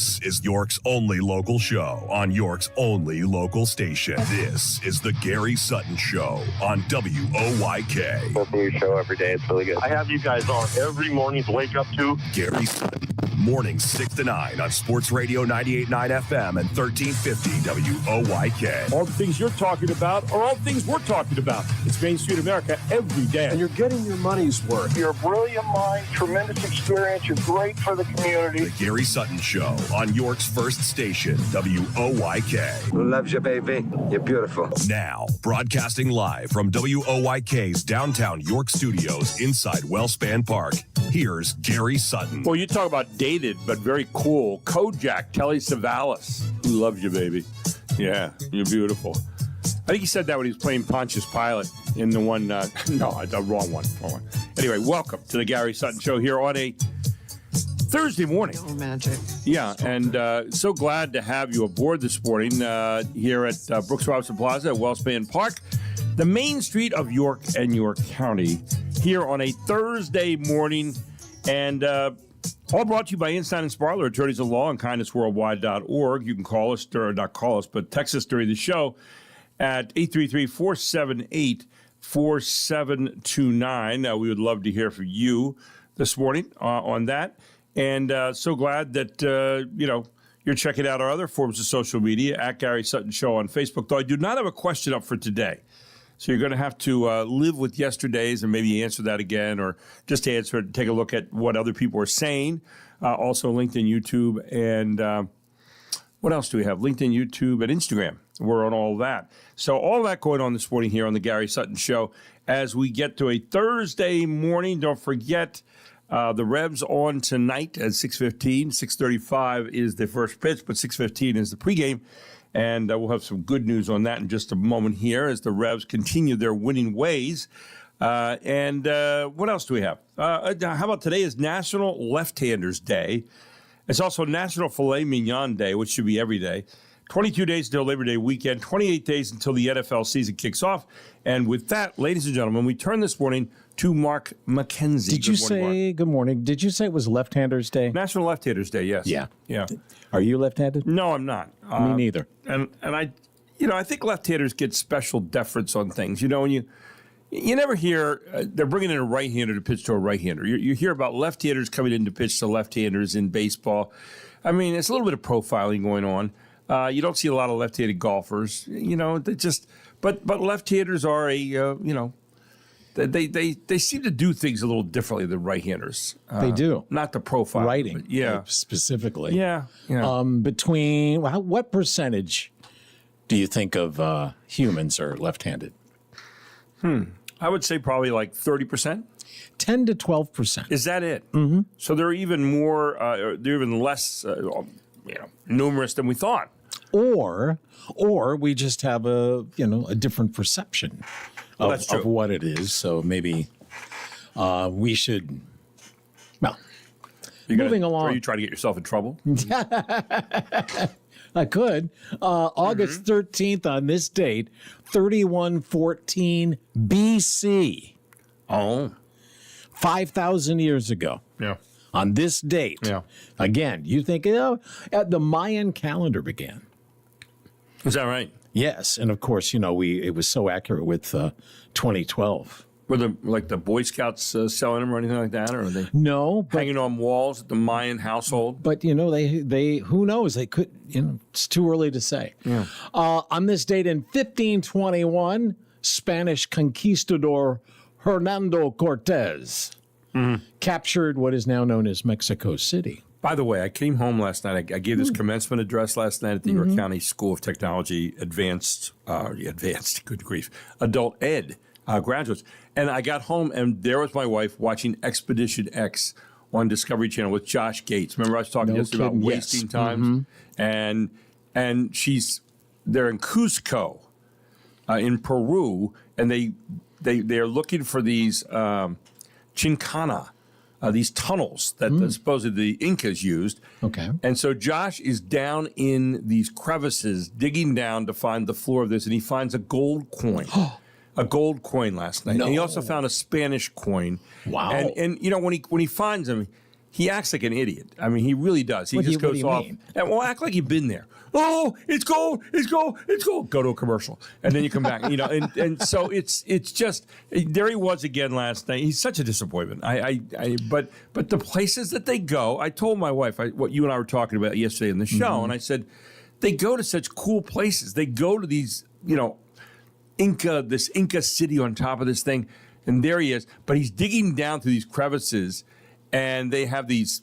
This is York's only local show on York's only local station. This is the Gary Sutton Show on WOYK. Listen to your show every day. It's really good. I have you guys on every morning to wake up to. Gary Sutton. Mornings 6 to 9 on Sports Radio 98.9 FM and 1350 WOYK. All the things you're talking about are all the things we're talking about. It's Main Street America every day. And you're getting your money's worth. You're a brilliant mind, tremendous experience. You're great for the community. The Gary Sutton Show on York's first station, WOYK. Who loves you, baby? You're beautiful. Now, broadcasting live from WOYK's downtown York studios inside Wellspan Park, here's Gary Sutton. Well, you talk about dated but very cool. Kojak, Telly Savalas. Who loves you, baby? Yeah, you're beautiful. I think he said that when he was playing Pontius Pilate in the one, no, the wrong one. Anyway, welcome to the Gary Sutton Show here on a Thursday morning. Oh, magic. Yeah, and so glad to have you aboard this morning here at Brooks Robinson Plaza at Wellspan Park, the main street of York and York County, here on a Thursday morning. And all brought to you by Einstein and Sparler, attorneys of law and kindnessworldwide.org. You can call us, or not call us, but text us during the show at 833-478-4729. We would love to hear from you this morning on that. And so glad that, you're checking out our other forms of social media, at Gary Sutton Show on Facebook. Though I do not have a question up for today. So you're going to have to live with yesterday's and maybe answer that again, or just answer it, take a look at what other people are saying. Also LinkedIn, YouTube, and what else do we have? LinkedIn, YouTube, and Instagram. We're on all that. So all that going on this morning here on the Gary Sutton Show. As we get to a Thursday morning, don't forget the Revs on tonight at 6:15. 6:35 is the first pitch, but 6:15 is the pregame. And we'll have some good news on that in just a moment here as the Revs continue their winning ways. And what else do we have? How about today is National Left-Handers Day. It's also National Filet Mignon Day, which should be every day. 22 days until Labor Day weekend, 28 days until the NFL season kicks off. And with that, ladies and gentlemen, we turn this morning to Mark McKenzie. Did you say, good morning, did you say it was Left-Handers Day? National Left-Handers Day, yes. Yeah. Yeah. Are you left-handed? No, I'm not. Me neither. And I think left-handers get special deference on things. And you never hear they're bringing in a right-hander to pitch to a right-hander. You hear about left-handers coming in to pitch to left-handers in baseball. I mean, it's a little bit of profiling going on. You don't see a lot of left-handed golfers. But left-handers are they seem to do things a little differently than right-handers. They do. Not the profile. Writing, yeah, specifically. Yeah. What percentage do you think of humans are left-handed? I would say probably like 30%. 10 to 12%. Is that it? Mm-hmm. So they're even more, they're even less, numerous than we thought. Or we just have a different perception of what it is. So maybe we should. Well, moving along. Are you trying to get yourself in trouble? I could. August 13th on this date, 3114 BC. Oh. 5,000 years ago. Yeah. On this date. Yeah. Again, you think the Mayan calendar began. Is that right? Yes, and of course, it was so accurate with 2012. Were the Boy Scouts selling them or anything like that, or are they hanging on walls at the Mayan household? But they who knows? They could. It's too early to say. Yeah. On this date in 1521, Spanish conquistador Hernando Cortez captured what is now known as Mexico City. By the way, I came home last night. I gave this commencement address last night at the York County School of Technology advanced, good grief, adult ed graduates. And I got home, and there was my wife watching Expedition X on Discovery Channel with Josh Gates. Remember I was talking yesterday about wasting times? And they're in Cusco in Peru, and they're looking for these Chincana, these tunnels that supposedly the Incas used. Okay. And so Josh is down in these crevices, digging down to find the floor of this, and he finds a gold coin. A gold coin last night. No. And he also found a Spanish coin. Wow. And when he finds them, he acts like an idiot. I mean, he really does. He What do just you- what goes do you off. mean? And, well, act like you've been there. Oh, it's gold, it's gold, it's gold. Go to a commercial, and then you come back. And so it's just there he was again last night. He's such a disappointment. But the places that they go, I told my wife what you and I were talking about yesterday in the show, and I said they go to such cool places. They go to these, this Inca city on top of this thing, and there he is. But he's digging down through these crevices, and they have these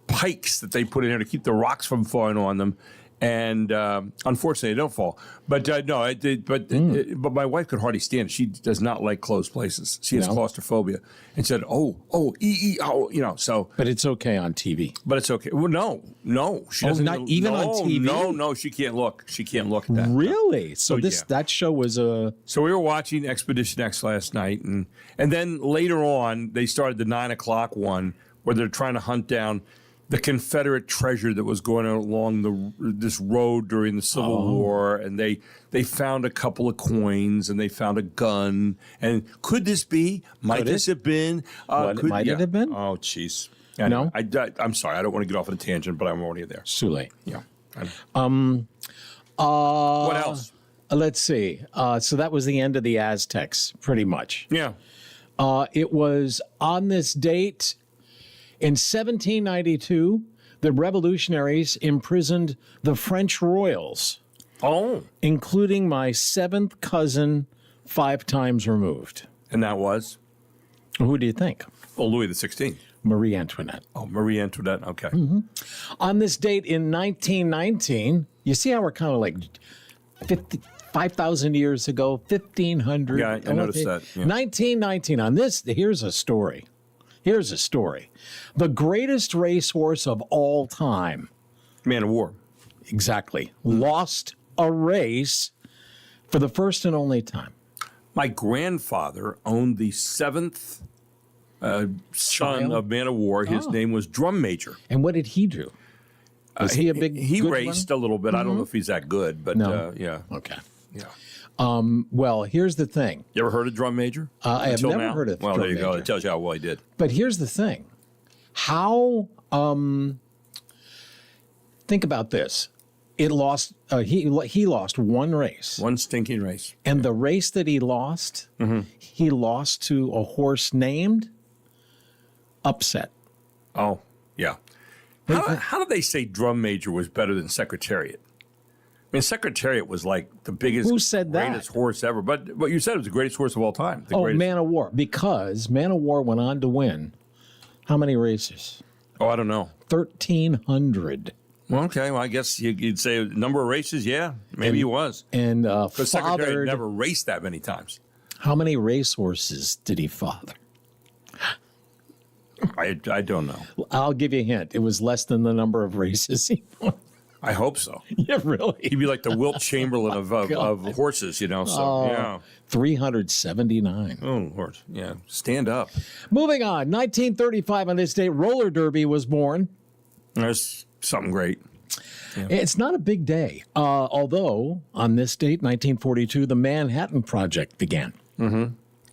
pikes that they put in there to keep the rocks from falling on them. And unfortunately, they don't fall. But but my wife could hardly stand it. She does not like closed places. She has claustrophobia, and said, "Oh, So, But it's okay on TV. but it's okay. Well, no, she doesn't. not even on TV? No, she can't look. She can't look at that. Really? So yeah. that show was a. So we were watching Expedition X last night, and then later on they started the 9 o'clock one where they're trying to hunt down the Confederate treasure that was going along this road during the Civil War, and they found a couple of coins, and they found a gun. And could this be? Might this have been? Might it have been? Oh, jeez. No? I'm sorry. I don't want to get off on a tangent, but I'm already there. It's too late. Yeah. What else? Let's see. So that was the end of the Aztecs, pretty much. Yeah. It was on this date in 1792, the revolutionaries imprisoned the French royals, including my seventh cousin, 5 times removed. And that was? Who do you think? Oh, Louis XVI. Marie Antoinette. Oh, Marie Antoinette. Okay. Mm-hmm. On this date in 1919, you see how we're kind of like 5,000 years ago, 1,500. Yeah, I noticed that. Yeah. 1919. On this, here's a story. The greatest racehorse of all time. Man of War. Exactly. Lost a race for the first and only time. My grandfather owned the 7th son of Man of War. His name was Drum Major. And what did he do? Was he a big He good raced one? a little bit. I don't know if he's that good, but No. yeah. Okay. Yeah. Well, here's the thing. You ever heard of Drum Major? I have Until never now? heard of Well, Drum there you go. Major. It tells you how well he did. But here's the thing. How think about this. It lost he lost one race. One stinking race. And the race that he lost, he lost to a horse named Upset. Oh, yeah. How did they say Drum Major was better than Secretariat? I mean, Secretariat was like the biggest, Who said that? greatest horse ever. But you said it was the greatest horse of all time. The Oh, greatest. Man of War. Because Man of War went on to win how many races? Oh, I don't know. 1,300. Well, okay. Well, I guess you'd say number of races. Yeah, maybe he was. And Because Secretariat fathered, never raced that many times. how many racehorses did he father? I don't know. I'll give you a hint. It was less than the number of races he won. I hope so. Yeah, really. He'd be like the Wilt Chamberlain of horses, So yeah. 379. Oh, horse. Yeah. Stand up. Moving on. 1935 on this date, roller derby was born. There's something great. It's not a big day. Although, on this date, 1942, the Manhattan Project began.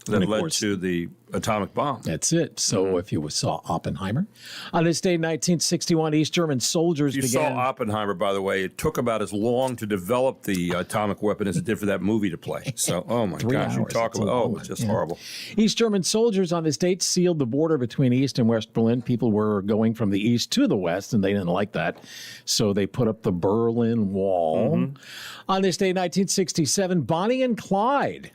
That of led course- to the atomic bomb. That's it. So if you saw Oppenheimer. On this date, 1961, East German soldiers You began. saw Oppenheimer, by the way. It took about as long to develop the atomic weapon as it did for that movie to play. So, oh my 3 gosh, you hours. talk It's a about, long it's one. just horrible. East German soldiers on this date sealed the border between East and West Berlin. People were going from the East to the West, and they didn't like that. So they put up the Berlin Wall. On this date, 1967, Bonnie and Clyde.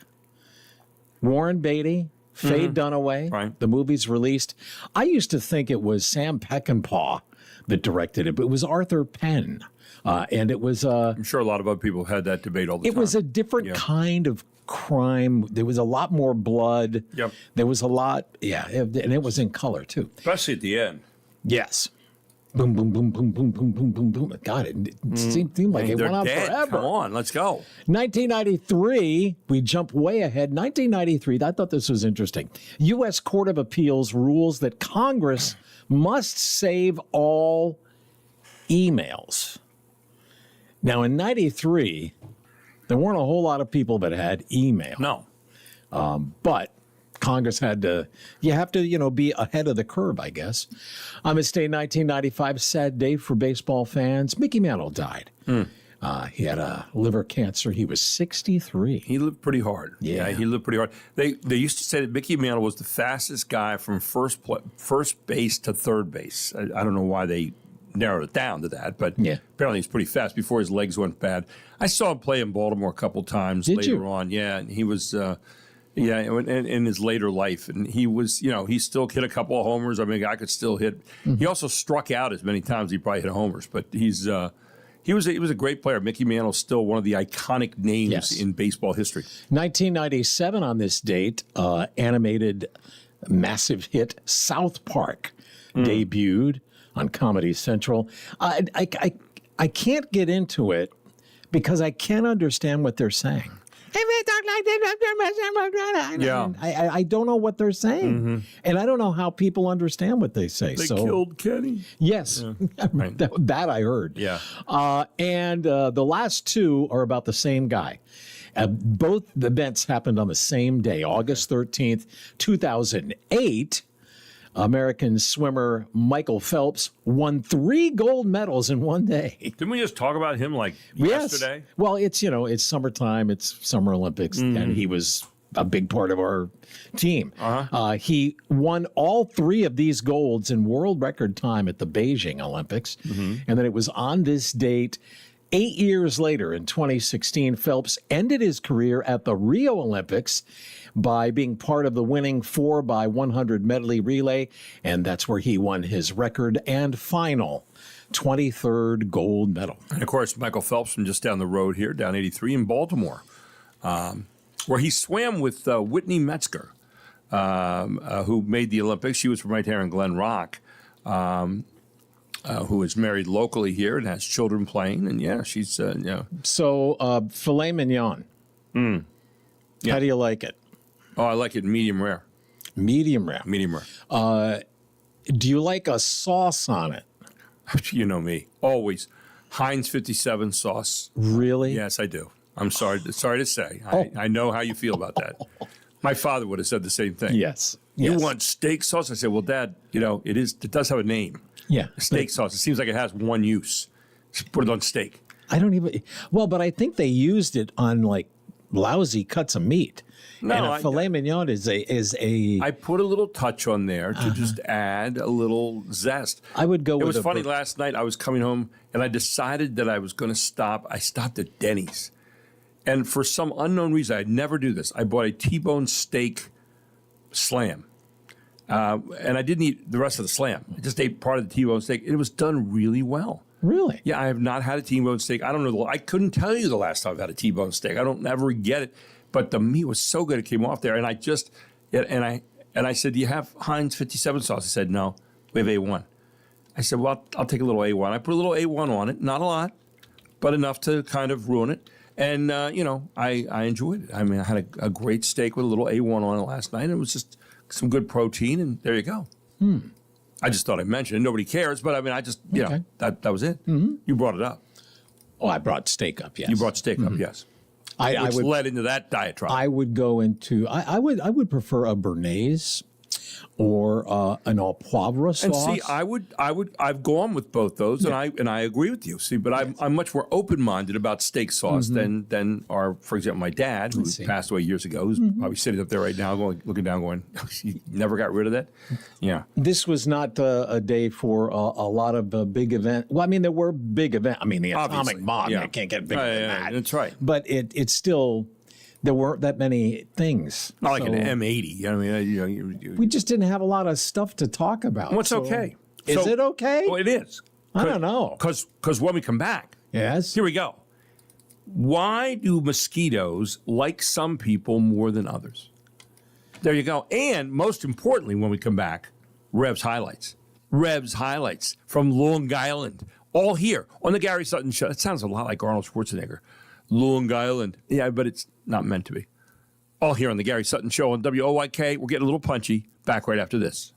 Warren Beatty, Faye Dunaway. Right. The movie's released. I used to think it was Sam Peckinpah that directed it, but it was Arthur Penn. And it was I'm sure a lot of other people had that debate all the it time. was a different kind of crime. There was a lot more blood. Yep. There was a lot, and it was in color too. Especially at the end. Yes. Boom, boom, boom, boom, boom, boom, boom, boom, boom. God, it seemed like it They're went on dead. forever. Come on, let's go. 1993, we jump way ahead. 1993, I thought this was interesting. U.S. Court of Appeals rules that Congress must save all emails. Now, in 93, there weren't a whole lot of people that had email. No. But Congress had to, you have to, be ahead of the curve, I guess. On this day, 1995, sad day for baseball fans. Mickey Mantle died. He had a liver cancer. He was 63. He lived pretty hard. Yeah. He lived pretty hard. They used to say that Mickey Mantle was the fastest guy from first base to third base. I don't know why they narrowed it down to that, but apparently he's pretty fast before his legs went bad. I saw him play in Baltimore a couple times later on. Yeah, and he was, in his later life. And he was, he still hit a couple of homers. I mean, I could still hit. He also struck out as many times as he probably hit homers, but he was a great player. Mickey Mantle's still one of the iconic names in baseball history. 1997 on this date, animated massive hit South Park debuted on Comedy Central. I can't get into it because I can't understand what they're saying. Yeah. I don't know what they're saying. And I don't know how people understand what they say. They killed Kenny. Yes. Right. that I heard. Yeah. And the last two are about the same guy. Both the events happened on the same day, August 13th, 2008. American swimmer Michael Phelps won 3 gold medals in one day. Didn't we just talk about him yesterday? Well, it's summertime, it's Summer Olympics, and he was a big part of our team. He won all 3 of these golds in world record time at the Beijing Olympics. And then it was on this date, 8 years later, in 2016, Phelps ended his career at the Rio Olympics by being part of the winning 4x100 medley relay, and that's where he won his record and final 23rd gold medal. And, of course, Michael Phelps from just down the road here, down 83 in Baltimore, where he swam with Whitney Metzger, who made the Olympics. She was from right here in Glen Rock, who is married locally here and has children playing. And, she's, So, filet mignon. How do you like it? Oh, I like it medium rare. Medium rare. Medium rare. Do you like a sauce on it? You know me. Always. Heinz 57 sauce. Really? Yes, I do. I'm sorry to say. I know how you feel about that. My father would have said the same thing. Yes. You want steak sauce? I said, well, Dad, it does have a name. Yeah. Steak sauce. It seems like it has one use. Just put it on steak. I don't even. Well, but I think they used it on lousy cuts of meat. No, and a filet mignon is a. I put a little touch on there to just add a little zest. I would go with. It was funny. Last night I was coming home and I decided that I was going to stop. I stopped at Denny's, and for some unknown reason, I'd never do this. I bought a T-bone steak slam, and I didn't eat the rest of the slam. I just ate part of the T-bone steak. It was done really well. Really? Yeah, I have not had a T-bone steak. I don't know. I couldn't tell you the last time I've had a T-bone steak. I don't ever get it. But the meat was so good it came off there. And I said, do you have Heinz 57 sauce? He said, no, we have A1. I said, well, I'll take a little A1. I put a little A1 on it, not a lot, but enough to kind of ruin it. And, I enjoyed it. I mean, I had a great steak with a little A1 on it last night. And it was just some good protein, and there you go. I just thought I'd mention it. Nobody cares, but I mean, that was it. You brought it up. Oh, I brought steak up, yes. You brought steak up, yes. Which led into that diatribe. I would go into I would prefer a Bernaise or an au poivre sauce. And see, I've gone with both those, and I agree with you. See, but I'm much more open-minded about steak sauce than for example, my dad, who passed away years ago, who's probably sitting up there right now, looking down, going, "You never got rid of that." Yeah. This was not a day for a lot of big events. Well, I mean, there were big events. I mean, the atomic bomb. I can't get bigger than that. That's right. But it's still. There weren't that many things. Not like an M80. I mean, we just didn't have a lot of stuff to talk about. What's okay? Is it okay? Well, it is. I don't know. Because when we come back, yes. Here we go. Why do mosquitoes like some people more than others? There you go. And most importantly, when we come back, Rev's highlights. Rev's highlights from Long Island. All here on the Gary Sutton Show. It sounds a lot like Arnold Schwarzenegger. Long Island. Yeah, but it's not meant to be. All here on the Gary Sutton Show on WOYK. We're getting a little punchy. Back right after this.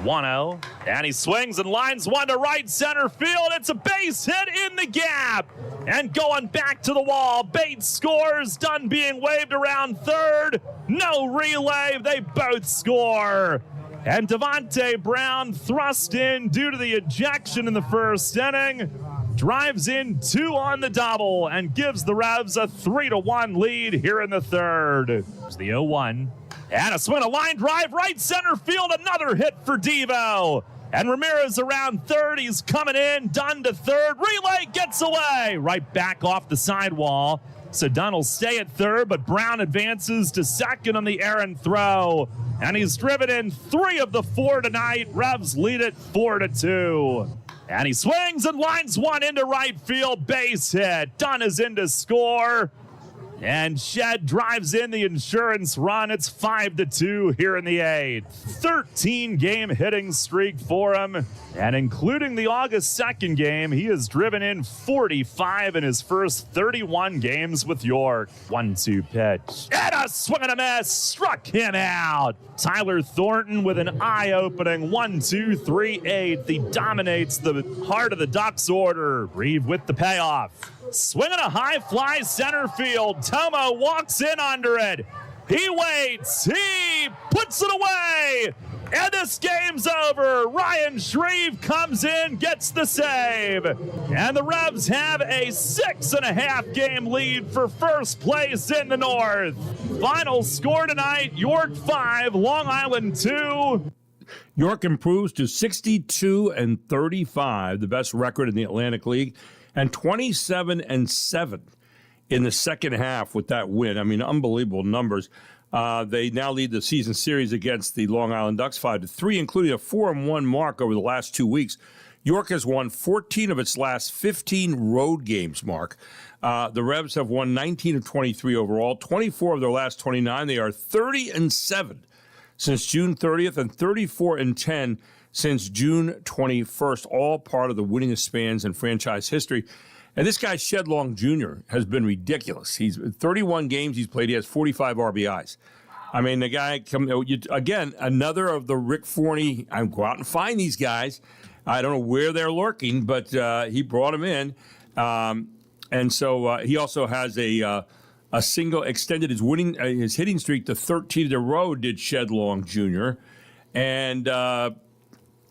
1-0. And he swings and lines one to right center field. It's a base hit in the gap. And going back to the wall, Bates scores. Dunn being waved around third. No relay. They both score. And Devontae Brown thrust in due to the ejection in the first inning. Drives in 2 on the double and gives the Revs a 3-1 lead here in the third. It's the 0-1. And a swing, a line drive, right center field, another hit for Devo. And Ramirez around third, he's coming in, Dunn to third, relay gets away, right back off the sidewall. So Dunn will stay at third, but Brown advances to second on the errant throw. And he's driven in 3 of the 4 tonight. Revs lead it 4-2. And he swings and lines one into right field, base hit. Dunn is in to score. And Shed drives in the insurance run. It's 5-2 here in the 8th. 13-game hitting streak for him. And including the August 2nd game, he has driven in 45 in his first 31 games with York. 1-2 pitch. And a swing and a miss. Struck him out. Tyler Thornton with an eye-opening 1-2-3 8th. He dominates the heart of the Ducks order. Reeve with the payoff. Swinging a high fly center field. Tomo walks in under it. He waits. He puts it away. And this game's over. Ryan Shreve comes in, gets the save. And the Revs have a 6.5 game lead for first place in the North. Final score tonight, York 5, Long Island 2. York improves to 62-35, the best record in the Atlantic League, and 27-7 in the second half with that win. I mean, unbelievable numbers. They now lead the season series against the Long Island Ducks 5-3, including a 4-1 mark over the last 2 weeks. York has won 14 of its last 15 road games, Mark. The Revs have won 19 of 23 overall, 24 of their last 29. They are 30-7 since June 30th and 34-10 since June 21st, all part of the winningest spans in franchise history. And this guy, Shed Long Jr., has been ridiculous. He's 31 games he's played. He has 45 RBIs. I mean, the guy, again, another of the Rick Forney, I go out and find these guys. I don't know where they're lurking, but he brought them in. And so he also has a single, extended his hitting streak to 13 in a row, did Shed Long Jr., and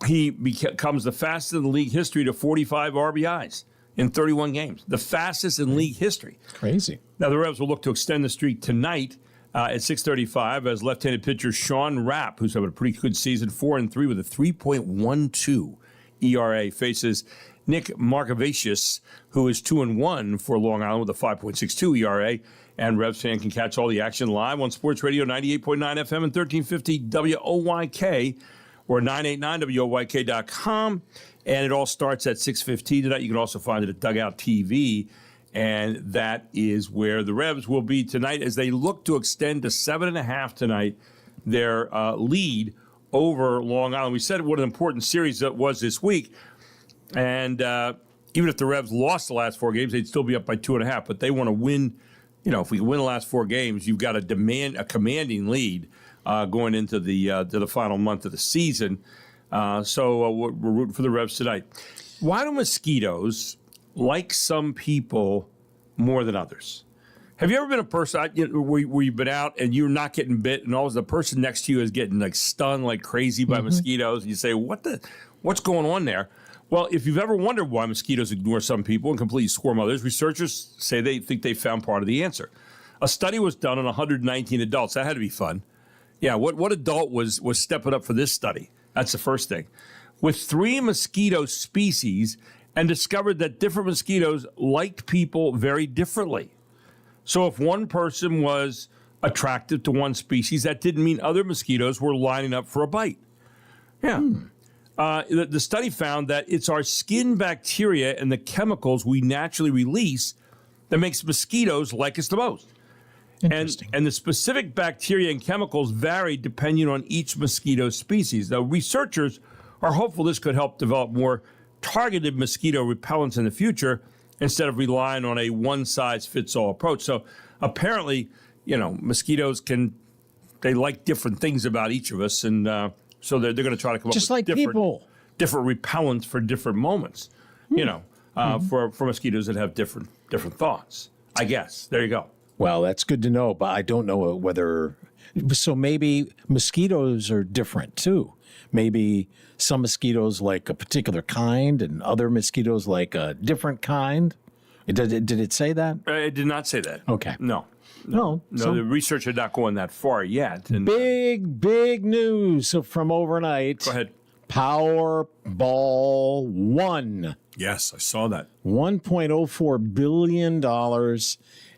he becomes the fastest in the league history to 45 RBIs in 31 games. The fastest in league history. Crazy. Now, the Revs will look to extend the streak tonight at 6:35 as left-handed pitcher Sean Rapp, who's having a pretty good season, 4-3 with a 3.12 ERA, faces Nick Markavicius, who is 2-1 for Long Island with a 5.62 ERA. And Revs fan can catch all the action live on Sports Radio 98.9 FM and 1350 WOYK or 989WOYK.com. And it all starts at 6:15 tonight. You can also find it at Dugout TV. And that is where the Revs will be tonight as they look to extend to 7.5 tonight, their lead over Long Island. We said what an important series that was this week. And even if the Revs lost the last 4 games, they'd still be up by 2.5. But they want to win. You know, if we win the last 4 games, you've got a commanding lead going into the final month of the season. So we're rooting for the Revs tonight. Why do mosquitoes like some people more than others? Have you ever been a person where you've been out and you're not getting bit, and always the person next to you is getting like stung like crazy by mosquitoes, and you say, what's going on there? Well, if you've ever wondered why mosquitoes ignore some people and completely swarm others, researchers say they think they found part of the answer. A study was done on 119 adults. That had to be fun. Yeah, what adult was stepping up for this study? That's the first thing. With 3 mosquito species, and discovered that different mosquitoes liked people very differently. So if one person was attracted to one species, that didn't mean other mosquitoes were lining up for a bite. Yeah. The study found that it's our skin bacteria and the chemicals we naturally release that makes mosquitoes like us the most. Interesting. And the specific bacteria and chemicals vary depending on each mosquito species. Now, researchers are hopeful this could help develop more targeted mosquito repellents in the future instead of relying on a one-size-fits-all approach. So apparently, mosquitoes they like different things about each of us, and So they're going to try to come Just up like with people. different repellents for different moments, for mosquitoes that have different thoughts. I guess. There you go. Well, that's good to know, but I don't know whether. So maybe mosquitoes are different too. Maybe some mosquitoes like a particular kind and other mosquitoes like a different kind. Did it say that? It did not say that. Okay. No. No. No, the research had not gone that far yet. And, big news from overnight. go ahead. Powerball won Yes, I saw that. $1.04 billion,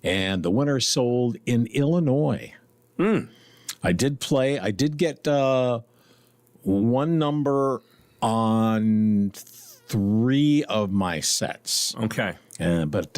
and the winner sold in Illinois. I did play. I did get one number on 3 of my sets. Okay. But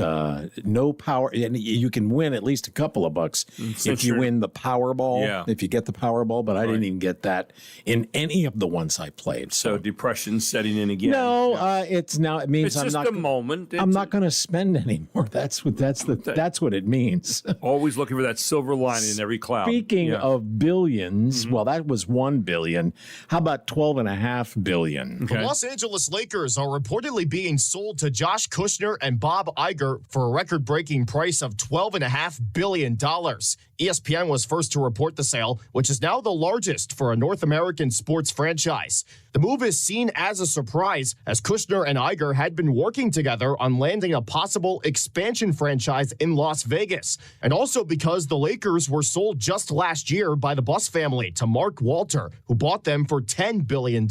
no power, and you can win at least a couple of bucks if you win the Powerball. Yeah. If you get the Powerball, but I didn't even get that in any of the ones I played. So depression setting in again. No, it means It's I'm just not. a moment. I'm not going to spend anymore. That's what it means. Always looking for that silver lining in every cloud. Speaking of billions, well, that was 1 billion. How about 12.5 billion? Okay. The Los Angeles Lakers are reportedly being sold to Josh Kushner and Bob Iger for a record-breaking price of $12.5 billion. ESPN was first to report the sale, which is now the largest for a North American sports franchise. The move is seen as a surprise, as Kushner and Iger had been working together on landing a possible expansion franchise in Las Vegas, and also because the Lakers were sold just last year by the Buss family to Mark Walter, who bought them for $10 billion.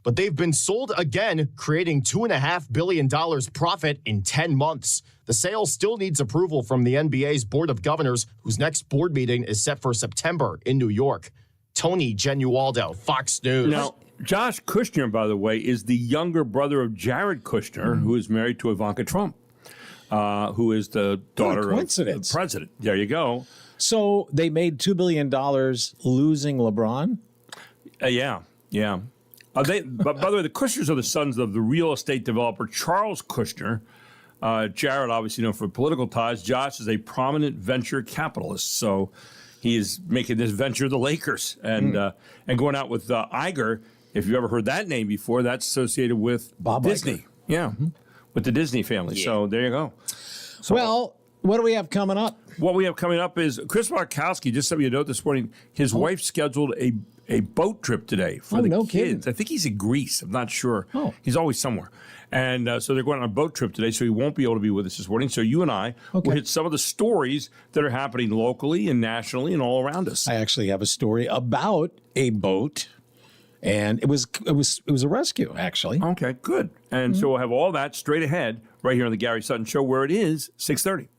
But they've been sold again, creating $2.5 billion profit in 10 months. The sale still needs approval from the NBA's Board of Governors, whose next board meeting is set for September in New York. Tony Genualdo, Fox News. Now, Josh Kushner, by the way, is the younger brother of Jared Kushner, who is married to Ivanka Trump, who is the daughter of the president. There you go. So they made $2 billion losing LeBron? Yeah. But by the way, the Kushners are the sons of the real estate developer Charles Kushner. Jared, obviously known for political ties. Josh is a prominent venture capitalist, so he is making this venture the Lakers and going out with Iger. If you've ever heard that name before, that's associated with Bob Disney. Iger. Yeah, with the Disney family. Yeah. So there you go. So, well, what do we have coming up? What we have coming up is Chris Markowski, just sent me a note this morning, his wife scheduled a boat trip today for the kids. Kidding. I think he's in Greece. I'm not sure. Oh. He's always somewhere. And so they're going on a boat trip today, so he won't be able to be with us this morning. So you and I will hit some of the stories that are happening locally and nationally and all around us. I actually have a story about a boat, and it was a rescue, actually. Okay, good. And so we'll have all that straight ahead right here on the Gary Sutton Show, where it is 6:30.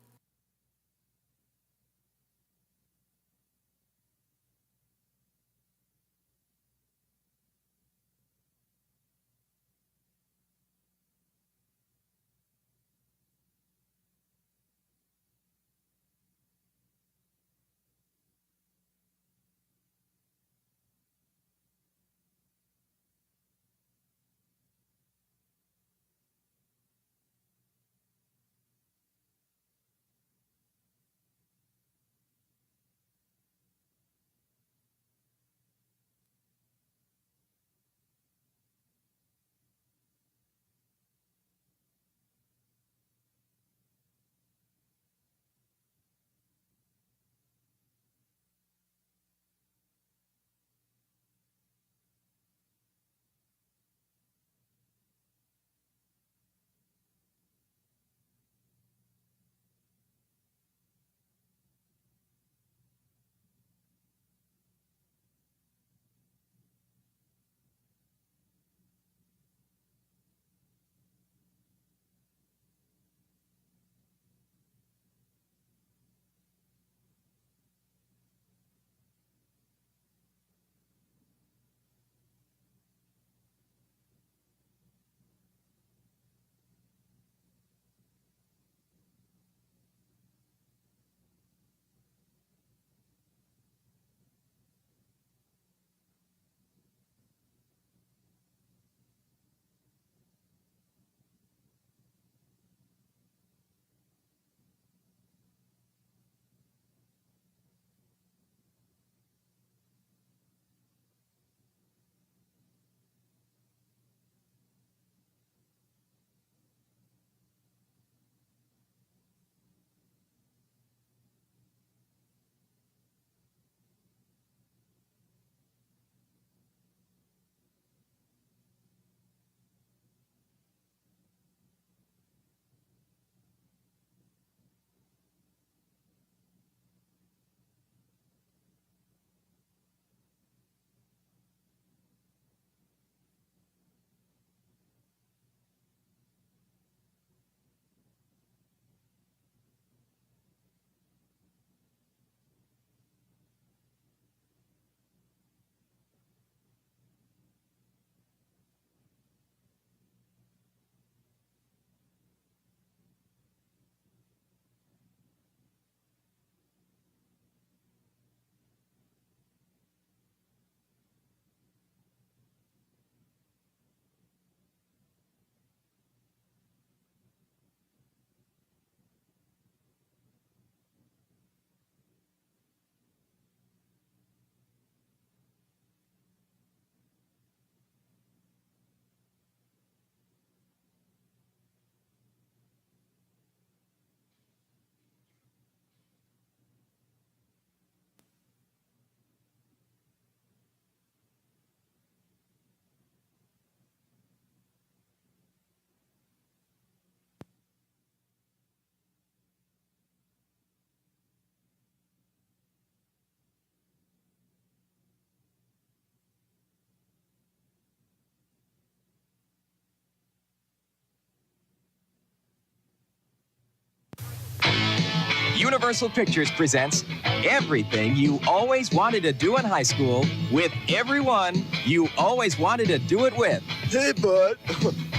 Universal Pictures presents everything you always wanted to do in high school with everyone you always wanted to do it with. Hey, bud,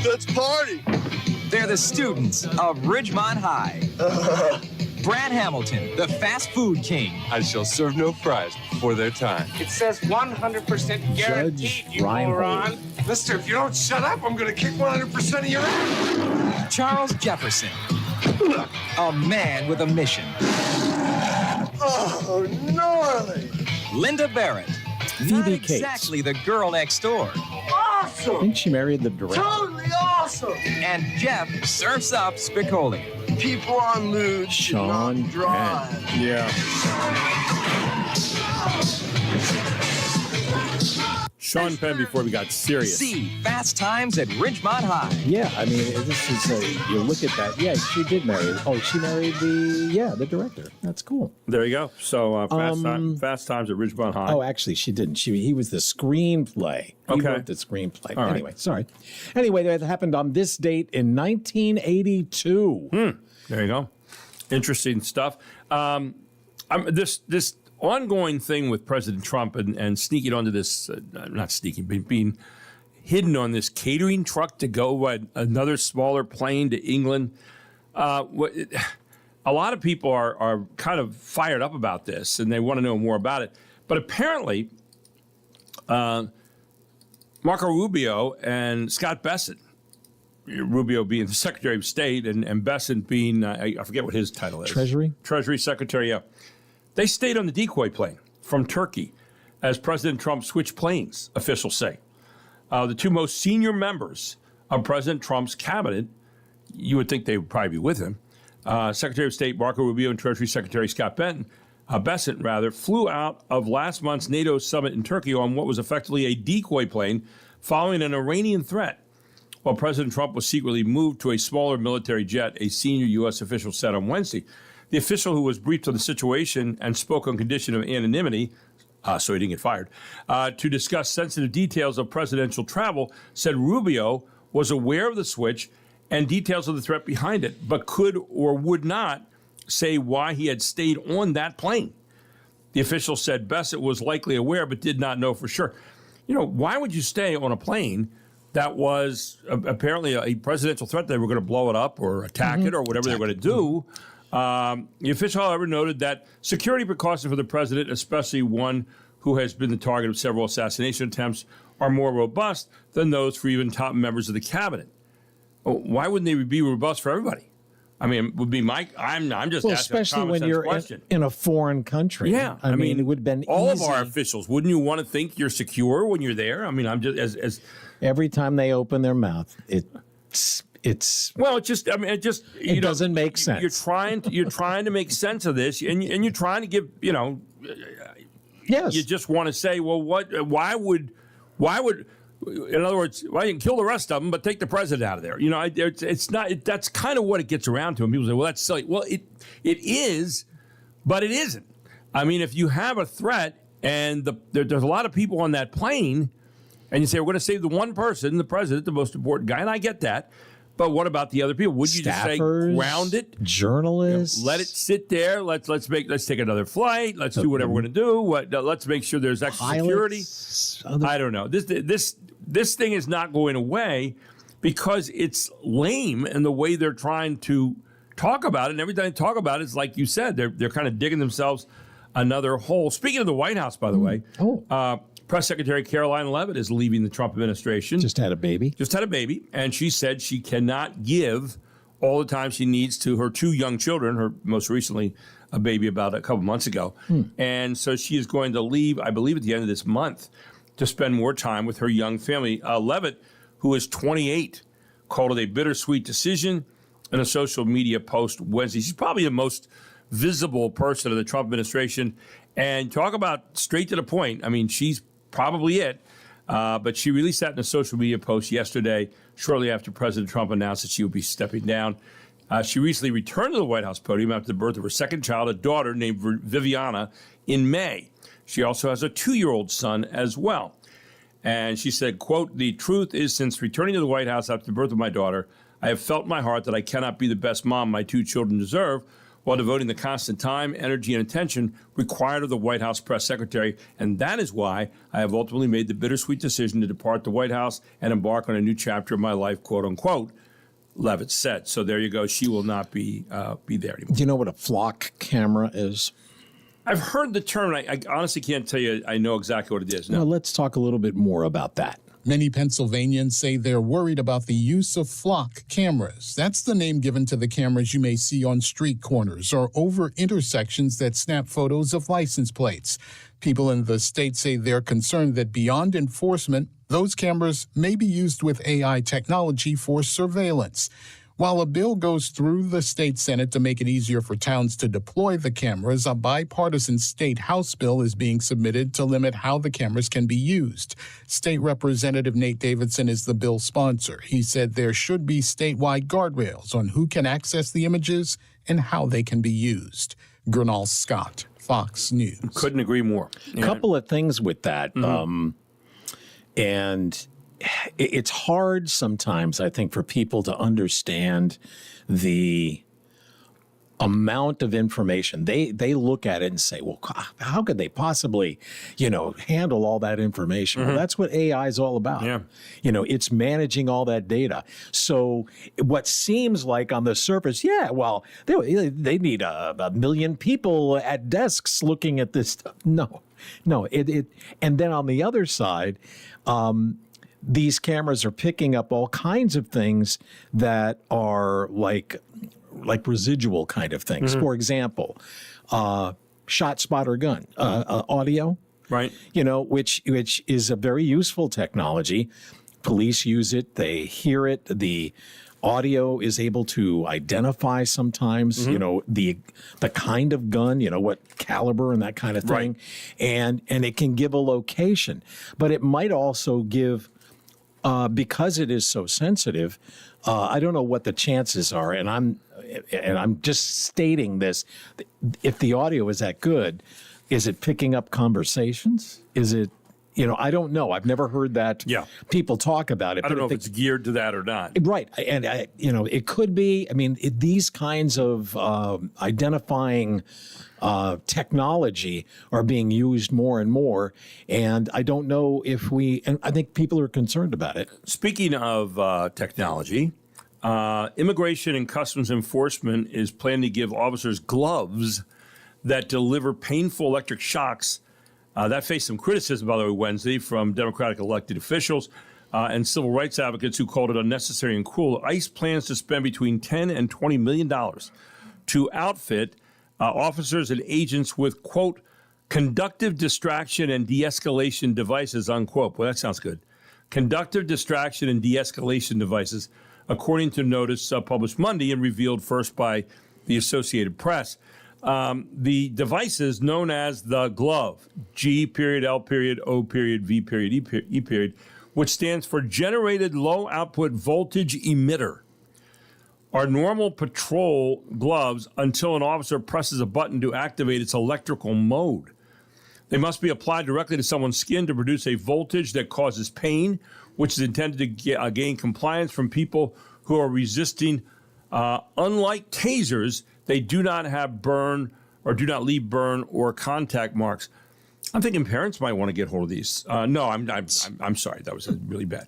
let's party. They're the students of Ridgemont High. Brad Hamilton, the fast food king. I shall serve no fries before their time. It says 100% guaranteed, you moron. Mister, if you don't shut up, I'm going to kick 100% of your ass. Charles Jefferson, a man with a mission. Oh, gnarly. Linda Barrett, not Phoebe Cates. exactly the girl next door. I Awesome. think she married the director. Totally awesome. And Jeff surfs up Spicoli. People on lewd should Sean not drive. Penn. Yeah. Sean Penn before we got serious. See Fast Times at Ridgemont High. Yeah, I mean, this is you look at that. Yeah, she did marry. Oh, she married the director. That's cool. There you go. So Fast Times at Ridgemont High. Oh, actually, she didn't. He was the screenplay. He Okay. wrote the screenplay. All right. Anyway, sorry. Anyway, that happened on this date in 1982. There you go. Interesting stuff. This ongoing thing with President Trump and sneaking onto this, not sneaking, but being hidden on this catering truck to go another smaller plane to England. A lot of people are kind of fired up about this, and they want to know more about it. But apparently, Marco Rubio and Scott Bessent, Rubio being the Secretary of State and Bessent being, I forget what his title is. Treasury Secretary, yeah. They stayed on the decoy plane from Turkey as President Trump switched planes, officials say. The two most senior members of President Trump's cabinet, you would think they would probably be with him, Secretary of State Marco Rubio and Treasury Secretary Scott Bessent, flew out of last month's NATO summit in Turkey on what was effectively a decoy plane following an Iranian threat. While President Trump was secretly moved to a smaller military jet, a senior U.S. official said on Wednesday. The official who was briefed on the situation and spoke on condition of anonymity, so he didn't get fired, to discuss sensitive details of presidential travel, said Rubio was aware of the switch and details of the threat behind it, but could or would not say why he had stayed on that plane. The official said Bessent was likely aware but did not know for sure. You know, why would you stay on a plane that was apparently a presidential threat? They were going to blow it up or attack it or whatever they were going to do. The official, however, noted that security precautions for the president, especially one who has been the target of several assassination attempts, are more robust than those for even top members of the cabinet. Why wouldn't they be robust for everybody? I mean, it would be I'm just asking especially a common when sense you're question. in a foreign country. Yeah, I mean, it would have been all easy. of our officials. Wouldn't you want to think you're secure when you're there? I mean, I'm just as every time they open their mouth, it doesn't make sense. You're trying to make sense of this, and you're trying to give Yes. You just want to say, well, why would, in other words, you can kill the rest of them, but take the president out of there. You know, it's not. That's kind of what it gets around to. And people say, well, that's silly. Well, it is, but it isn't. I mean, if you have a threat and there's a lot of people on that plane, and you say, we're going to save the one person, the president, the most important guy, and I get that. But what about the other people? Would you just say ground it? Journalists, let it sit there. Let's take another flight. Let's do whatever we're going to do. Let's make sure there's extra security. I don't know. This thing is not going away because it's lame in the way they're trying to talk about it. And every time they talk about it, it's like you said, they're kind of digging themselves another hole. Speaking of the White House, by the way, Press Secretary Caroline Leavitt is leaving the Trump administration. Just had a baby. And she said she cannot give all the time she needs to her two young children, her most recently a baby about a couple months ago. And so she is going to leave, I believe, at the end of this month to spend more time with her young family. Leavitt, who is 28, called it a bittersweet decision in a social media post Wednesday. She's probably the most visible person of the Trump administration. And talk about straight to the point. I mean, she's probably it. But she released that in a social media post yesterday, shortly after President Trump announced that she would be stepping down. She recently returned to the White House podium after the birth of her second child, a daughter named Viviana, in May. She also has a 2-year-old son as well. And she said, quote, "The truth is, since returning to the White House after the birth of my daughter, I have felt in my heart that I cannot be the best mom my two children deserve while devoting the constant time, energy, and attention required of the White House press secretary. And that is why I have ultimately made the bittersweet decision to depart the White House and embark on a new chapter of my life, quote unquote, Levitt said. So there you go. She will not be there anymore. Do you know what a flock camera is? I've heard the term. I honestly can't tell you I know exactly what it is. No. Well, let's talk a little bit more about that. Many Pennsylvanians say they're worried about the use of flock cameras. That's the name given to the cameras you may see on street corners or over intersections that snap photos of license plates. People in the state say they're concerned that beyond enforcement, those cameras may be used with AI technology for surveillance. While a bill goes through the state Senate to make it easier for towns to deploy the cameras, a bipartisan state House bill is being submitted to limit how the cameras can be used. State Representative Nate Davidson is the bill's sponsor. He said there should be statewide guardrails on who can access the images and how they can be used. Gernal Scott, Fox News. Couldn't agree more. A couple of things with that. And it's hard sometimes, I think, for people to understand the amount of information. They look at it and say, well, how could they possibly, handle all that information? Well, that's what AI is all about. Yeah. It's managing all that data. So what seems like on the surface, they need a million people at desks looking at this stuff. No. And then on the other side, these cameras are picking up all kinds of things that are like residual kind of things. For example, shot spotter gun, audio, right? Which is a very useful technology. Police use it; they hear it. The audio is able to identify sometimes, the kind of gun, what caliber and that kind of thing, and it can give a location, but it might also give. Because it is so sensitive, I don't know what the chances are, and I'm just stating this. If the audio is that good, is it picking up conversations? Is it, I don't know. I've never heard that people talk about it. I don't know if it's geared to that or not. Right. And, it could be. I mean, these kinds of identifying technology are being used more and more. And I don't know and I think people are concerned about it. Speaking of technology, Immigration and Customs Enforcement is planning to give officers gloves that deliver painful electric shocks. That faced some criticism, by the way, Wednesday from Democratic elected officials and civil rights advocates who called it unnecessary and cruel. ICE plans to spend between $10 and $20 million to outfit officers and agents with, quote, conductive distraction and de-escalation devices, unquote. Well, that sounds good. Conductive distraction and de-escalation devices, according to notice published Monday and revealed first by the Associated Press. The devices known as the glove, G period, L period, O period, V period, E period, which stands for Generated Low Output Voltage Emitter, are normal patrol gloves until an officer presses a button to activate its electrical mode. They must be applied directly to someone's skin to produce a voltage that causes pain, which is intended to gain compliance from people who are resisting. Unlike tasers, they do not have burn or do not leave burn or contact marks. I'm thinking parents might want to get hold of these. No, I'm sorry. That was really bad.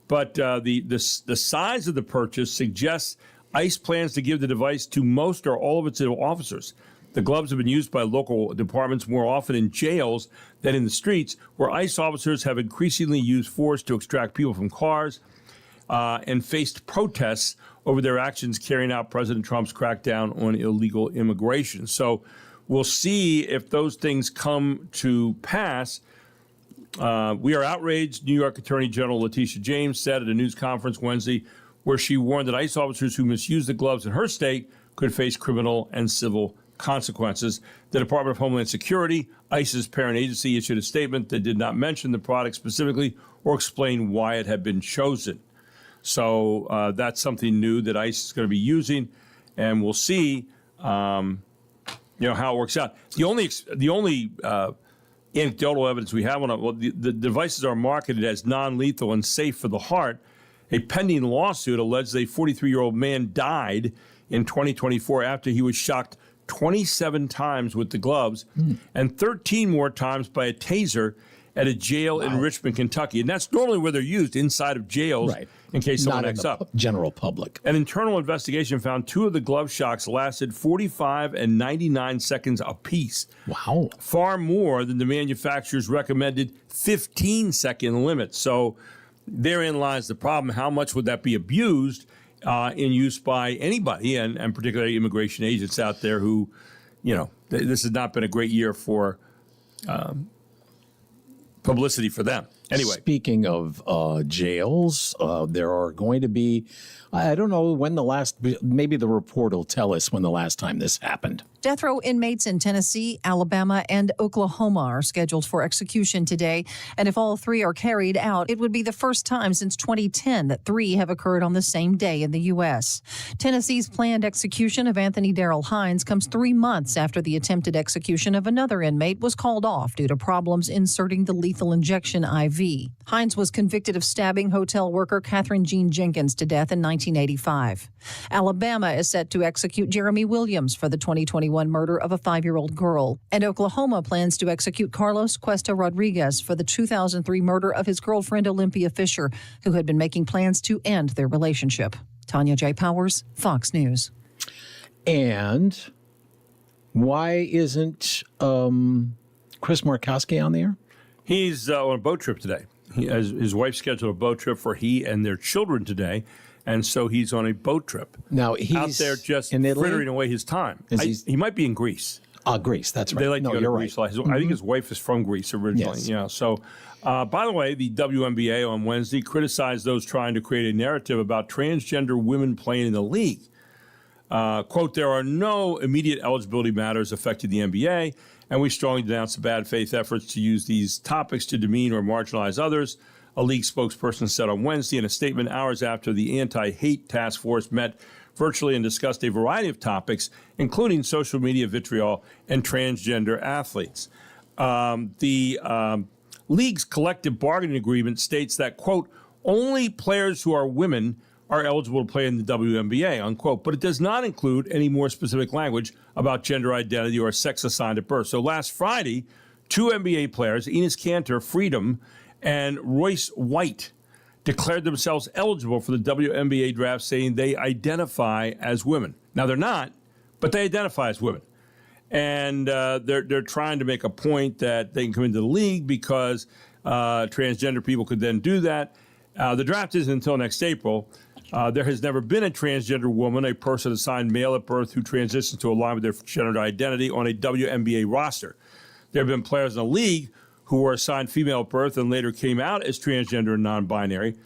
But the size of the purchase suggests ICE plans to give the device to most or all of its officers. The gloves have been used by local departments more often in jails than in the streets, where ICE officers have increasingly used force to extract people from cars and faced protests over their actions carrying out President Trump's crackdown on illegal immigration. So we'll see if those things come to pass. We are outraged, New York Attorney General Letitia James said at a news conference Wednesday, where she warned that ICE officers who misuse the gloves in her state could face criminal and civil consequences. The Department of Homeland Security, ICE's parent agency, issued a statement that did not mention the product specifically or explain why it had been chosen. So that's something new that ICE is going to be using, and we'll see, how it works out. The only anecdotal evidence we have on it, the devices are marketed as non-lethal and safe for the heart. A pending lawsuit alleged a 43-year-old man died in 2024 after he was shocked 27 times with the gloves and 13 more times by a taser at a jail in Richmond, Kentucky. And that's normally where they're used, inside of jails, in case someone acts up. General public. An internal investigation found 2 of the glove shocks lasted 45 and 99 seconds apiece. Wow. Far more than the manufacturer's recommended 15-second limit. So therein lies the problem. How much would that be abused in use by anybody, and particularly immigration agents out there who, this has not been a great year for publicity for them. Anyway. Speaking of jails, there are going to be, I don't know when maybe the report will tell us when the last time this happened. Death row inmates in Tennessee, Alabama, and Oklahoma are scheduled for execution today. And if all 3 are carried out, it would be the first time since 2010 that 3 have occurred on the same day in the U.S. Tennessee's planned execution of Anthony Darrell Hines comes 3 months after the attempted execution of another inmate was called off due to problems inserting the lethal injection IV. Hines was convicted of stabbing hotel worker Catherine Jean Jenkins to death in 1985. Alabama is set to execute Jeremy Williams for the 2021 murder of a 5-year-old girl. And Oklahoma plans to execute Carlos Cuesta Rodriguez for the 2003 murder of his girlfriend Olympia Fisher, who had been making plans to end their relationship. Tanya J. Powers, Fox News. And why isn't Chris Markowski on the air? He's on a boat trip today. His wife scheduled a boat trip for he and their children today, and so he's on a boat trip. Now he's out there just in Italy? frittering away his time. He might be in Greece. Greece, that's right. They like to go to Greece. Right. I think his wife is from Greece originally. Yes. Yeah. So, by the way, the WNBA on Wednesday criticized those trying to create a narrative about transgender women playing in the league. Quote, there are no immediate eligibility matters affecting the NBA, and we strongly denounce the bad faith efforts to use these topics to demean or marginalize others, a league spokesperson said on Wednesday in a statement hours after the anti-hate task force met virtually and discussed a variety of topics, including social media vitriol and transgender athletes. The league's collective bargaining agreement states that, quote, only players who are women are eligible to play in the WNBA, unquote, but it does not include any more specific language about gender identity or sex assigned at birth. So last Friday, 2 NBA players, Enes Kanter, Freedom, and Royce White, declared themselves eligible for the WNBA draft, saying they identify as women. Now, they're not, but they identify as women. And they're trying to make a point that they can come into the league because transgender people could then do that. The draft isn't until next April. There has never been a transgender woman, a person assigned male at birth who transitions to align with their gender identity on a WNBA roster. There have been players in the league who were assigned female at birth and later came out as transgender and non-binary.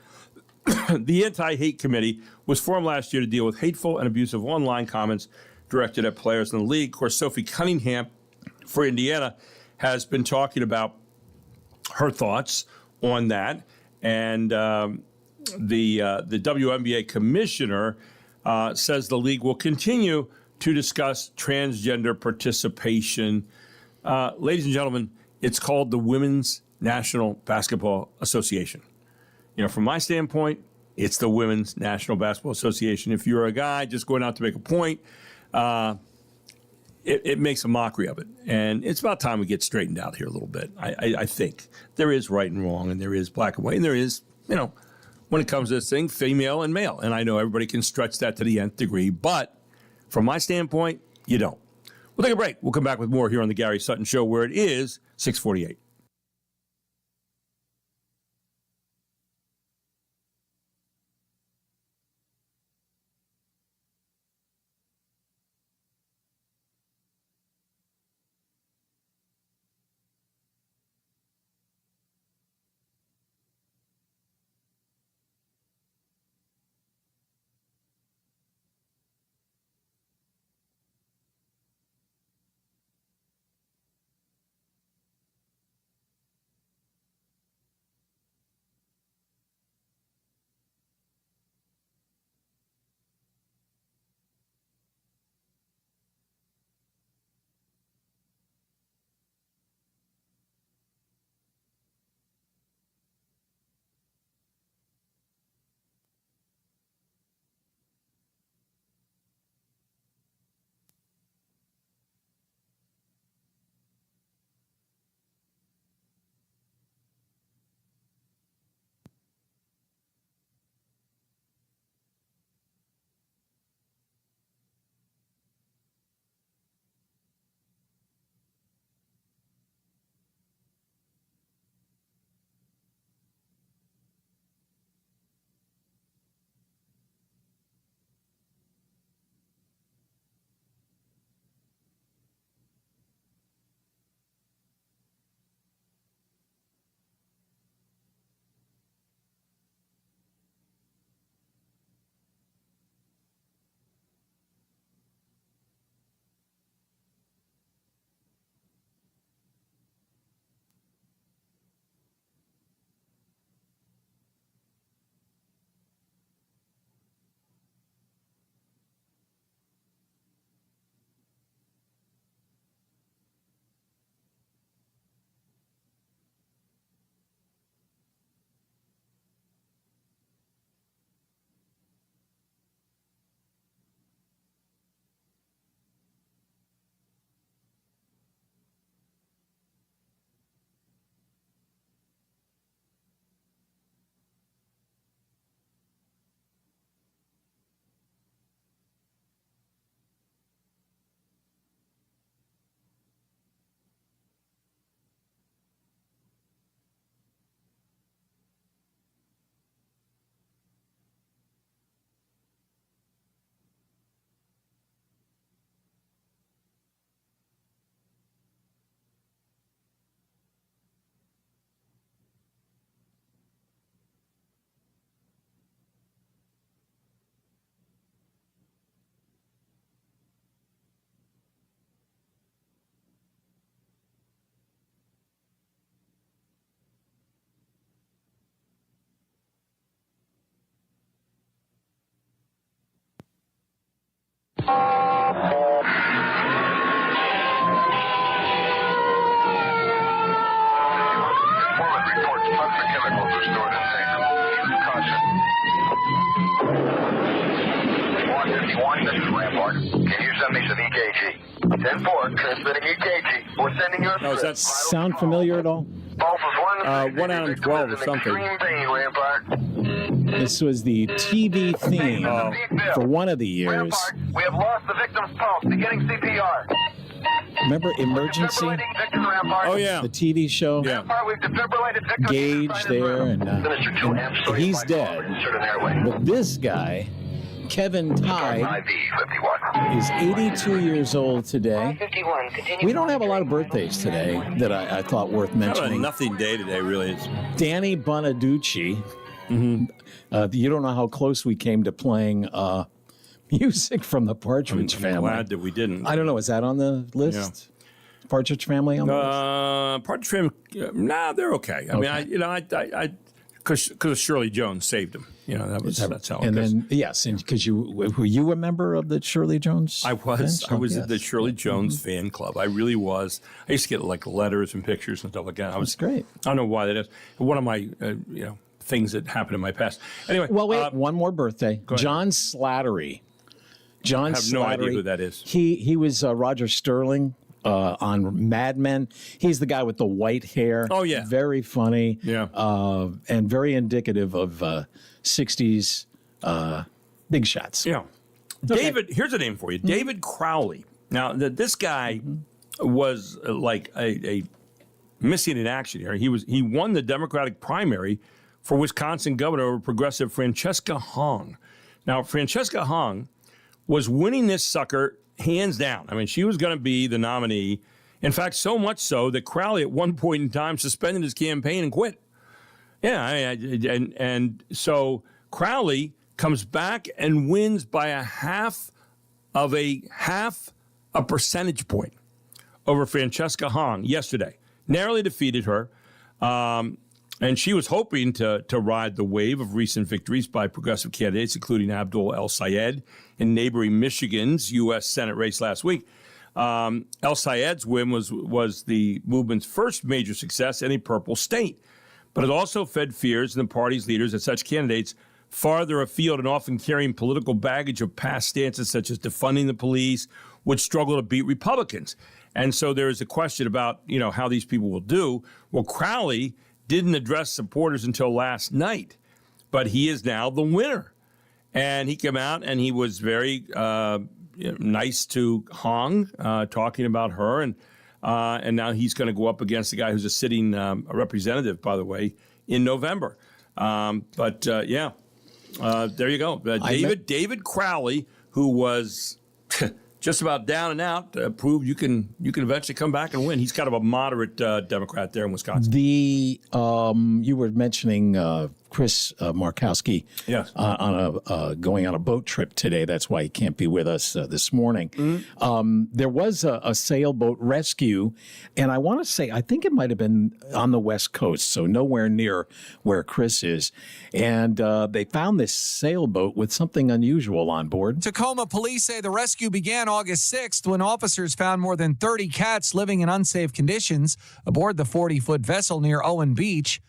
The Anti-Hate Committee was formed last year to deal with hateful and abusive online comments directed at players in the league. Of course, Sophie Cunningham for Indiana has been talking about her thoughts on that. And the WNBA commissioner says the league will continue to discuss transgender participation. Ladies and gentlemen, it's called the Women's National Basketball Association. From my standpoint, it's the Women's National Basketball Association. If you're a guy just going out to make a point, it makes a mockery of it. And it's about time we get straightened out here a little bit. I think there is right and wrong, and there is black and white, and there is, when it comes to this thing, female and male. And I know everybody can stretch that to the nth degree, but from my standpoint, you don't. We'll take a break. We'll come back with more here on the Gary Sutton Show, where it is 6:48. Toxic chemicals are stored in safe. Use caution. 151, this is Rampart. Can you send me some EKG? 10-4, transmitting EKG. We're sending you a Does that sound familiar at all? Pulse is 1 out of 12 or something? Extreme pain, Rampart. This was the TV theme for one of the years. Rampart, we have lost the victim's pulse. Beginning CPR. Remember Emergency? Defibrillating victim, Rampart. Oh, yeah. The TV show? Yeah. Rampart, we've defibrillated victim. Gage there, and he's dead. Insert an airway. But this guy, Kevin Tide, is 82 years old today. We don't have a lot of birthdays today that I thought worth Kind of a mentioning. nothing day today, really. Danny Bonaducci. You don't know how close we came to playing music from the Partridge I'm Family. glad that we didn't. I don't know. Is that on the list? Partridge Family on the list? Partridge Family, nah, they're okay. I mean, because Shirley Jones saved him. That's how it And goes. then, yes, and because were you a member of the Shirley Jones? I was. bench? I was Yes. at the Shirley Jones fan club. I really was. I used to get like letters and pictures and stuff like that. That's great. I don't know why that is. One of my, things that happened in my past. Anyway. Well, wait, one more birthday. ahead. John Slattery. John I have Slattery. no idea who that is. He was Roger Sterling on Mad Men. He's the guy with the white hair. Oh, yeah. Very funny. Yeah. And very indicative of 60s big shots. Yeah. David, here's a name for you. David Crowley. Now, this guy was like a missing in action here. He won the Democratic primary for Wisconsin governor over progressive Francesca Hong. Now, Francesca Hong was winning this sucker hands down. I mean, she was going to be the nominee. In fact, so much so that Crowley at one point in time suspended his campaign and quit. Yeah, and so Crowley comes back and wins by a half a percentage point over Francesca Hong yesterday. Narrowly defeated her. And she was hoping to ride the wave of recent victories by progressive candidates, including Abdul El-Sayed in neighboring Michigan's U.S. Senate race last week. El-Sayed's win was the movement's first major success in a purple state. But it also fed fears in the party's leaders that such candidates farther afield and often carrying political baggage of past stances such as defunding the police would struggle to beat Republicans. And so there is a question about, how these people will do. Well, Crowley didn't address supporters until last night, but he is now the winner. And he came out and he was very nice to Hong, talking about her. And now he's going to go up against the guy who's a sitting representative, by the way, in November. There you go. David Crowley, who was just about down and out, proved you can eventually come back and win. He's kind of a moderate Democrat there in Wisconsin. You were mentioning Chris Markowski Yes. going on a boat trip today. That's why he can't be with us this morning. Mm-hmm. There was a sailboat rescue, and I want to say, I think it might have been on the West Coast, so nowhere near where Chris is. And they found this sailboat with something unusual on board. Tacoma police say the rescue began August 6th when officers found more than 30 cats living in unsafe conditions aboard the 40-foot vessel near Owen Beach.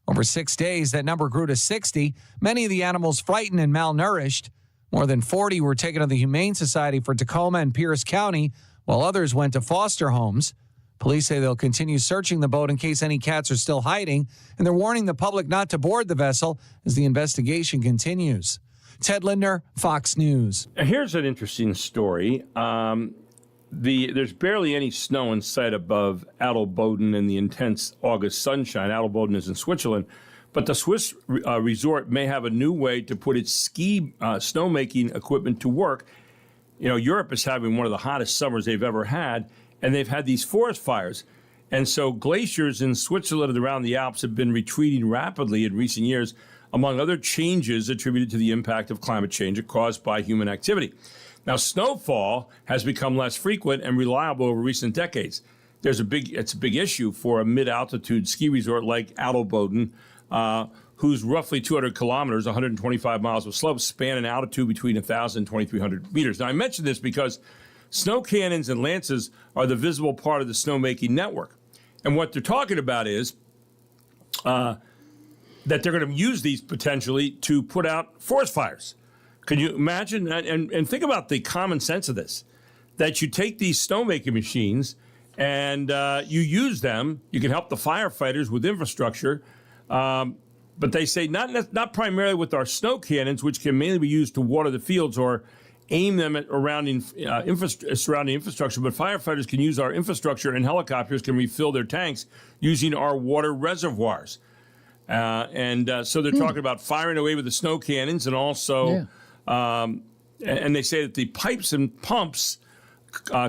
Over 6 days, that number grew to 60, many of the animals frightened and malnourished. More than 40 were taken to the Humane Society for Tacoma and Pierce County, while others went to foster homes. Police say they'll continue searching the boat in case any cats are still hiding, and they're warning the public not to board the vessel as the investigation continues. Ted Lindner, Fox News. Here's an interesting story. There's barely any snow in sight above Adelboden in the intense August sunshine. Adelboden is in Switzerland. But the Swiss resort may have a new way to put its ski snowmaking equipment to work. Europe is having one of the hottest summers they've ever had, and they've had these forest fires. And so glaciers in Switzerland and around the Alps have been retreating rapidly in recent years, among other changes attributed to the impact of climate change caused by human activity. Now, snowfall has become less frequent and reliable over recent decades. It's a big issue for a mid-altitude ski resort like Adelboden, whose roughly 200 kilometers, 125 miles of slopes, span an altitude between 1,000 and 2,300 meters. Now, I mention this because snow cannons and lances are the visible part of the snowmaking network. And what they're talking about is that they're going to use these potentially to put out forest fires. Can you imagine? And think about the common sense of this, that you take these snowmaking machines and you use them. You can help the firefighters with infrastructure. But they say not primarily with our snow cannons, which can mainly be used to water the fields or aim them at surrounding infrastructure, but firefighters can use our infrastructure, and helicopters can refill their tanks using our water reservoirs. So they're talking about firing away with the snow cannons, and also, and they say that the pipes and pumps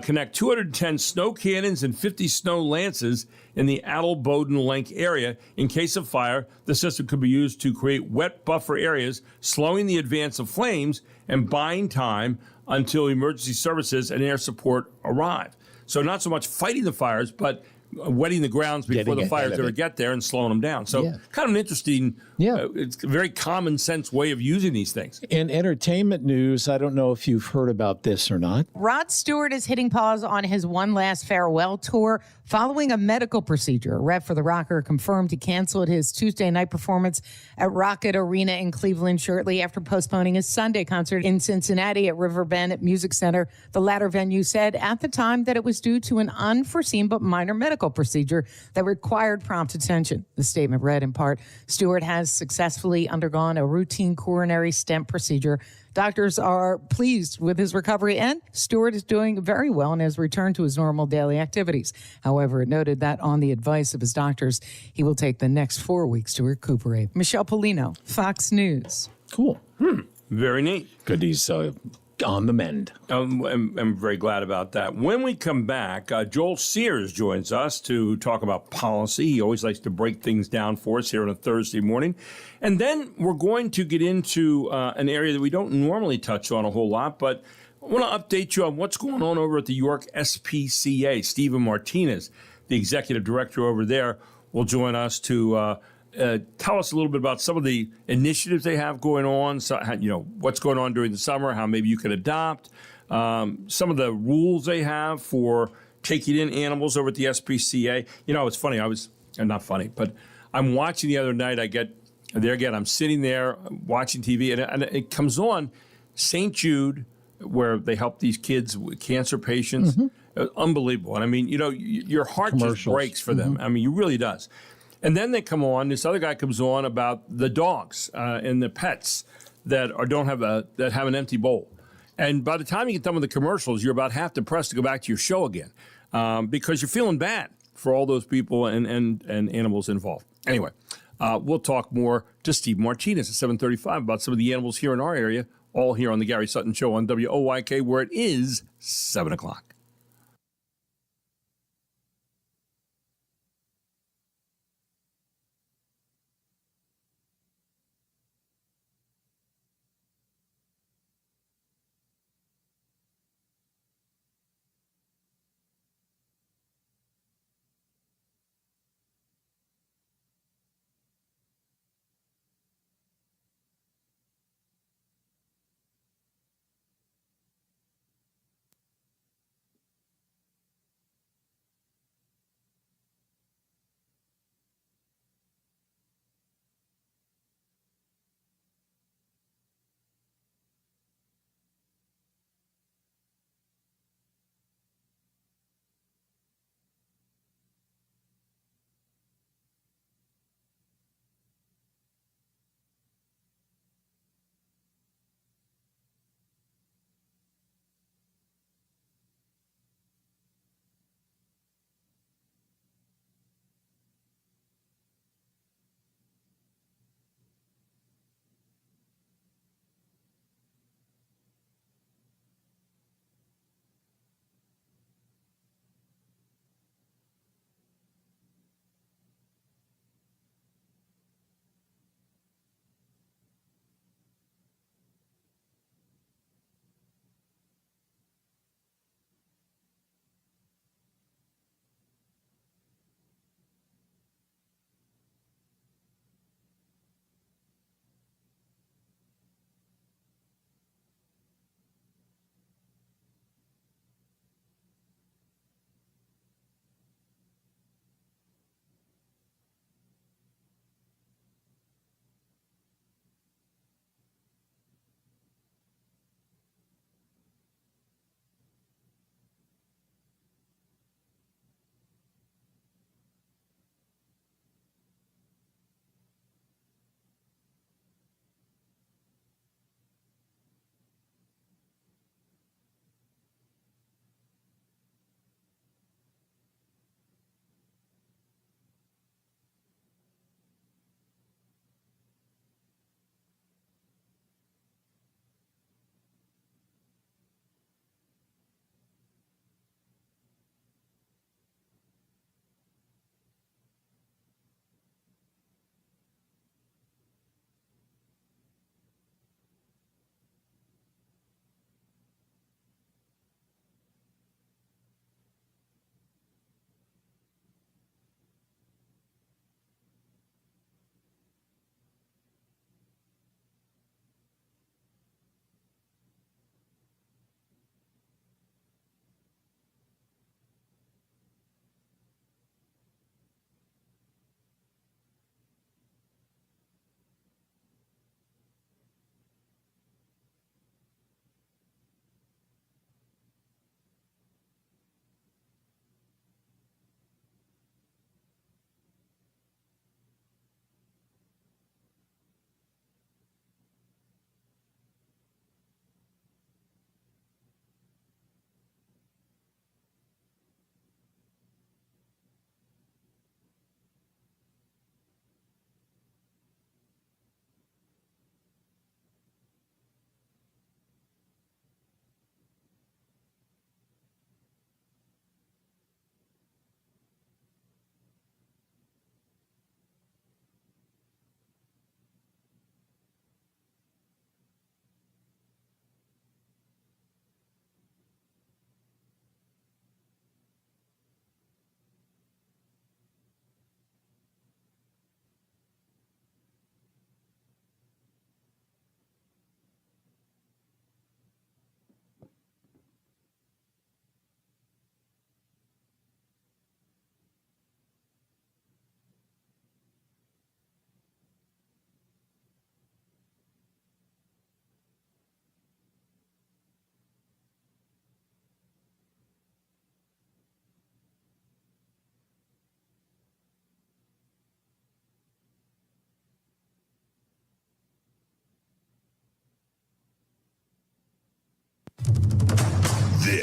connect 210 snow cannons and 50 snow lances in the Adel-Bowden Lake area. In case of fire, the system could be used to create wet buffer areas, slowing the advance of flames and buying time until emergency services and air support arrive. So not so much fighting the fires, but wetting the grounds before the fires ever get there and slowing them down. So kind of an interesting, it's a very common sense way of using these things. In entertainment news, I don't know if you've heard about this or not. Rod Stewart is hitting pause on his one last farewell tour following a medical procedure. A rep for the rocker confirmed he canceled his Tuesday night performance at Rocket Arena in Cleveland shortly after postponing his Sunday concert in Cincinnati at Riverbend Music Center. The latter venue said at the time that it was due to an unforeseen but minor medical procedure that required prompt attention. The statement read in part, Stewart has successfully undergone a routine coronary stent procedure. Doctors are pleased with his recovery, and Stewart is doing very well and has returned to his normal daily activities. However, it noted that on the advice of his doctors, he will take the next 4 weeks to recuperate. Michelle Polino, Fox News. Cool. Very neat. Good. He's on the mend. I'm very glad about that. When we come back, Joel Sears joins us to talk about policy. He always likes to break things down for us here on a Thursday morning. And then we're going to get into an area that we don't normally touch on a whole lot, but I want to update you on what's going on over at the York SPCA. Stephen Martinez, the executive director over there, will join us to tell us a little bit about some of the initiatives they have going on, so, what's going on during the summer, how maybe you can adopt, some of the rules they have for taking in animals over at the SPCA. It's funny, not funny, but I'm watching the other night, I'm sitting there watching TV, and it comes on St. Jude, where they help these kids, cancer patients. Unbelievable. And I mean, your heart just breaks for them. I mean, it really does. And then they come on, this other guy comes on about the dogs and the pets that have an empty bowl. And by the time you get done with the commercials, you're about half depressed to go back to your show again because you're feeling bad for all those people and animals involved. Anyway, we'll talk more to Steve Martinez at 7:35 about some of the animals here in our area, all here on the Gary Sutton Show on WOYK, where it is 7 o'clock.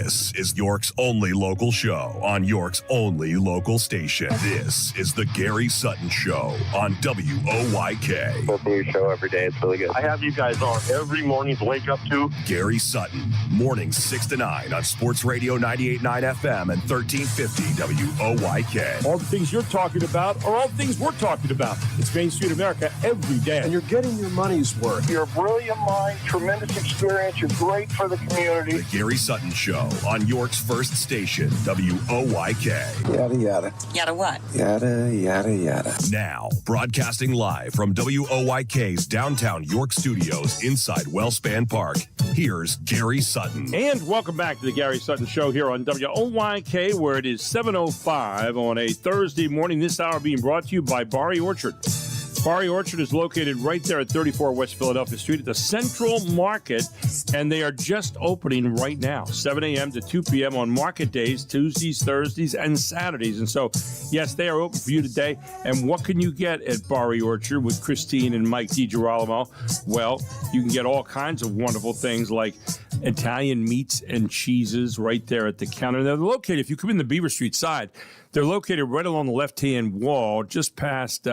This is York's only local show on York's only local station. This is the Gary Sutton Show on WOYK. Listen to your show every day. It's really good. I have you guys on every morning to wake up to. Gary Sutton, mornings 6 to 9 on Sports Radio 98.9 FM and 1350 WOYK. All the things you're talking about are all things we're talking about. It's Main Street America every day. And you're getting your money's worth. You're a brilliant mind, tremendous experience. You're great for the community. The Gary Sutton Show on York's first station, WOYK. Yada, yada. Yada what? Yada, yada, yada. Now, broadcasting live from WOYK's downtown York studios inside Wellspan Park, here's Gary Sutton. And welcome back to the Gary Sutton Show here on WOYK, where it is 7:05 on a Thursday morning. This hour being brought to you by Barry Orchard. Barry Orchard is located right there at 34 West Philadelphia Street at the Central Market, and they are just opening right now, 7 a.m. to 2 p.m. on market days, Tuesdays, Thursdays, and Saturdays. And so, yes, they are open for you today. And what can you get at Barry Orchard with Christine and Mike DiGirolamo? Well, you can get all kinds of wonderful things like Italian meats and cheeses right there at the counter. They're located, if you come in the Beaver Street side, they're located right along the left-hand wall, just past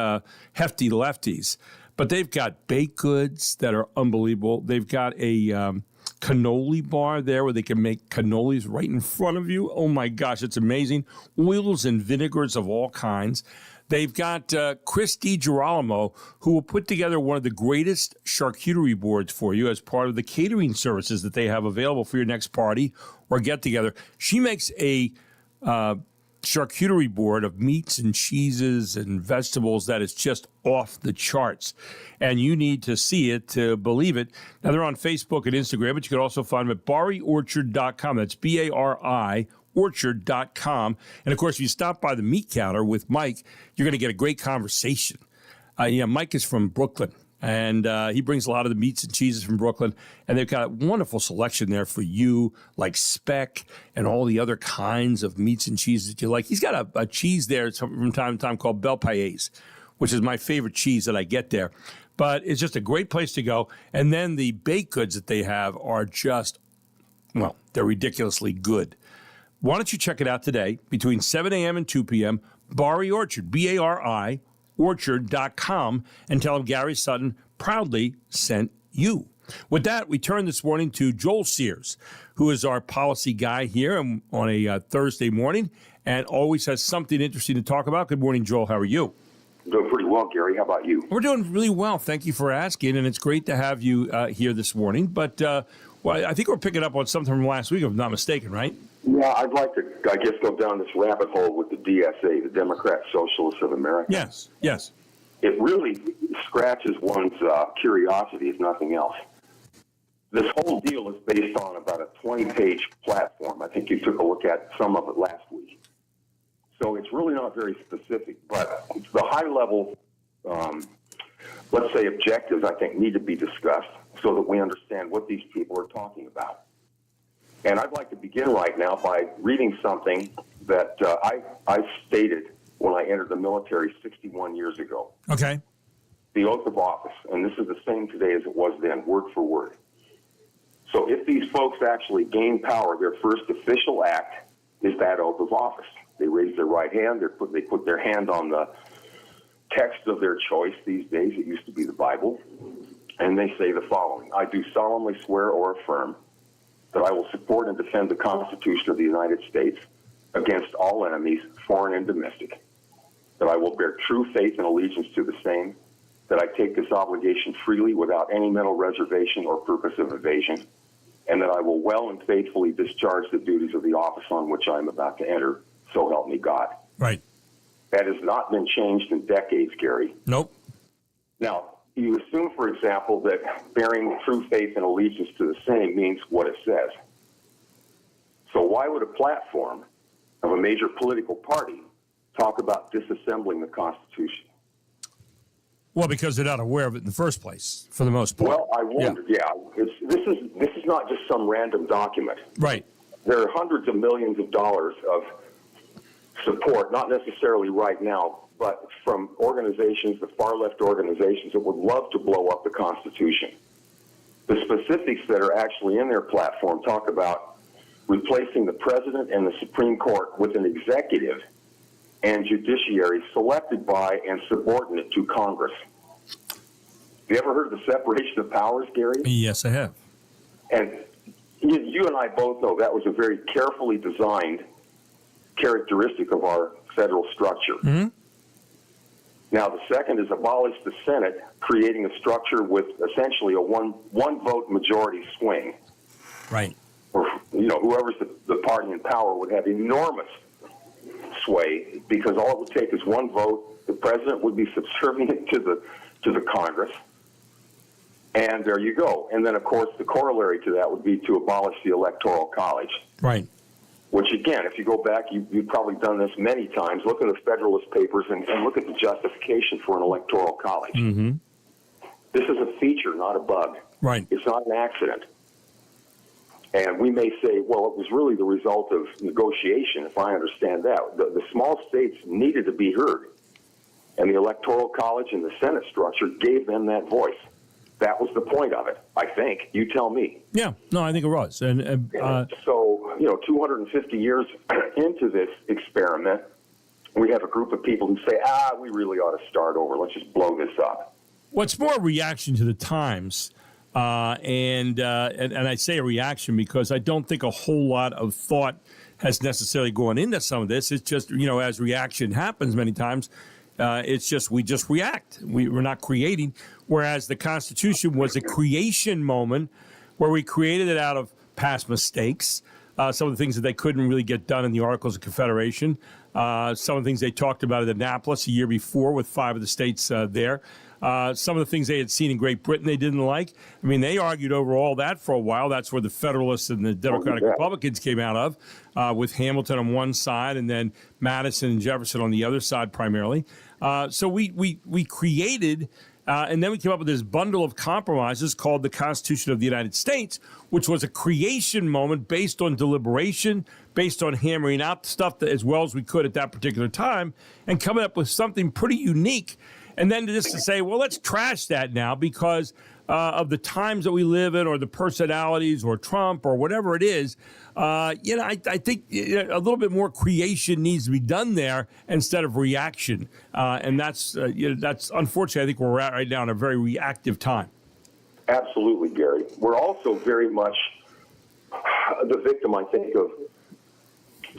Hefty Lefties. But they've got baked goods that are unbelievable. They've got a cannoli bar there where they can make cannolis right in front of you. Oh, my gosh, it's amazing. Oils and vinegars of all kinds. They've got Chris DiGirolamo, who will put together one of the greatest charcuterie boards for you as part of the catering services that they have available for your next party or get-together. She makes a charcuterie board of meats and cheeses and vegetables that is just off the charts. And you need to see it to believe it. Now, they're on Facebook and Instagram, but you can also find them at barryorchard.com. That's BARI orchard.com. And, of course, if you stop by the meat counter with Mike, you're going to get a great conversation. Mike is from Brooklyn, and he brings a lot of the meats and cheeses from Brooklyn, and they've got a wonderful selection there for you, like speck and all the other kinds of meats and cheeses that you like. He's got a cheese there from time to time called Bel Paese, which is my favorite cheese that I get there. But it's just a great place to go. And then the baked goods that they have are just, well, they're ridiculously good. Why don't you check it out today between 7 a.m. and 2 p.m., Barry Orchard, B-A-R-I, orchard.com, and tell them Gary Sutton proudly sent you. With that, we turn this morning to Joel Sears, who is our policy guy here on a Thursday morning and always has something interesting to talk about. Good morning, Joel. How are you? Doing pretty well, Gary. How about you? We're doing really well. Thank you for asking, and it's great to have you here this morning. But I think we're picking up on something from last week, if I'm not mistaken, right? Yeah, I'd like to, go down this rabbit hole with the DSA, the Democrat Socialists of America. Yes. It really scratches one's curiosity, if nothing else. This whole deal is based on about a 20-page platform. I think you took a look at some of it last week. So it's really not very specific, but the high-level, let's say, objectives, I think, need to be discussed so that we understand what these people are talking about. And I'd like to begin right now by reading something that I stated when I entered the military 61 years ago. Okay. The oath of office. And this is the same today as it was then, word for word. So if these folks actually gain power, their first official act is that oath of office. They raise their right hand. They put their hand on the text of their choice. These days, it used to be the Bible. And they say the following: I do solemnly swear or affirm that I will support and defend the Constitution of the United States against all enemies, foreign and domestic, that I will bear true faith and allegiance to the same, that I take this obligation freely without any mental reservation or purpose of evasion, and that I will well and faithfully discharge the duties of the office on which I am about to enter, so help me God. Right. That has not been changed in decades, Gary. Nope. Now, you assume, for example, that bearing true faith and allegiance to the same means what it says. So why would a platform of a major political party talk about disassembling the Constitution? Well, because they're not aware of it in the first place, for the most part. Well, I wondered, this is not just some random document. Right. There are hundreds of millions of dollars of support, not necessarily right now, but from organizations, the far-left organizations that would love to blow up the Constitution. The specifics that are actually in their platform talk about replacing the president and the Supreme Court with an executive and judiciary selected by and subordinate to Congress. Have you ever heard of the separation of powers, Gary? Yes, I have. And you and I both know that was a very carefully designed characteristic of our federal structure. Mm-hmm. Now, the second is abolish the Senate, creating a structure with essentially a one vote majority swing. Right. Or, whoever's the party in power would have enormous sway because all it would take is one vote. The president would be subservient to the Congress. And there you go. And then, of course, the corollary to that would be to abolish the Electoral College. Right. Which, again, if you go back, you've probably done this many times. Look at the Federalist Papers and look at the justification for an Electoral College. Mm-hmm. This is a feature, not a bug. Right. It's not an accident. And we may say, well, it was really the result of negotiation, if I understand that. The small states needed to be heard. And the Electoral College and the Senate structure gave them that voice. That was the point of it, I think. You tell me. Yeah, no, I think it was. So, 250 years into this experiment, we have a group of people who say, we really ought to start over. Let's just blow this up. What's more a reaction to the times, and I say a reaction because I don't think a whole lot of thought has necessarily gone into some of this. It's just, as reaction happens many times, it's just we just react. We're not creating. Whereas the Constitution was a creation moment where we created it out of past mistakes. Some of the things that they couldn't really get done in the Articles of Confederation. Some of the things they talked about at Annapolis a year before with 5 of the states there. Some of the things they had seen in Great Britain they didn't like. I mean, they argued over all that for a while. That's where the Federalists and the Democratic Republicans came out of, with Hamilton on one side and then Madison and Jefferson on the other side primarily. So we created... and then we came up with this bundle of compromises called the Constitution of the United States, which was a creation moment based on deliberation, based on hammering out stuff as well as we could at that particular time, and coming up with something pretty unique. And then just to say, well, let's trash that now because of the times that we live in or the personalities or Trump or whatever it is. I think a little bit more creation needs to be done there instead of reaction. And that's unfortunately, I think we're at right now in a very reactive time. Absolutely, Gary. We're also very much the victim, I think, of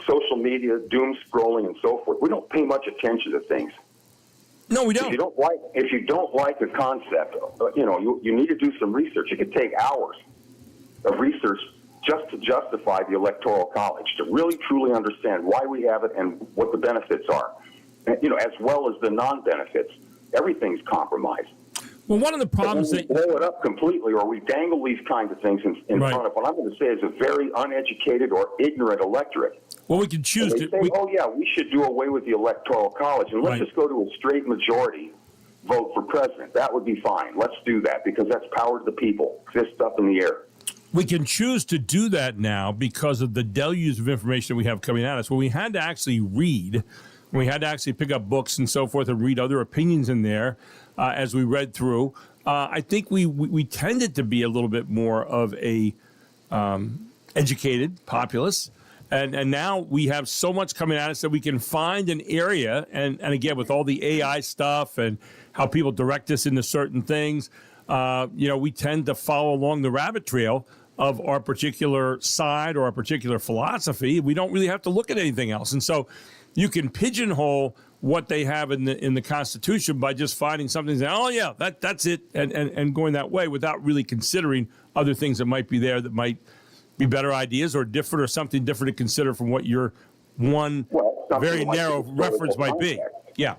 social media, doom scrolling, and so forth. We don't pay much attention to things. No, we don't. If you don't like a concept, you need to do some research. It could take hours of research just to justify the Electoral College, to really truly understand why we have it and what the benefits are, as well as the non-benefits. Everything's compromised. Well, one of the problems we blow it up completely, or we dangle these kinds of things in front of what I'm going to say is a very uneducated or ignorant electorate. Well, we can choose to say, we should do away with the Electoral College, and let's just go to a straight majority vote for president. That would be fine. Let's do that because that's power to the people. Fist up in the air. We can choose to do that now because of the deluge of information that we have coming at us. Well, we had to actually read. We had to actually pick up books and so forth and read other opinions in there as we read through. I think we tended to be a little bit more of a educated populace. And now we have so much coming at us that we can find an area. And again, with all the AI stuff and how people direct us into certain things, we tend to follow along the rabbit trail of our particular side or our particular philosophy. We don't really have to look at anything else. And so you can pigeonhole what they have in the Constitution by just finding something and saying, that's it, and going that way without really considering other things that might be there that might be better ideas or different or something different to consider from what your very narrow reference might be. Yeah.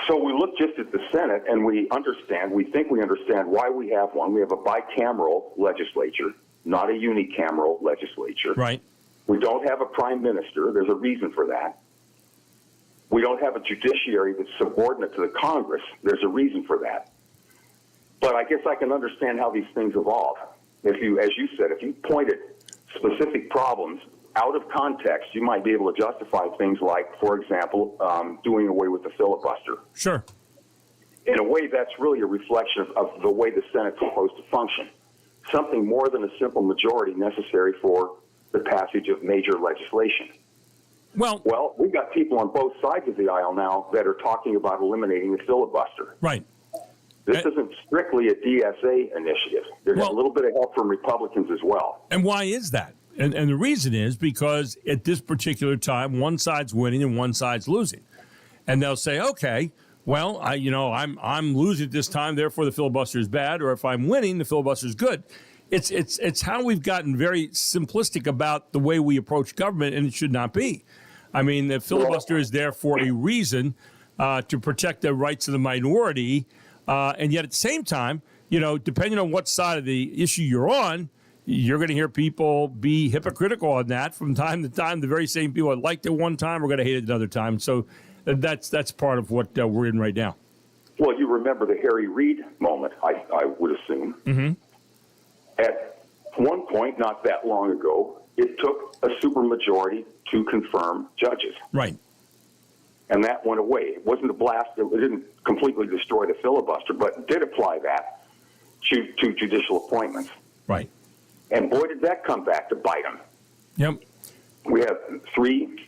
So we look just at the Senate and we think we understand why we have one. We have a bicameral legislature, not a unicameral legislature. Right. We don't have a prime minister. There's a reason for that. We don't have a judiciary that's subordinate to the Congress. There's a reason for that. But I guess I can understand how these things evolve. If you, as you said, if you pointed specific problems out of context, you might be able to justify things like, for example, doing away with the filibuster. Sure. In a way, that's really a reflection of the way the Senate's supposed to function. something more than a simple majority necessary for the passage of major legislation. Well, we've got people on both sides of the aisle now that are talking about eliminating the filibuster. Right. This isn't strictly a DSA initiative. There's a little bit of help from Republicans as well. And why is that? And the reason is because at this particular time, one side's winning and one side's losing. And they'll say, okay, well, I'm losing this time, therefore the filibuster is bad, or if I'm winning, the filibuster is good. It's how we've gotten very simplistic about the way we approach government, and it should not be. I mean, the filibuster is there for a reason, to protect the rights of the minority, and yet at the same time, depending on what side of the issue you're on, you're going to hear people be hypocritical on that from time to time. The very same people that liked it one time are going to hate it another time. So that's part of what we're in right now. Well, you remember the Harry Reid moment, I would assume. Mm-hmm. At one point, not that long ago, it took a supermajority to confirm judges. Right. And that went away. It wasn't a blast. It didn't completely destroy the filibuster, but did apply that to judicial appointments. Right. And boy, did that come back to bite them. Yep. We have 3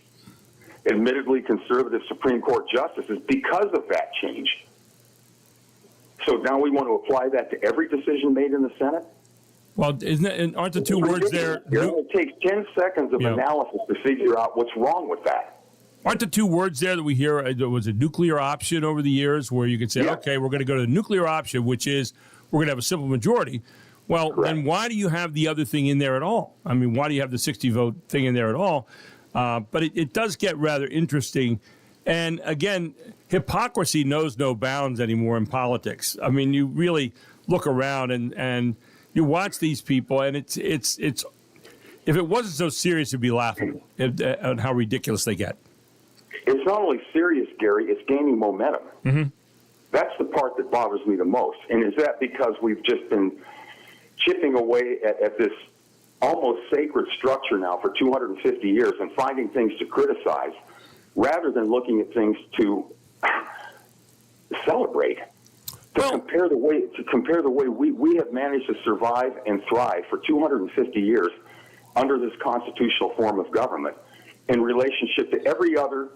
admittedly conservative Supreme Court justices because of that change. So now we want to apply that to every decision made in the Senate? Well, aren't the two words there? It only takes 10 seconds of analysis to figure out what's wrong with that. Aren't the two words there that we hear, there was a nuclear option over the years where you could say, okay, we're going to go to the nuclear option, which is we're going to have a simple majority. Well, then why do you have the other thing in there at all? I mean, why do you have the 60-vote thing in there at all? But it does get rather interesting. And, again, hypocrisy knows no bounds anymore in politics. I mean, you really look around and you watch these people, and it's if it wasn't so serious, it'd be laughable at how ridiculous they get. It's not only serious, Gary, it's gaining momentum. Mm-hmm. That's the part that bothers me the most. And is that because we've just been chipping away at this almost sacred structure now for 250 years and finding things to criticize rather than looking at things to celebrate? To compare the way we have managed to survive and thrive for 250 years under this constitutional form of government in relationship to every other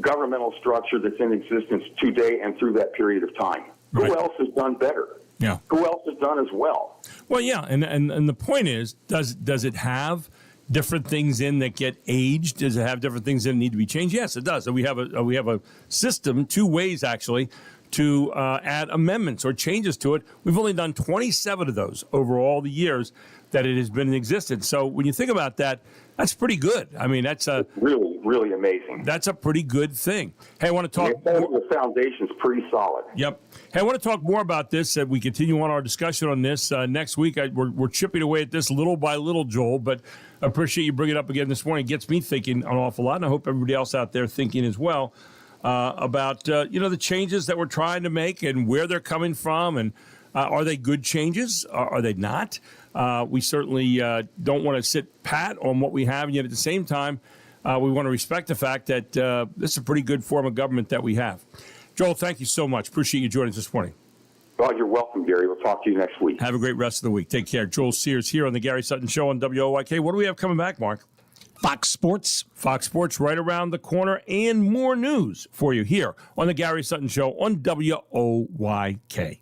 governmental structure that's in existence today and through that period of time. Right. Who else has done better? Yeah. Who else has done as well? Well, yeah, and the point is, does it have different things in that get aged? Does it have different things that need to be changed? Yes, it does. So we have a system, 2 ways actually, to add amendments or changes to it. We've only done 27 of those over all the years that it has been in existence. So when you think about that, that's pretty good. I mean, that's really, really amazing. That's a pretty good thing. Hey, I want to talk. The foundation's pretty solid. Yep. Hey, I want to talk more about this. We continue on our discussion on this next week. We're chipping away at this little by little, Joel, but I appreciate you bringing it up again this morning. It gets me thinking an awful lot, and I hope everybody else out there thinking as well about the changes that we're trying to make and where they're coming from, and are they good changes? Are they not? We certainly don't want to sit pat on what we have, and yet at the same time, we want to respect the fact that this is a pretty good form of government that we have. Joel, thank you so much. Appreciate you joining us this morning. Well, you're welcome, Gary. We'll talk to you next week. Have a great rest of the week. Take care. Joel Sears here on the Gary Sutton Show on WOYK. What do we have coming back, Mark? Fox Sports. Fox Sports right around the corner, and more news for you here on the Gary Sutton Show on WOYK.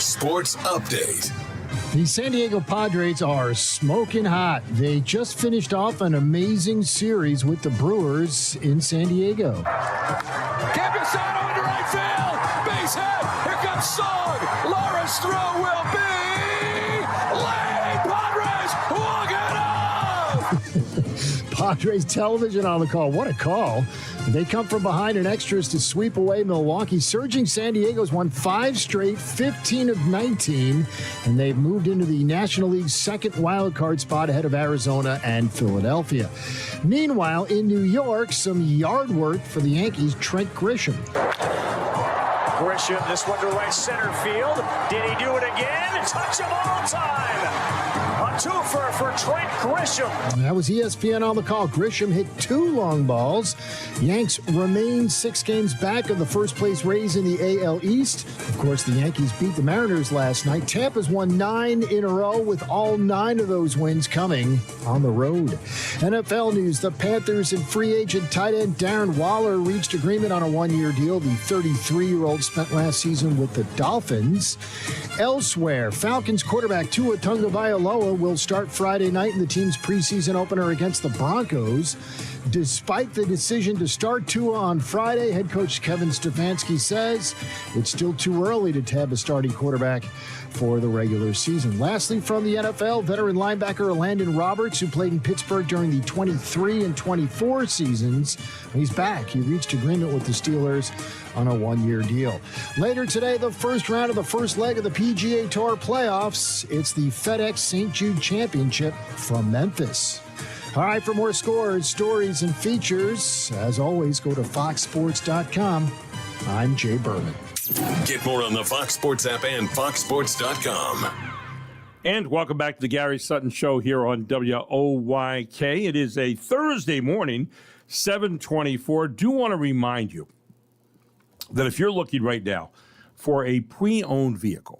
Sports Update. The San Diego Padres are smoking hot. They just finished off an amazing series with the Brewers in San Diego. Campusano into right field. Base hit. Here comes Song. Laura's throw will be late. Padres walk it off. Padres television on the call. What a call. They come from behind in extras to sweep away Milwaukee. Surging San Diego's won 5 straight, 15 of 19, and they've moved into the National League's second wild card spot ahead of Arizona and Philadelphia. Meanwhile, in New York, some yard work for the Yankees, Trent Grisham. Grisham, this one to right center field. Did he do it again? Touch of all time. A twofer for Trent Grisham. That was ESPN on the call. Grisham hit 2 long balls. Yanks remain 6 games back of the first place Rays in the AL East. Of course, the Yankees beat the Mariners last night. Tampa's won 9 in a row, with all 9 of those wins coming on the road. NFL news, the Panthers and free agent tight end Darren Waller reached agreement on a 1-year deal. The 33-year-old spent last season with the Dolphins. Elsewhere, Falcons quarterback Tua Tagovailoa will start Friday night in the team's preseason opener against the Broncos. Despite the decision to start Tua on Friday, head coach Kevin Stefanski says it's still too early to tab a starting quarterback for the regular season. Lastly, from the NFL, veteran linebacker Landon Roberts, who played in Pittsburgh during the 23 and 24 seasons, he's back. He reached agreement with the Steelers on a 1-year deal. Later today, the first round of the first leg of the PGA Tour playoffs. It's the FedEx St. Jude Championship from Memphis. All right, for more scores, stories, and features, as always, go to foxsports.com. I'm Jay Berman. Get more on the Fox Sports app and foxsports.com. And welcome back to the Gary Sutton Show here on WOYK. It is a Thursday morning, 7:24. Do want to remind you that if you're looking right now for a pre-owned vehicle,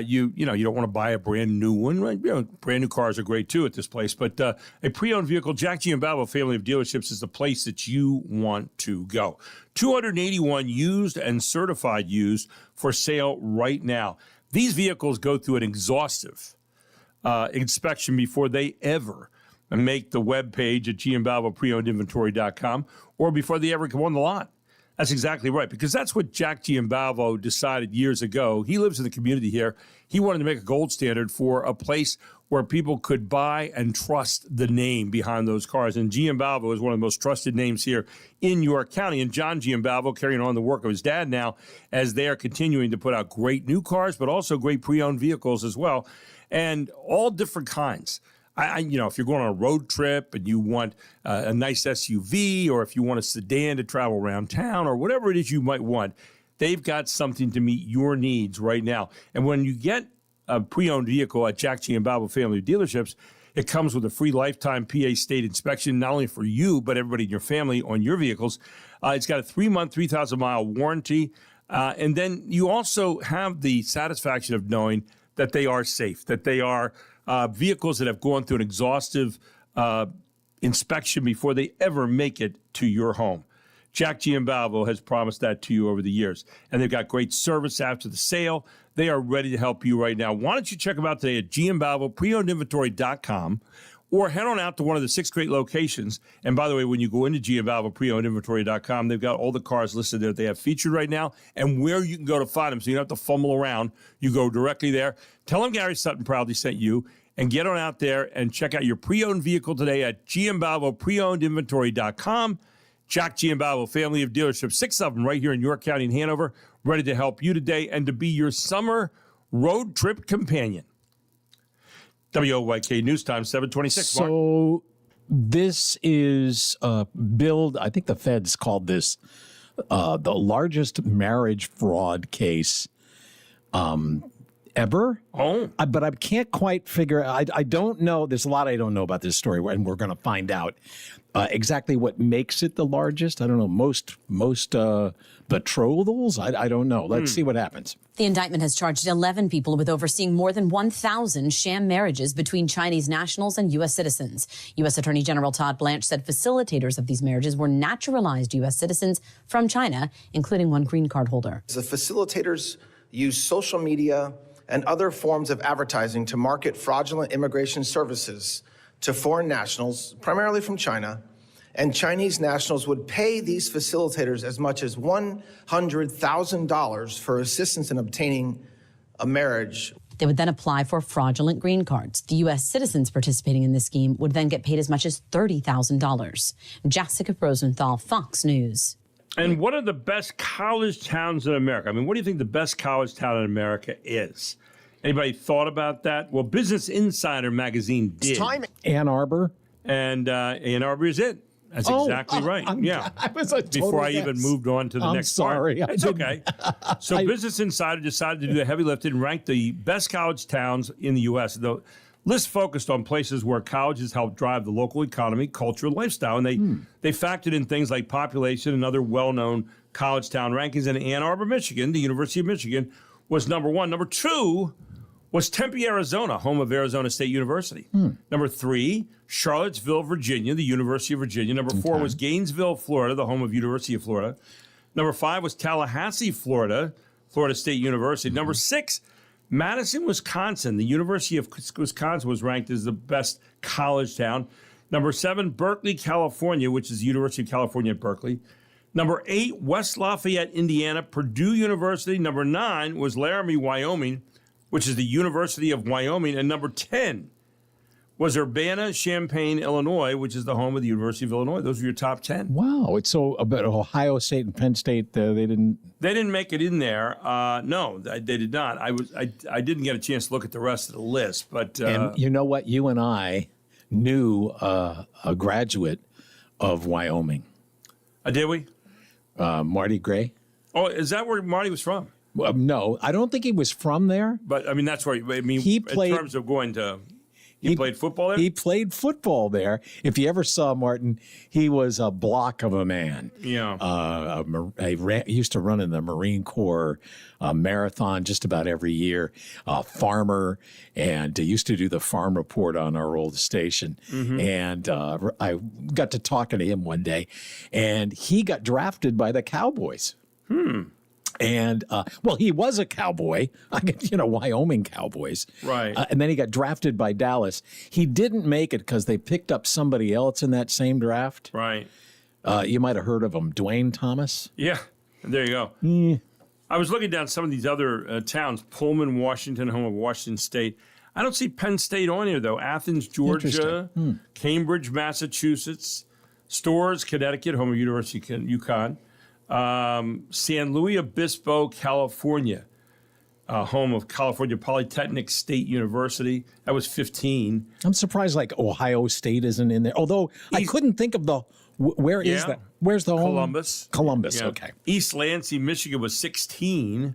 you don't want to buy a brand new one, right? Brand new cars are great too at this place, but a pre-owned vehicle, Jack Giambalvo family of dealerships is the place that you want to go. 281 used and certified used for sale right now. These vehicles go through an exhaustive inspection before they ever make the web page at GiambalvoPreOwnedInventory.com or before they ever come on the lot. That's exactly right, because that's what Jack Giambalvo decided years ago. He lives in the community here. He wanted to make a gold standard for a place where people could buy and trust the name behind those cars. And Giambalvo is one of the most trusted names here in York County. And John Giambalvo carrying on the work of his dad now as they are continuing to put out great new cars, but also great pre-owned vehicles as well, and all different kinds. If you're going on a road trip and you want a nice SUV, or if you want a sedan to travel around town, or whatever it is you might want, they've got something to meet your needs right now. And when you get a pre-owned vehicle at Jack Giambalvo Family Dealerships, it comes with a free lifetime PA state inspection, not only for you, but everybody in your family on your vehicles. It's got a 3-month, 3,000-mile warranty. And then you also have the satisfaction of knowing that they are safe, that they are vehicles that have gone through an exhaustive inspection before they ever make it to your home. Jack Giambalvo has promised that to you over the years. And they've got great service after the sale. They are ready to help you right now. Why don't you check them out today at GiambalvoPreOwnedInventory.com or head on out to one of the 6 great locations. And by the way, when you go into GiambalvoPreOwnedInventory.com, they've got all the cars listed there that they have featured right now and where you can go to find them, so you don't have to fumble around. You go directly there. Tell them Gary Sutton proudly sent you, and get on out there and check out your pre-owned vehicle today at GiambalvoPreOwnedInventory.com. Jack Giambalvo Family of Dealerships, 6 of them right here in York County and Hanover, ready to help you today and to be your summer road trip companion. WOYK News Time, 7:26. So this is billed, I think the feds called this the largest marriage fraud case ever. Oh. But I can't quite figure out. I don't know. There's a lot I don't know about this story, and we're going to find out exactly what makes it the largest. I don't know. Most betrothals? I don't know. Let's see what happens. The indictment has charged 11 people with overseeing more than 1,000 sham marriages between Chinese nationals and U.S. citizens. U.S. Attorney General Todd Blanche said facilitators of these marriages were naturalized U.S. citizens from China, including one green card holder. The facilitators use social media and other forms of advertising to market fraudulent immigration services to foreign nationals, primarily from China, and Chinese nationals would pay these facilitators as much as $100,000 for assistance in obtaining a marriage. They would then apply for fraudulent green cards. The U.S. citizens participating in this scheme would then get paid as much as $30,000. Jessica Rosenthal, Fox News. And what are the best college towns in America? I mean, what do you think the best college town in America is? Anybody thought about that? Well, Business Insider magazine did. Ann Arbor. And Ann Arbor is it. That's exactly right. I was a total Before I guess. even moved on to the I'm next sorry. part. It's okay. So Business Insider decided to do the heavy lifting and rank the best college towns in the U.S. The list focused on places where colleges help drive the local economy, culture, and lifestyle. And they factored in things like population and other well-known college town rankings. And Ann Arbor, Michigan, the University of Michigan, was number one. Number two was Tempe, Arizona, home of Arizona State University. Number three, Charlottesville, Virginia, the University of Virginia. Number four was Gainesville, Florida, the home of University of Florida. Number five was Tallahassee, Florida, Florida State University. Number six, Madison, Wisconsin. The University of Wisconsin was ranked as the best college town. Number seven, Berkeley, California, which is the University of California at Berkeley. Number eight, West Lafayette, Indiana, Purdue University. Number nine was Laramie, Wyoming, which is the University of Wyoming. And number 10 was Urbana-Champaign, Illinois, which is the home of the University of Illinois. Those are your top 10. Wow. It's so about Ohio State and Penn State, they didn't. They didn't make it in there. No, they did not. I didn't get a chance to look at the rest of the list. But and you know what? You and I knew a graduate of Wyoming. Did we? Marty Gray. Oh, is that where Marty was from? No, I don't think he was from there. But, I mean, that's where, He played- in terms of going to, he played football there? He played football there. If you ever saw Martin, he was a block of a man. Yeah. He used to run in the Marine Corps marathon just about every year. Farmer, and used to do the farm report on our old station. And I got to talking to him one day, and he got drafted by the Cowboys. And, well, he was a Cowboy, Wyoming Cowboys. Right. And then he got drafted by Dallas. He didn't make it because they picked up somebody else in that same draft. Right. You might have heard of him, Dwayne Thomas. Yeah, there you go. I was looking down some of these other towns. Pullman, Washington, home of Washington State. I don't see Penn State on here, though. Athens, Georgia. Cambridge, Massachusetts. Storrs, Connecticut, home of University of UConn. San Luis Obispo, California, home of California Polytechnic State University. That was 15. I'm surprised Ohio State isn't in there. Although I couldn't think of where is that? Where's the home? Columbus. Columbus, Yeah. okay. East Lansing, Michigan was 16.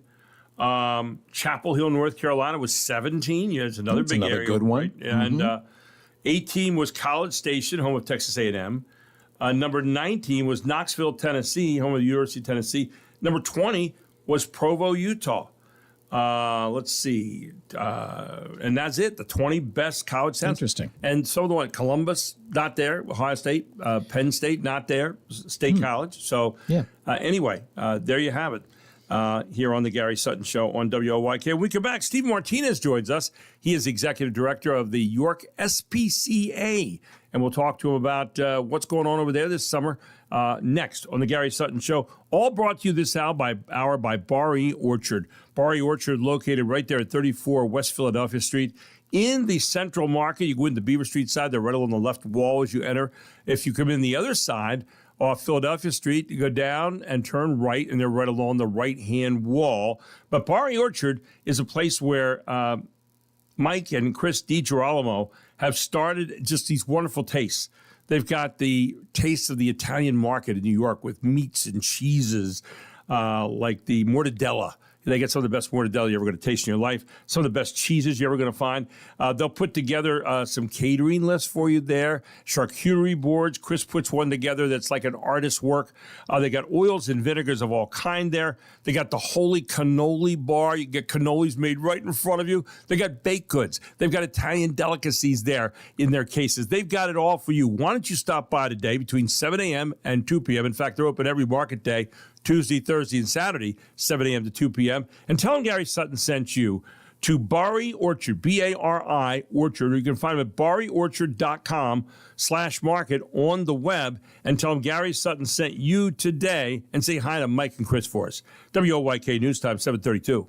Chapel Hill, North Carolina was 17. Yeah, it's another That's big another area. good one. Right? And 18 was College Station, home of Texas A&M. Number 19 was Knoxville, Tennessee, home of the University of Tennessee. Number 20 was Provo, Utah. Let's see. And that's it, the 20 best college towns. Interesting. And so the one, Columbus, not there. Ohio State, Penn State, not there. State College. So anyway, there you have it. Here on the Gary Sutton Show on WOYK. When we come back, Steve Martinez joins us. He is executive director of the York SPCA, and we'll talk to him about what's going on over there this summer next on the Gary Sutton Show. All brought to you this hour by Barry Orchard. Barry Orchard located right there at 34 West Philadelphia Street in the Central Market. You go in the Beaver Street side. They're right along the left wall as you enter. If you come in the other side, off Philadelphia Street, you go down and turn right, and they're right along the right-hand wall. But Barry Orchard is a place where Mike and Chris DiGirolamo have started just these wonderful tastes. They've got the taste of the Italian market in New York with meats and cheeses like the mortadella. They get some of the best mortadella you're ever going to taste in your life, some of the best cheeses you're ever going to find. They'll put together some catering lists for you there, charcuterie boards. Chris puts one together that's like an artist's work. They got oils and vinegars of all kind there. They got the Holy Cannoli Bar. You get cannolis made right in front of you. They got baked goods. They've got Italian delicacies there in their cases. They've got it all for you. Why don't you stop by today between 7 a.m. and 2 p.m.? In fact, they're open every market day, Tuesday, Thursday, and Saturday, 7 a.m. to 2 p.m. And tell them Gary Sutton sent you to Bari Orchard, B-A-R-I Orchard. You can find them at bariorchard.com/market on the web, and tell them Gary Sutton sent you today, and say hi to Mike and Chris for us. WOYK News Time, 7:32.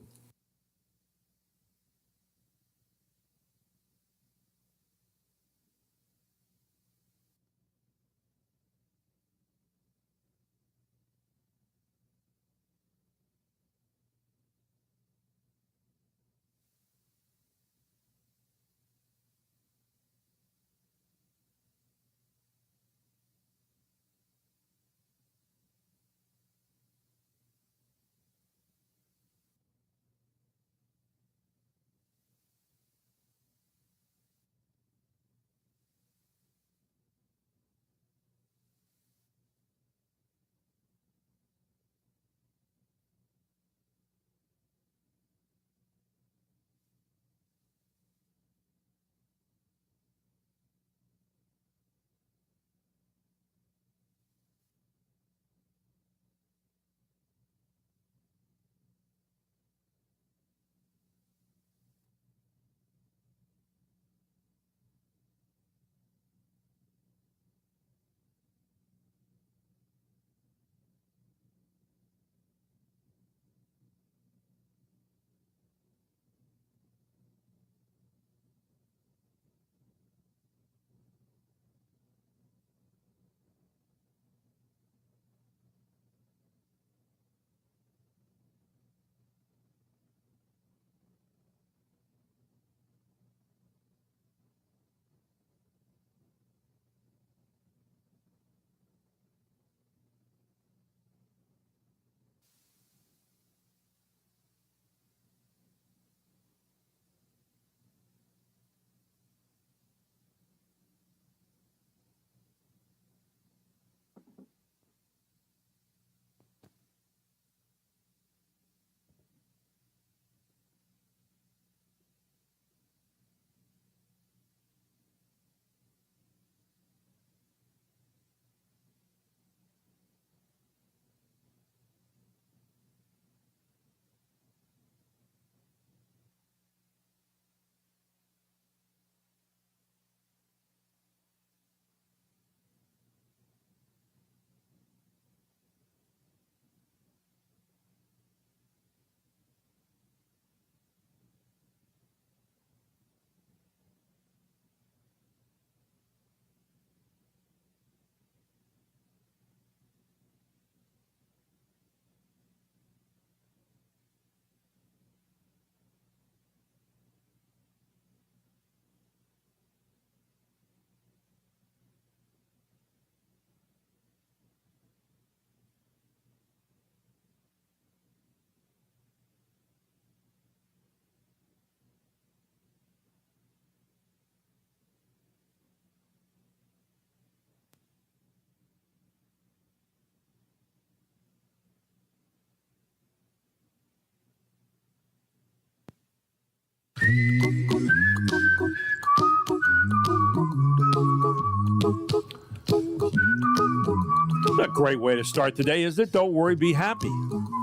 A great way to start the day, isn't it? Don't worry, be happy.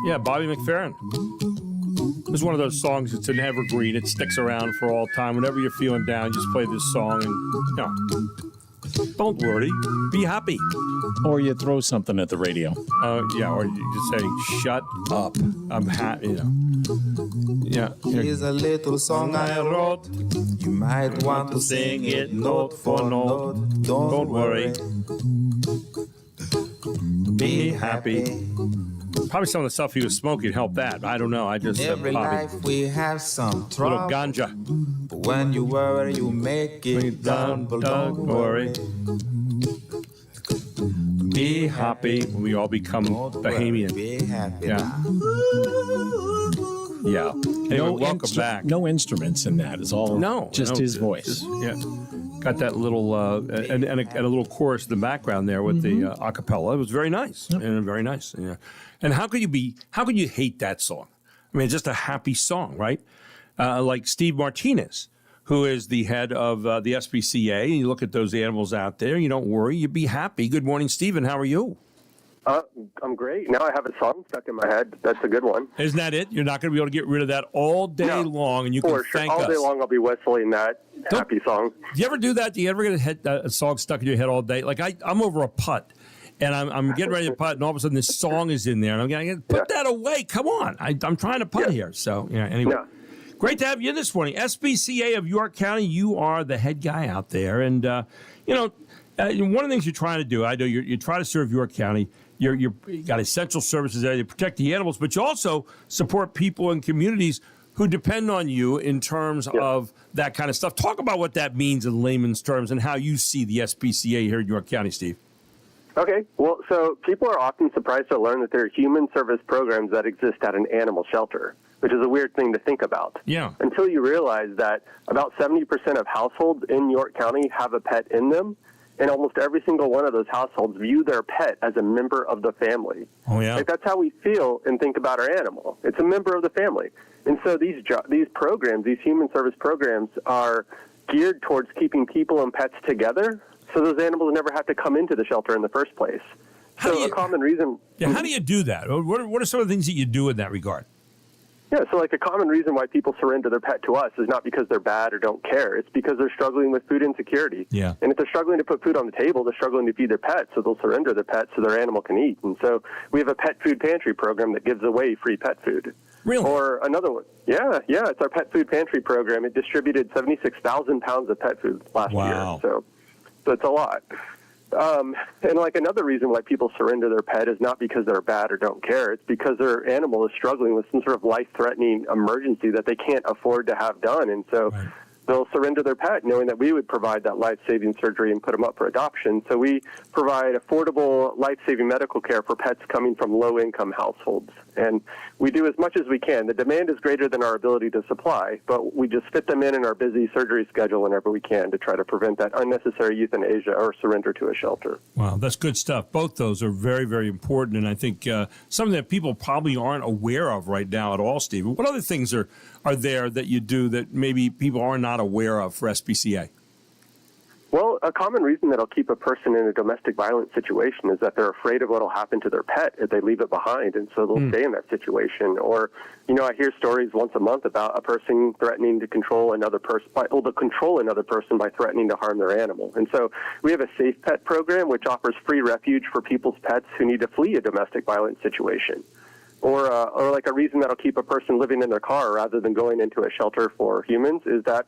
Yeah, Bobby McFerrin. It's one of those songs, it's an evergreen. It sticks around for all time. Whenever you're feeling down, just play this song and, don't worry, be happy. Or you throw something at the radio. Yeah, or you just say, shut up. I'm happy, Yeah. Here's a little song I wrote. You might want to sing it note for note. Don't worry. Be happy. Probably some of the stuff he was smoking helped that. I don't know. I just every life we have some trouble. Little ganja. But when you worry, you make it done. But don't worry. Be happy when we all become Bahamian. Be happy. Yeah. Yeah. Anyway, welcome back. No instruments in that. It's all just his voice. Yeah. Got that little and a little chorus in the background there with the a cappella. It was very nice. And very nice. Yeah. And how could you hate that song? I mean, it's just a happy song, right? Like Steve Martinez, who is the head of the SPCA, and you look at those animals out there, you don't worry, you be happy. Good morning, Stephen. How are you? I'm great. Now I have a song stuck in my head. That's a good one. Isn't that it? You're not going to be able to get rid of that all day long, and you can thank us. All day long I'll be whistling that happy song. Do you ever do that? Do you ever get a song stuck in your head all day? Like I'm over a putt, and I'm getting ready to putt, and all of a sudden this song is in there, and I'm going, put that away. Come on. I'm trying to putt here. So, anyway. Yeah. Great to have you in this morning. SPCA of York County, you are the head guy out there. And, one of the things you're trying to do, I know you try to serve York County. You got essential services there to protect the animals, but you also support people and communities who depend on you in terms of that kind of stuff. Talk about what that means in layman's terms and how you see the SPCA here in York County, Steve. Okay. Well, so people are often surprised to learn that there are human service programs that exist at an animal shelter, which is a weird thing to think about. Yeah. Until you realize that about 70% of households in York County have a pet in them, and almost every single one of those households view their pet as a member of the family. Oh, yeah. Like, that's how we feel and think about our animal. It's a member of the family. And so these programs, these human service programs, are geared towards keeping people and pets together, so those animals never have to come into the shelter in the first place. A common reason... Yeah, how do you do that? What are some of the things that you do in that regard? Yeah, so like a common reason why people surrender their pet to us is not because they're bad or don't care. It's because they're struggling with food insecurity. Yeah. And if they're struggling to put food on the table, they're struggling to feed their pet, so they'll surrender their pet so their animal can eat. And so we have a pet food pantry program that gives away free pet food. Really? Or another one. Yeah, it's our pet food pantry program. It distributed 76,000 pounds of pet food last year. So it's a lot. And like another reason why people surrender their pet is not because they're bad or don't care. It's because their animal is struggling with some sort of life-threatening emergency that they can't afford to have done. And so they'll surrender their pet knowing that we would provide that life-saving surgery and put them up for adoption. So we provide affordable life-saving medical care for pets coming from low-income households. And we do as much as we can. The demand is greater than our ability to supply, but we just fit them in our busy surgery schedule whenever we can to try to prevent that unnecessary euthanasia or surrender to a shelter. Wow, that's good stuff. Both those are very, very important, and I think something that people probably aren't aware of right now at all, Steve. What other things are there that you do that maybe people are not aware of for SPCA? Well, a common reason that'll keep a person in a domestic violence situation is that they're afraid of what will happen to their pet if they leave it behind, and so they'll stay in that situation. Or, I hear stories once a month about a person threatening to control another person by threatening to harm their animal. And so we have a Safe Pet program, which offers free refuge for people's pets who need to flee a domestic violence situation. Or like a reason that'll keep a person living in their car rather than going into a shelter for humans is that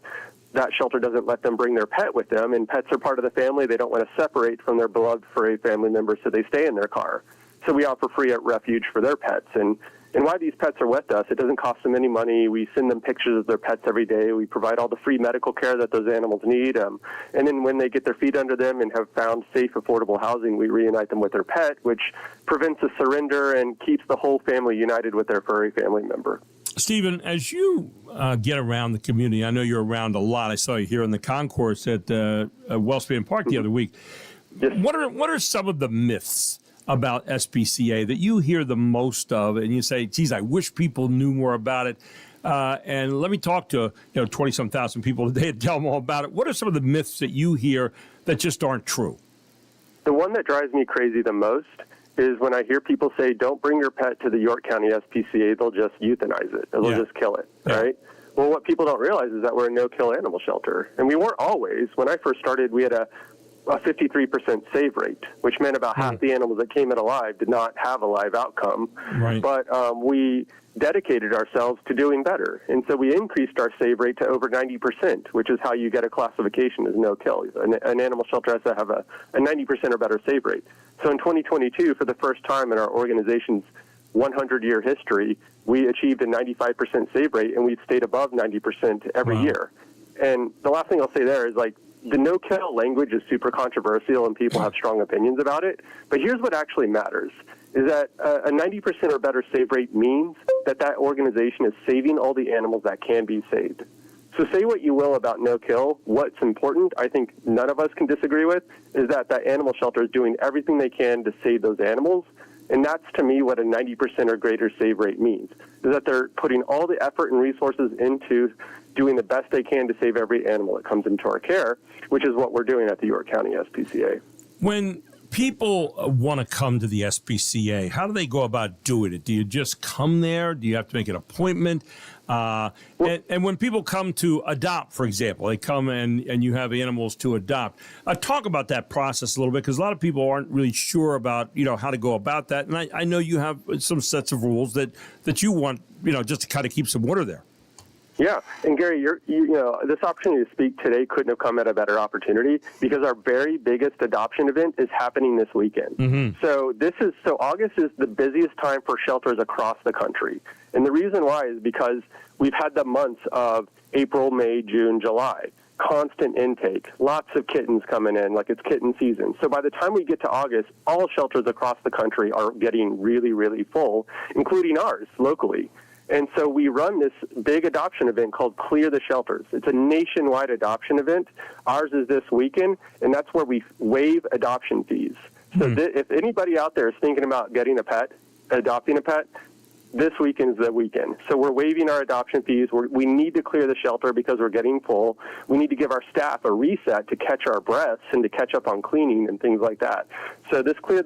shelter doesn't let them bring their pet with them, and pets are part of the family. They don't want to separate from their beloved furry family members, so they stay in their car. So we offer free refuge for their pets. And why these pets are with us, it doesn't cost them any money. We send them pictures of their pets every day. We provide all the free medical care that those animals need. And then when they get their feet under them and have found safe, affordable housing, we reunite them with their pet, which prevents a surrender and keeps the whole family united with their furry family member. Stephen, as you get around the community, I know you're around a lot. I saw you here in the concourse at Wellspan Park the other week. Yes. What are some of the myths about SPCA that you hear the most of, and you say, geez, I wish people knew more about it? And let me talk to 20-some thousand people today and tell them all about it. What are some of the myths that you hear that just aren't true? The one that drives me crazy the most is when I hear people say, don't bring your pet to the York County SPCA, they'll just euthanize it, or they'll just kill it, right? Well, what people don't realize is that we're a no-kill animal shelter. And we weren't always. When I first started, we had a 53% save rate, which meant about half the animals that came in alive did not have a live outcome. Right. But we dedicated ourselves to doing better. And so we increased our save rate to over 90%, which is how you get a classification as no-kill. An animal shelter has to have a 90% or better save rate. So in 2022, for the first time in our organization's 100-year history, we achieved a 95% save rate, and we've stayed above 90% every year. And the last thing I'll say there is, the no-kill language is super controversial, and people have strong opinions about it. But here's what actually matters, is that a 90% or better save rate means that organization is saving all the animals that can be saved. So say what you will about no-kill. What's important, I think none of us can disagree with, is that animal shelter is doing everything they can to save those animals. And that's, to me, what a 90% or greater save rate means, is that they're putting all the effort and resources into doing the best they can to save every animal that comes into our care, which is what we're doing at the York County SPCA. When people want to come to the SPCA, how do they go about doing it? Do you just come there? Do you have to make an appointment? And when people come to adopt, for example, they come and you have animals to adopt. Talk about that process a little bit, because a lot of people aren't really sure about, how to go about that. And I know you have some sets of rules that you want, just to kind of keep some order there. Yeah, and Gary, this opportunity to speak today couldn't have come at a better opportunity, because our very biggest adoption event is happening this weekend. Mm-hmm. So August is the busiest time for shelters across the country, and the reason why is because we've had the months of April, May, June, July. Constant intake, lots of kittens coming in, like it's kitten season. So by the time we get to August, all shelters across the country are getting really, really full, including ours locally. And so we run this big adoption event called Clear the Shelters. It's a nationwide adoption event. Ours is this weekend, and that's where we waive adoption fees. So if anybody out there is thinking about getting a pet, adopting a pet, this weekend is the weekend. So we're waiving our adoption fees. We need to clear the shelter because we're getting full. We need to give our staff a reset to catch our breaths and to catch up on cleaning and things like that. So this Clear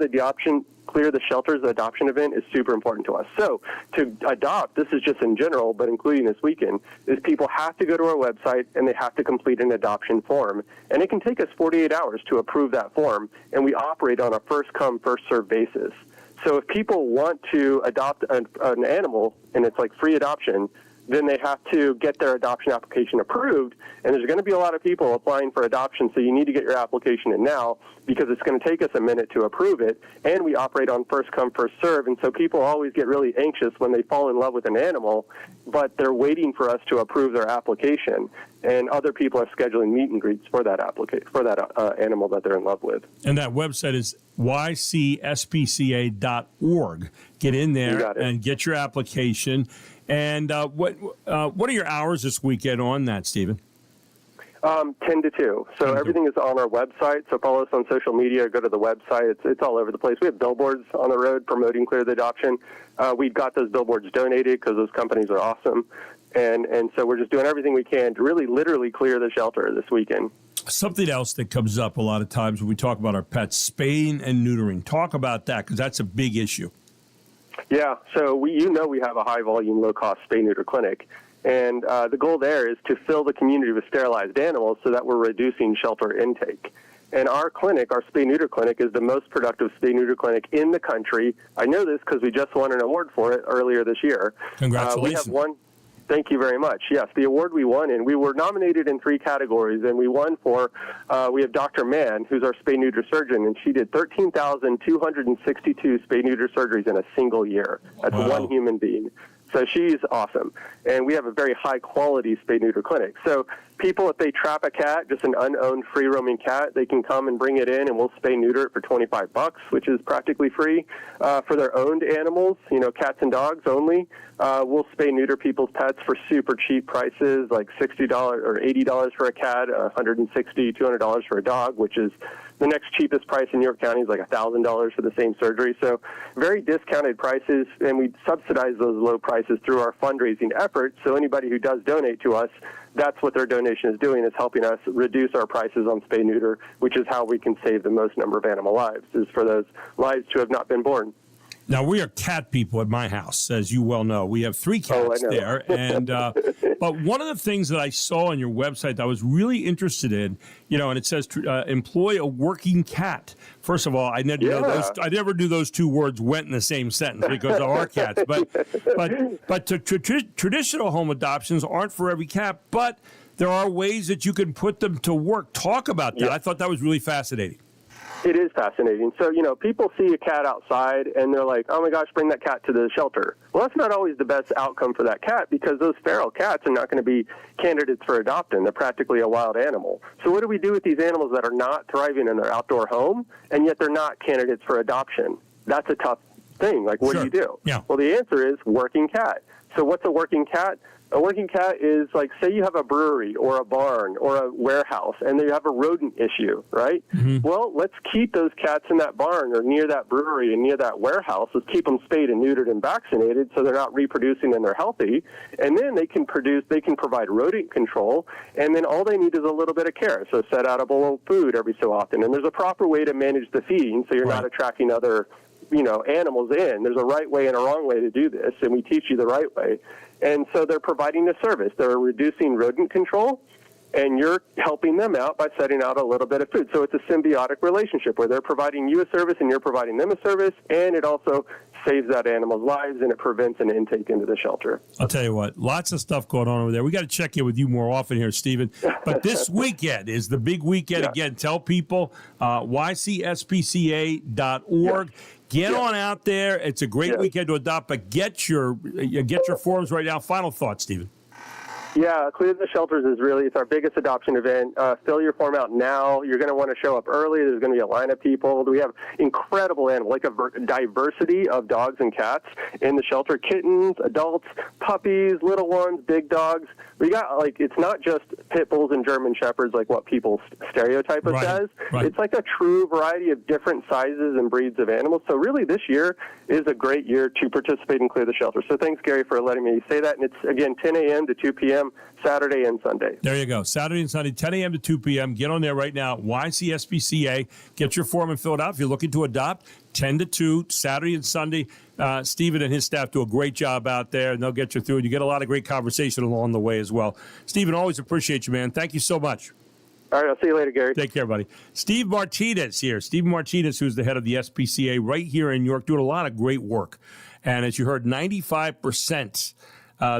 the Shelters adoption event is super important to us. So to adopt, this is just in general, but including this weekend, is people have to go to our website and they have to complete an adoption form. And it can take us 48 hours to approve that form, and we operate on a first-come, first-served basis. So if people want to adopt an animal and it's like free adoption, then they have to get their adoption application approved. And there's going to be a lot of people applying for adoption, so you need to get your application in now, because it's going to take us a minute to approve it. And we operate on first come, first serve. And so people always get really anxious when they fall in love with an animal, but they're waiting for us to approve their application. And other people are scheduling meet and greets for that animal that they're in love with. And that website is ycspca.org. Get in there and get your application. And what are your hours this weekend on that, Stephen? 10 to 2. So everything is on our website. So follow us on social media. Go to the website. It's all over the place. We have billboards on the road promoting Clear the Adoption. We've got those billboards donated because those companies are awesome. And so we're just doing everything we can to really literally clear the shelter this weekend. Something else that comes up a lot of times when we talk about our pets, spaying and neutering. Talk about that, because that's a big issue. Yeah, so we have a high-volume, low-cost spay-neuter clinic, and the goal there is to fill the community with sterilized animals so that we're reducing shelter intake. And our clinic, our spay-neuter clinic, is the most productive spay-neuter clinic in the country. I know this because we just won an award for it earlier this year. Congratulations. We have one. Thank you very much. Yes, the award we won, and we were nominated in 3 categories, and we won for, we have Dr. Mann, who's our spay-neuter surgeon, and she did 13,262 spay-neuter surgeries in a single year. That's one human being. So she's awesome. And we have a very high-quality spay-neuter clinic. So people, if they trap a cat, just an unowned free-roaming cat, they can come and bring it in, and we'll spay-neuter it for $25, which is practically free. For their owned animals, cats and dogs only, we'll spay-neuter people's pets for super cheap prices, like $60 or $80 for a cat, $160, $200 for a dog, which is the next cheapest price in New York County is like $1,000 for the same surgery. So very discounted prices, and we subsidize those low prices through our fundraising efforts. So anybody who does donate to us, that's what their donation is doing, is helping us reduce our prices on spay-neuter, which is how we can save the most number of animal lives, is for those lives to have not been born. Now, we are cat people at my house, as you well know. We have 3 cats there. And but one of the things that I saw on your website that I was really interested in, and it says employ a working cat. First of all, I never knew those 2 words went in the same sentence because of our cats. But traditional home adoptions aren't for every cat, but there are ways that you can put them to work. Talk about that. I thought that was really fascinating. It is fascinating. So, people see a cat outside and they're like, oh my gosh, bring that cat to the shelter. Well, that's not always the best outcome for that cat, because those feral cats are not going to be candidates for adoption. They're practically a wild animal. So what do we do with these animals that are not thriving in their outdoor home, and yet they're not candidates for adoption? That's a tough thing. Like, what do you do? Yeah. Well, the answer is working cat. So what's a working cat? A working cat is like, say you have a brewery or a barn or a warehouse and you have a rodent issue, right? Well, let's keep those cats in that barn or near that brewery and near that warehouse. Let's keep them spayed and neutered and vaccinated so they're not reproducing and they're healthy. And then they can provide rodent control, and then all they need is a little bit of care. So set out a bowl of food every so often. And there's a proper way to manage the feeding so you're not attracting other animals in. There's a right way and a wrong way to do this, and we teach you the right way. And so they're providing a service. They're reducing rodent control, and you're helping them out by setting out a little bit of food. So it's a symbiotic relationship where they're providing you a service and you're providing them a service, and it also saves that animal's lives and it prevents an intake into the shelter. I'll tell you what, lots of stuff going on over there. We got to check in with you more often here, Stephen. But this weekend is the big weekend. Again, tell people ycspca.org. Get on out there. It's a great weekend to adopt, but get your forms right now. Final thoughts, Stephen. Yeah, Clear the Shelters it's our biggest adoption event. Fill your form out now. You're going to want to show up early. There's going to be a line of people. We have incredible animals, like a diversity of dogs and cats in the shelter. Kittens, adults, puppies, little ones, big dogs. We got, it's not just pit bulls and German shepherds like what people stereotype us as. It's like a true variety of different sizes and breeds of animals. So really this year is a great year to participate in Clear the Shelter. So thanks, Gary, for letting me say that. And it's, again, 10 a.m. to 2 p.m. Saturday and Sunday. There you go. Saturday and Sunday, 10 a.m. to 2 p.m. Get on there right now. YCSPCA. Get your form and fill it out. If you're looking to adopt, 10 to 2, Saturday and Sunday. Stephen and his staff do a great job out there, and they'll get you through it. You get a lot of great conversation along the way as well. Stephen, always appreciate you, man. Thank you so much. All right, I'll see you later, Gary. Take care, buddy. Steve Martinez here. Steve Martinez, who's the head of the SPCA right here in New York, doing a lot of great work. And as you heard, 95%.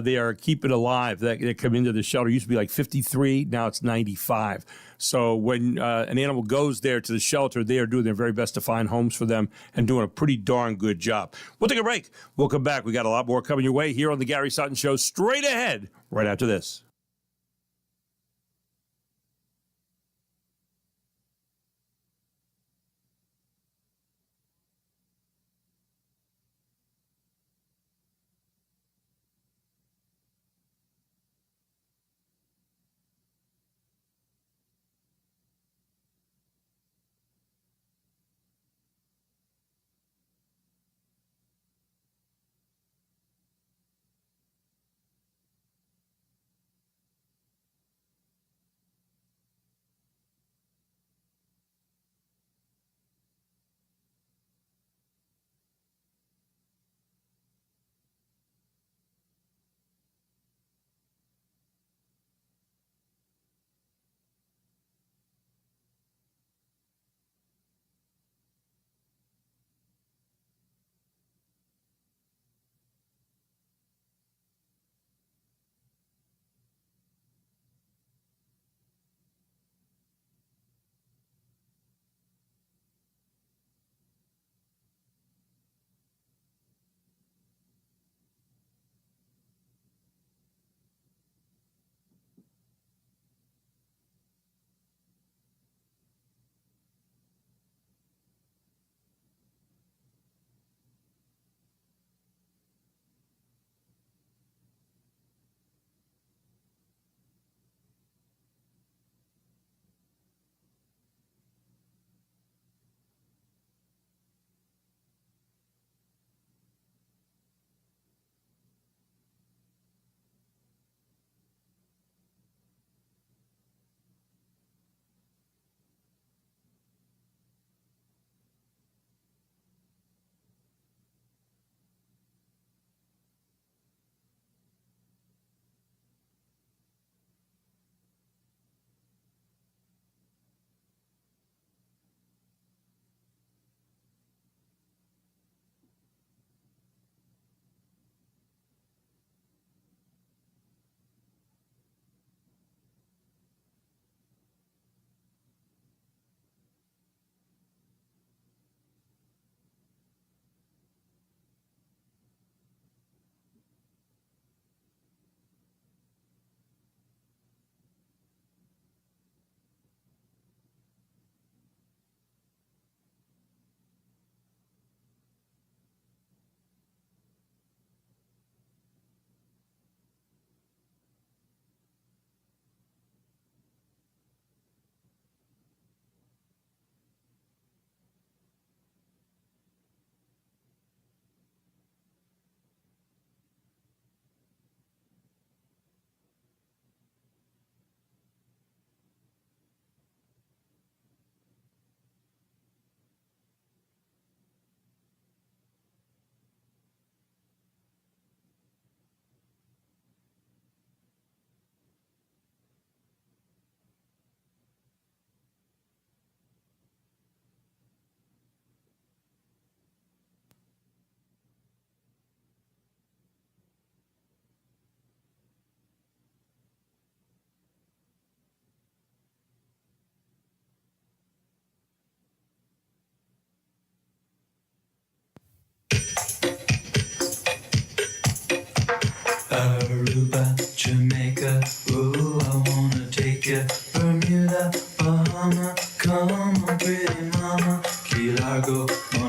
They are keeping alive that come into the shelter. It used to be like 53. Now it's 95. So when an animal goes there to the shelter, they are doing their very best to find homes for them and doing a pretty darn good job. We'll take a break. We'll come back. We got a lot more coming your way here on the Gary Sutton Show straight ahead right after this.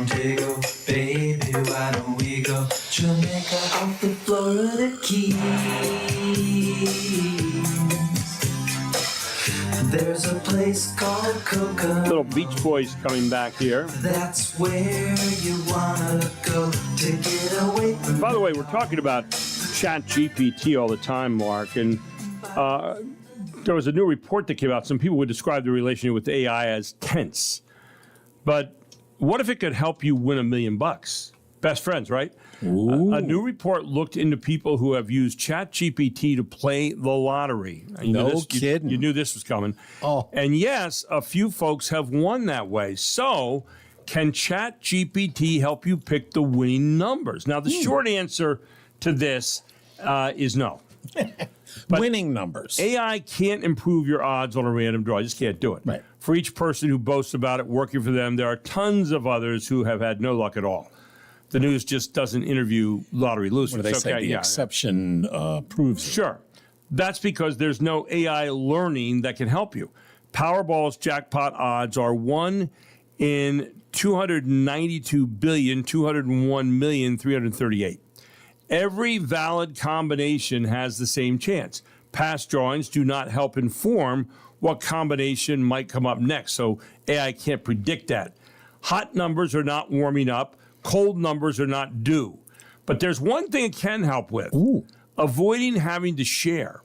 Montego, baby, why don't we go Jamaica off the Florida Keys? There's a place called Coca. Little Beach Boys coming back here. That's where you wanna go to get away from. By the way, we're talking about ChatGPT all the time, Mark, and there was a new report that came out. Some people would describe the relationship with AI as tense. But what if it could help you win $1 million? Best friends, right? A new report looked into people who have used ChatGPT to play the lottery. Kidding. You knew this was coming. Oh. And yes, a few folks have won that way. So can ChatGPT help you pick the winning numbers? Now, the short answer to this is no. Winning numbers. AI can't improve your odds on a random draw. I just can't do it. Right. For each person who boasts about it working for them, there are tons of others who have had no luck at all. The news just doesn't interview lottery losers. What do they say? The exception proves it. Sure. That's because there's no AI learning that can help you. Powerball's jackpot odds are 1 in 292,201,338. Every valid combination has the same chance. Past drawings do not help inform what combination might come up next, so AI can't predict that. Hot numbers are not warming up. Cold numbers are not due. But there's one thing it can help with. Avoiding having to share.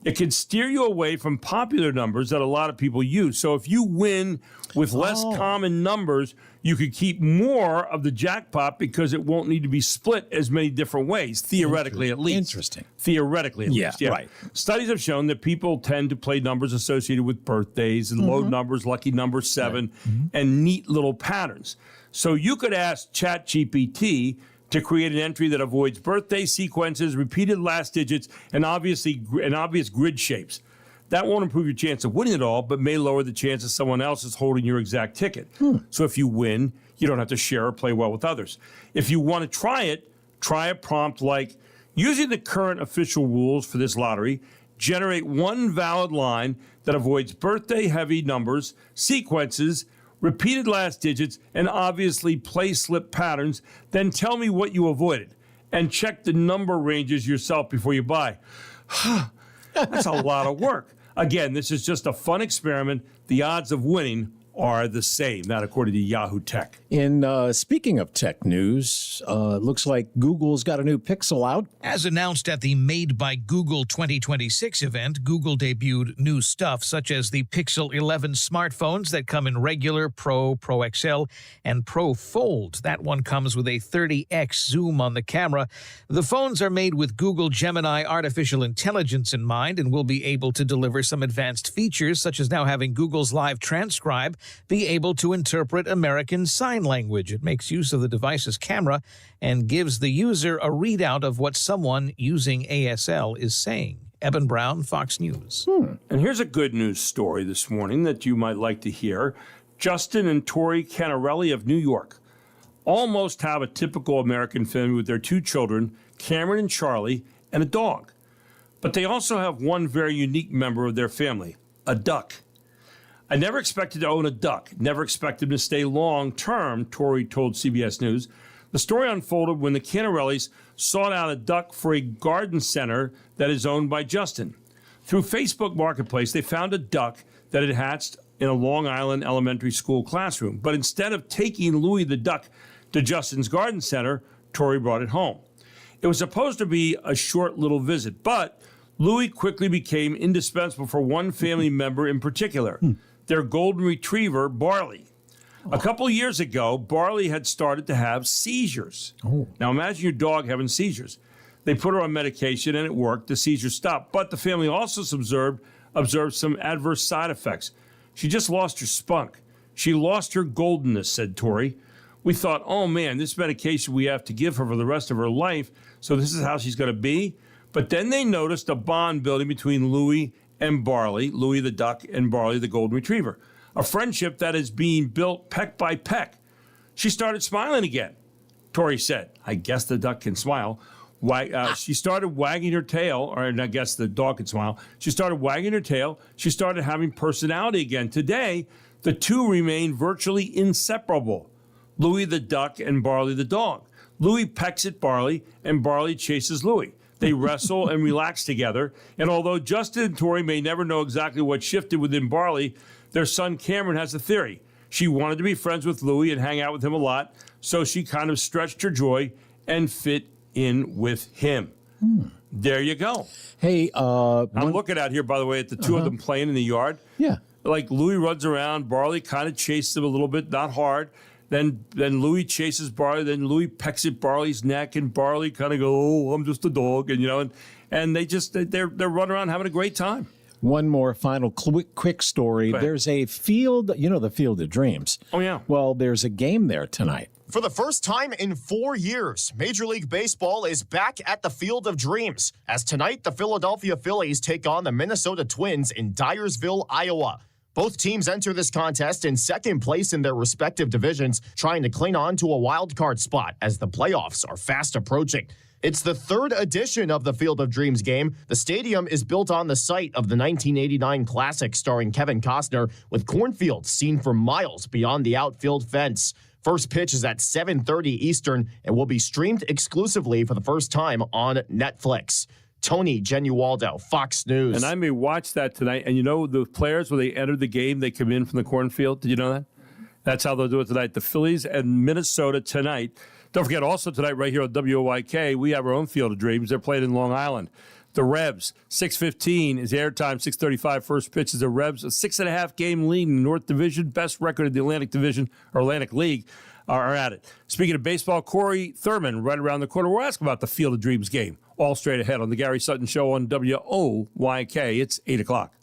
It can steer you away from popular numbers that a lot of people use. So if you win with less common numbers, you could keep more of the jackpot because it won't need to be split as many different ways, theoretically at least. Interesting. Theoretically at least, yeah. Right. Studies have shown that people tend to play numbers associated with birthdays and low numbers, lucky number 7, and neat little patterns. So you could ask ChatGPT to create an entry that avoids birthday sequences, repeated last digits, and obvious grid shapes. That won't improve your chance of winning it all, but may lower the chance of someone else is holding your exact ticket. So if you win, you don't have to share or play well with others. If you want to try a prompt like, using the current official rules for this lottery, generate one valid line that avoids birthday-heavy numbers, sequences, repeated last digits, and obviously play slip patterns, then tell me what you avoided and check the number ranges yourself before you buy. That's a lot of work. Again, this is just a fun experiment. The odds of winning are the same, not according to Yahoo Tech. In speaking of tech news, looks like Google's got a new Pixel out. As announced at the Made by Google 2026 event, Google debuted new stuff such as the Pixel 11 smartphones that come in regular, Pro, Pro XL, and Pro Fold. That one comes with a 30x zoom on the camera. The phones are made with Google Gemini artificial intelligence in mind and will be able to deliver some advanced features such as now having Google's Live Transcribe be able to interpret American Sign Language. It makes use of the device's camera and gives the user a readout of what someone using ASL is saying. Eben Brown, Fox News. And here's a good news story this morning that you might like to hear. Justin and Tori Canarelli of New York almost have a typical American family with their 2 children, Cameron and Charlie, and a dog. But they also have one very unique member of their family, a duck. I never expected to own a duck, never expected to stay long-term, Tori told CBS News. The story unfolded when the Canarellis sought out a duck for a garden center that is owned by Justin. Through Facebook Marketplace, they found a duck that had hatched in a Long Island elementary school classroom. But instead of taking Louie the duck to Justin's garden center, Tori brought it home. It was supposed to be a short little visit, but Louie quickly became indispensable for one family member in particular, their golden retriever, Barley. A couple years ago, Barley had started to have seizures. Now imagine your dog having seizures. They put her on medication and it worked. The seizures stopped. But the family also observed some adverse side effects. She just lost her spunk. She lost her goldenness, said Tori. We thought, oh man, this medication we have to give her for the rest of her life, so this is how she's going to be. But then they noticed a bond building between Louie and Barley, Louie the duck and Barley the golden retriever, a friendship that is being built peck by peck. She started smiling again. Tori said, I guess the duck can smile. She started wagging her tail, or I guess the dog can smile. She started wagging her tail. She started having personality again. Today, the two remain virtually inseparable. Louie the duck and Barley the dog. Louie pecks at Barley, and Barley chases Louie. They wrestle and relax together. And although Justin and Tori may never know exactly what shifted within Barley, their son Cameron has a theory. She wanted to be friends with Louie and hang out with him a lot, so she kind of stretched her joy and fit in with him. There you go. Hey, I'm looking out here, by the way, at the two of them playing in the yard. Yeah. Like Louie runs around, Barley kind of chases him a little bit, not hard. Then Louie chases Barley. Then Louie pecks at Barley's neck, and Barley kind of go, "Oh, I'm just a dog," and they're running around having a great time. One more final quick story. There's a field, the Field of Dreams. Oh yeah. Well, there's a game there tonight. For the first time in 4 years, Major League Baseball is back at the Field of Dreams, as tonight the Philadelphia Phillies take on the Minnesota Twins in Dyersville, Iowa. Both teams enter this contest in second place in their respective divisions, trying to cling on to a wild card spot as the playoffs are fast approaching. It's the third edition of the Field of Dreams game. The stadium is built on the site of the 1989 classic starring Kevin Costner, with cornfields seen for miles beyond the outfield fence. First pitch is at 7:30 Eastern and will be streamed exclusively for the first time on Netflix. Tony Genualdo, Fox News. And I may watch that tonight. And the players, when they enter the game, they come in from the cornfield. Did you know that? That's how they'll do it tonight. The Phillies and Minnesota tonight. Don't forget, also tonight, right here on WOYK, we have our own Field of Dreams. They're playing in Long Island. The Rebs, 6:15 is airtime, 6:35 first pitch is the Rebs. A 6.5 game lead in the North Division, best record in the Atlantic Division, or Atlantic League, are at it. Speaking of baseball, Corey Thurman, right around the corner. We'll ask about the Field of Dreams game. All straight ahead on the Gary Sutton Show on WOYK. It's 8 o'clock.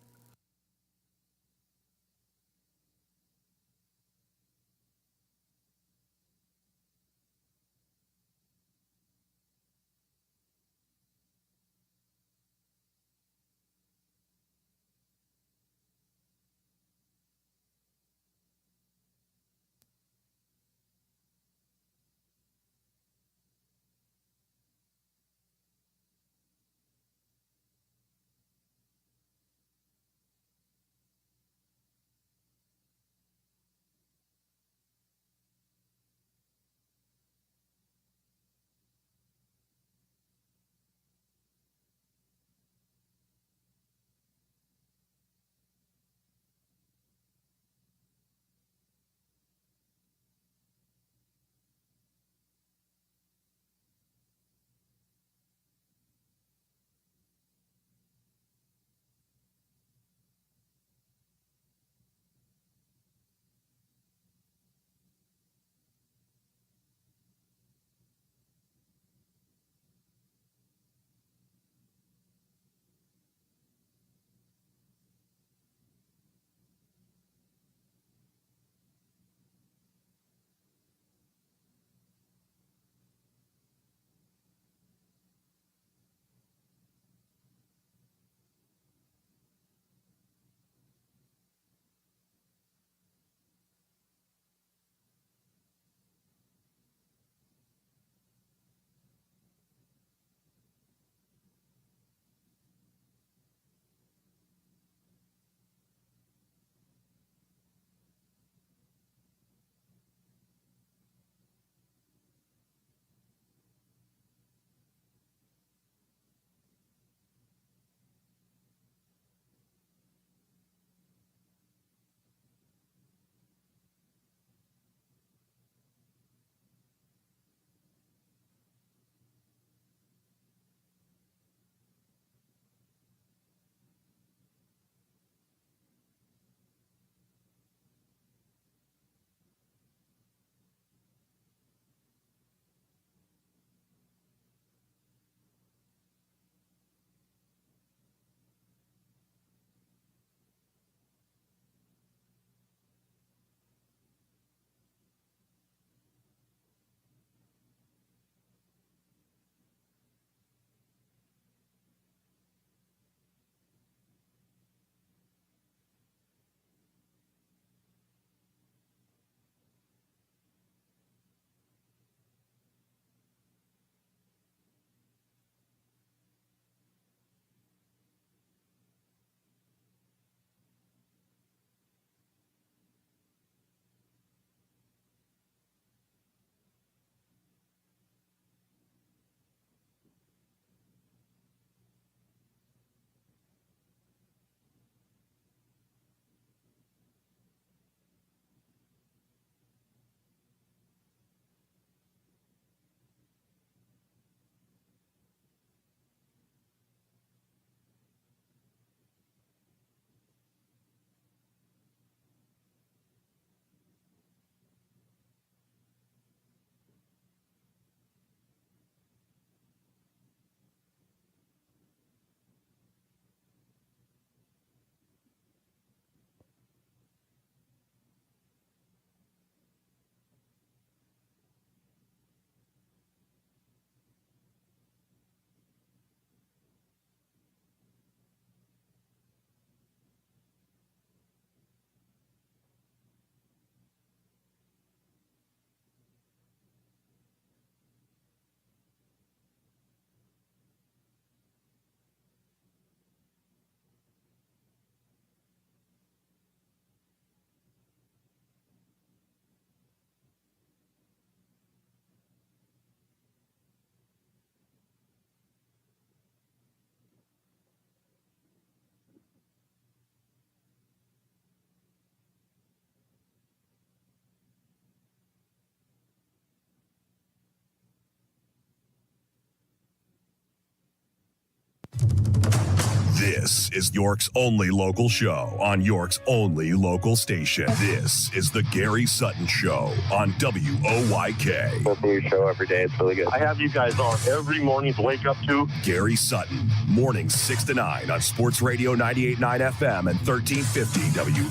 This is York's only local show on York's only local station. This is the Gary Sutton Show on WOYK. Listen to your show every day. It's really good. I have you guys on every morning to wake up to. Gary Sutton, mornings 6 to 9 on Sports Radio 98.9 FM and 1350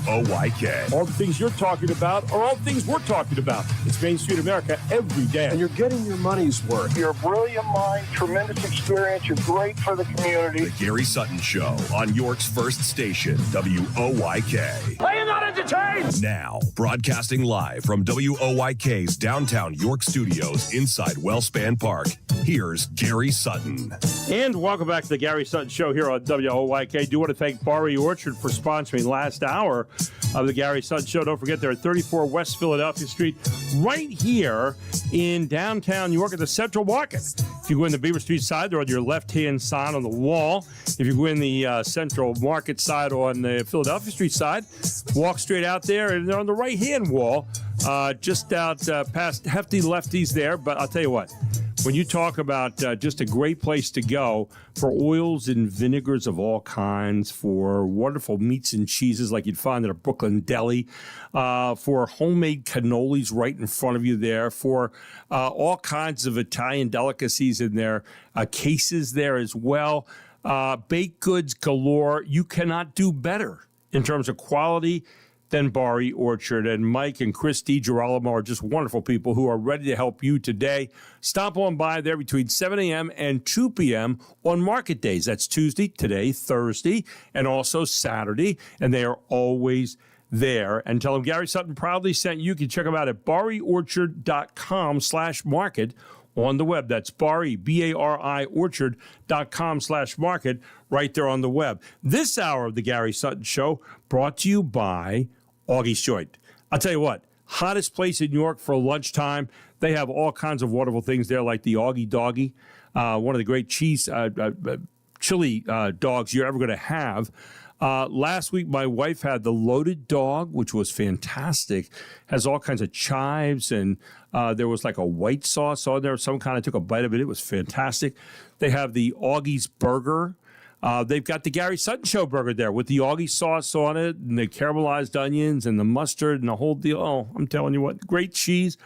WOYK. All the things you're talking about are all things we're talking about. It's Main Street America every day. And you're getting your money's worth. You're a brilliant mind, tremendous experience. You're great for the community. The Gary Sutton Show on York's first station, WOYK. Are you not entertained? Now, broadcasting live from WOYK's downtown York studios inside Wellspan Park, here's Gary Sutton. And welcome back to the Gary Sutton Show here on WOYK. I do want to thank Barry Orchard for sponsoring last hour of the Gary Sutton Show. Don't forget, they're at 34 West Philadelphia Street, right here in downtown New York at the Central Market. If you go in the Beaver Street side, they're on your left-hand side on the wall. If you go in the Central Market side on the Philadelphia Street side, walk straight out there, and they're on the right-hand wall, just out past Hefty Lefties there. But I'll tell you what, when you talk about just a great place to go for oils and vinegars of all kinds, for wonderful meats and cheeses like you'd find at a Brooklyn deli, for homemade cannolis right in front of you there, for all kinds of Italian delicacies in there, cases there as well, baked goods galore. You cannot do better in terms of quality than Barry Orchard. And Mike and Chris DiGirolamo are just wonderful people who are ready to help you today. Stop on by there between 7 a.m. and 2 p.m. on market days. That's Tuesday, today, Thursday, and also Saturday. And they are always there. And tell them Gary Sutton proudly sent you. You can check them out at barryorchard.com/market on the web. That's Barry, B-A-R-I, orchard.com/market right there on the web. This hour of the Gary Sutton Show brought to you by Augie's Joint. I'll tell you what, hottest place in New York for lunchtime. They have all kinds of wonderful things there, like the Augie Doggy, one of the great cheese chili dogs you're ever going to have. Last week, my wife had the loaded dog, which was fantastic. Has all kinds of chives, and there was like a white sauce on there. Some kind. I took a bite of it. It was fantastic. They have the Augie's Burger. They've got the Gary Sutton Show burger there with the Augie sauce on it and the caramelized onions and the mustard and the whole deal. Oh, I'm telling you what, great cheese.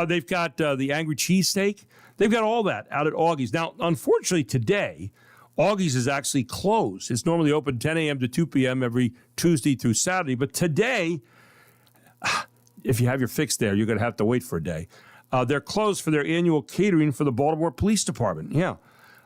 They've got the Angry Cheesesteak. They've got all that out at Augie's. Now, unfortunately, today, Augie's is actually closed. It's normally open 10 a.m. to 2 p.m. every Tuesday through Saturday. But today, if you have your fix there, you're going to have to wait for a day. They're closed for their annual catering for the Baltimore Police Department. Yeah.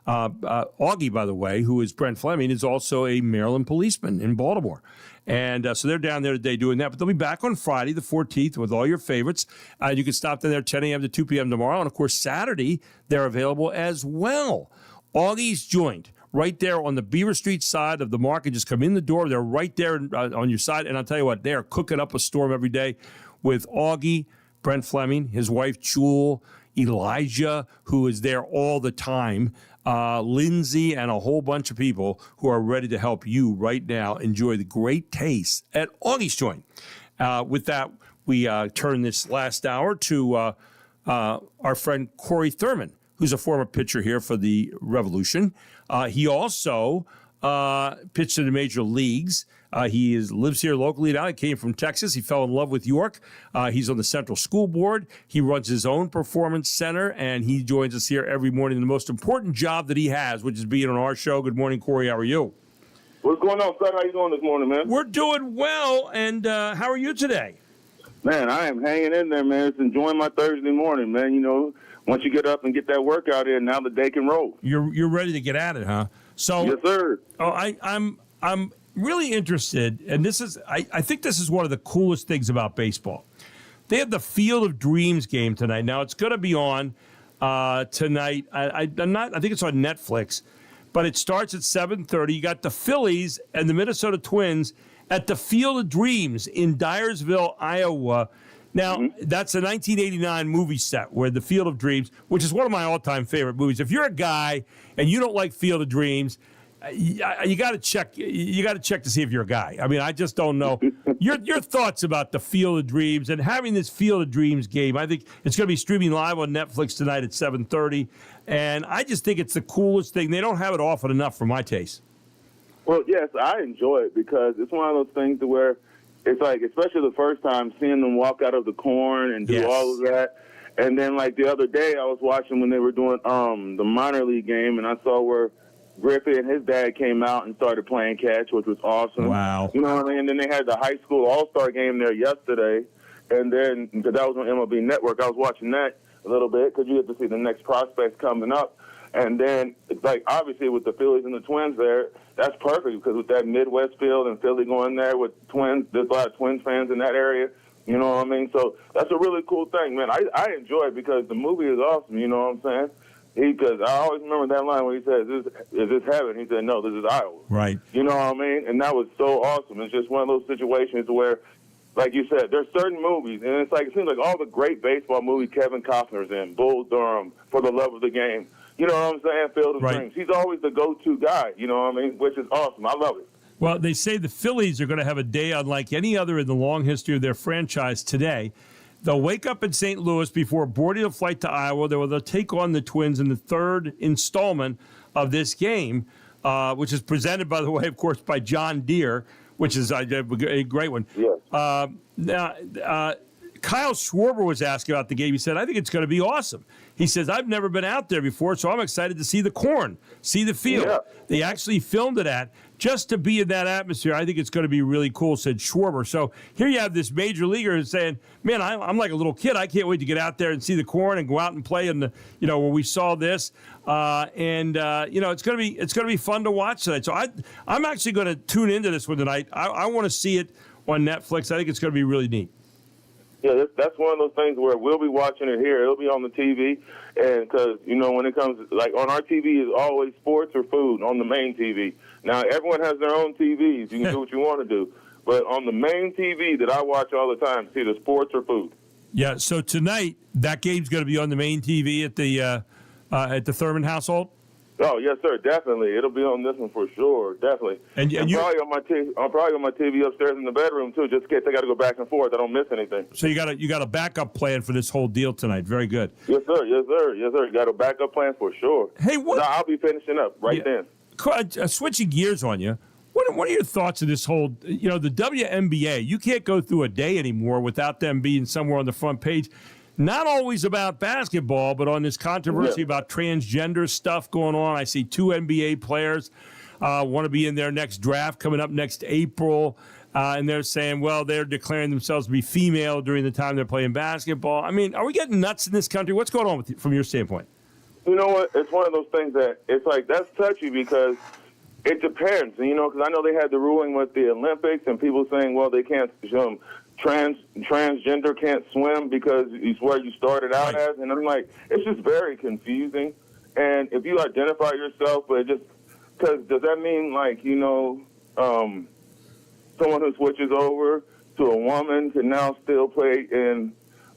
Augie, by the way, who is Brent Fleming, is also a Maryland policeman in Baltimore. And so they're down there today doing that. But they'll be back on Friday, the 14th, with all your favorites. You can stop down there 10 a.m. to 2 p.m. tomorrow. And, of course, Saturday, they're available as well. Augie's Joint, right there on the Beaver Street side of the market. Just come in the door. They're right there on your side. And I'll tell you what, they are cooking up a storm every day with Augie, Brent Fleming, his wife, Jewel, Elijah, who is there all the time, Lindsay, and a whole bunch of people who are ready to help you right now enjoy the great taste at Augie's Joint. With that, we turn this last hour to our friend Corey Thurman, who's a former pitcher here for the Revolution. He also pitched in the major leagues. He lives here locally now. He came from Texas. He fell in love with York. He's on the Central School Board. He runs his own performance center, and he joins us here every morning in the most important job that he has, which is being on our show. Good morning, Corey. How are you? What's going on, son? How you doing this morning, man? We're doing well, and how are you today? Man, I am hanging in there, man. It's enjoying my Thursday morning, man. You know, once you get up and get that workout in, now the day can roll. You're ready to get at it, huh? So yes, sir. Oh, I'm really interested, and this is I think this is one of the coolest things about baseball. They have the Field of Dreams game tonight. Now it's going to be on tonight. I think it's on Netflix, but it starts at 7:30. You got the Phillies and the Minnesota Twins at the Field of Dreams in Dyersville, Iowa. Now, that's a 1989 movie set where the Field of Dreams, which is one of my all-time favorite movies. If you're a guy and you don't like Field of Dreams, you got to check. You got to check to see if you're a guy. I mean, I just don't know. Your thoughts about the Field of Dreams and having this Field of Dreams game. I think it's going to be streaming live on Netflix tonight at 7:30, and I just think it's the coolest thing. They don't have it often enough for my taste. Well, yes, I enjoy it because it's one of those things to where it's like, especially the first time, seeing them walk out of the corn and do all of that. And then, like, the other day I was watching when they were doing the minor league game, and I saw where Griffey and his dad came out and started playing catch, which was awesome. Wow. You know what I mean? And then they had the high school all-star game there yesterday. And then, because that was on MLB Network, I was watching that a little bit because you get to see the next prospects coming up. And then, it's like, obviously, with the Phillies and the Twins there, that's perfect because with that Midwest field and Philly going there with Twins, there's a lot of Twins fans in that area. You know what I mean? So that's a really cool thing, man. I enjoy it because the movie is awesome. You know what I'm saying? Because I always remember that line where he says, "Is this heaven?" He said, "No, this is Iowa." Right. You know what I mean? And that was so awesome. It's just one of those situations where, like you said, there's certain movies, and it's like it seems like all the great baseball movies Kevin Costner's in, Bull Durham, For the Love of the Game. You know what I'm saying? Field of Dreams. He's always the go-to guy. You know what I mean? Which is awesome. I love it. Well, they say the Phillies are going to have a day unlike any other in the long history of their franchise today. They'll wake up in St. Louis before boarding a flight to Iowa. They'll take on the Twins in the third installment of this game, which is presented, by the way, of course, by John Deere, which is a great one. Yes. Now, Kyle Schwarber was asking about the game. He said, I think it's going to be awesome. He says, I've never been out there before, so I'm excited to see the corn, see the field. Yeah. They actually filmed it at. Just to be in that atmosphere, I think it's going to be really cool, said Schwarber. So here you have this major leaguer saying, man, I'm like a little kid. I can't wait to get out there and see the corn and go out and play in the, where we saw this. It's going to be fun to watch tonight. So I'm actually going to tune into this one tonight. I want to see it on Netflix. I think it's going to be really neat. Yeah, that's one of those things where we'll be watching it here. It'll be on the TV. And because, when it comes, like on our TV is always sports or food on the main TV. Now, everyone has their own TVs. You can do what you want to do. But on the main TV that I watch all the time, it's either sports or food. Yeah, so tonight, that game's going to be on the main TV at the Thurman household? Oh, yes, sir, definitely. It'll be on this one for sure, definitely. And probably on my TV, I'm probably on my TV upstairs in the bedroom, too, just in case I got to go back and forth. I don't miss anything. So you got a backup plan for this whole deal tonight. Very good. Yes, sir. Yes, sir. Yes, sir. You got a backup plan for sure. Hey, what? No, I'll be finishing up then. Switching gears on you, what are your thoughts of this whole, the WNBA? You can't go through a day anymore without them being somewhere on the front page. Not always about basketball, but on this controversy about transgender stuff going on. I see 2 NBA players want to be in their next draft coming up next April. And they're saying, well, they're declaring themselves to be female during the time they're playing basketball. I mean, are we getting nuts in this country? What's going on from your standpoint? You know what? It's one of those things that it's like that's touchy because it depends. Because I know they had the ruling with the Olympics and people saying, well, they can't transgender can't swim because it's where you started out as. And I'm like, it's just very confusing. And if you identify yourself, but just because does that mean like, someone who switches over to a woman can now still play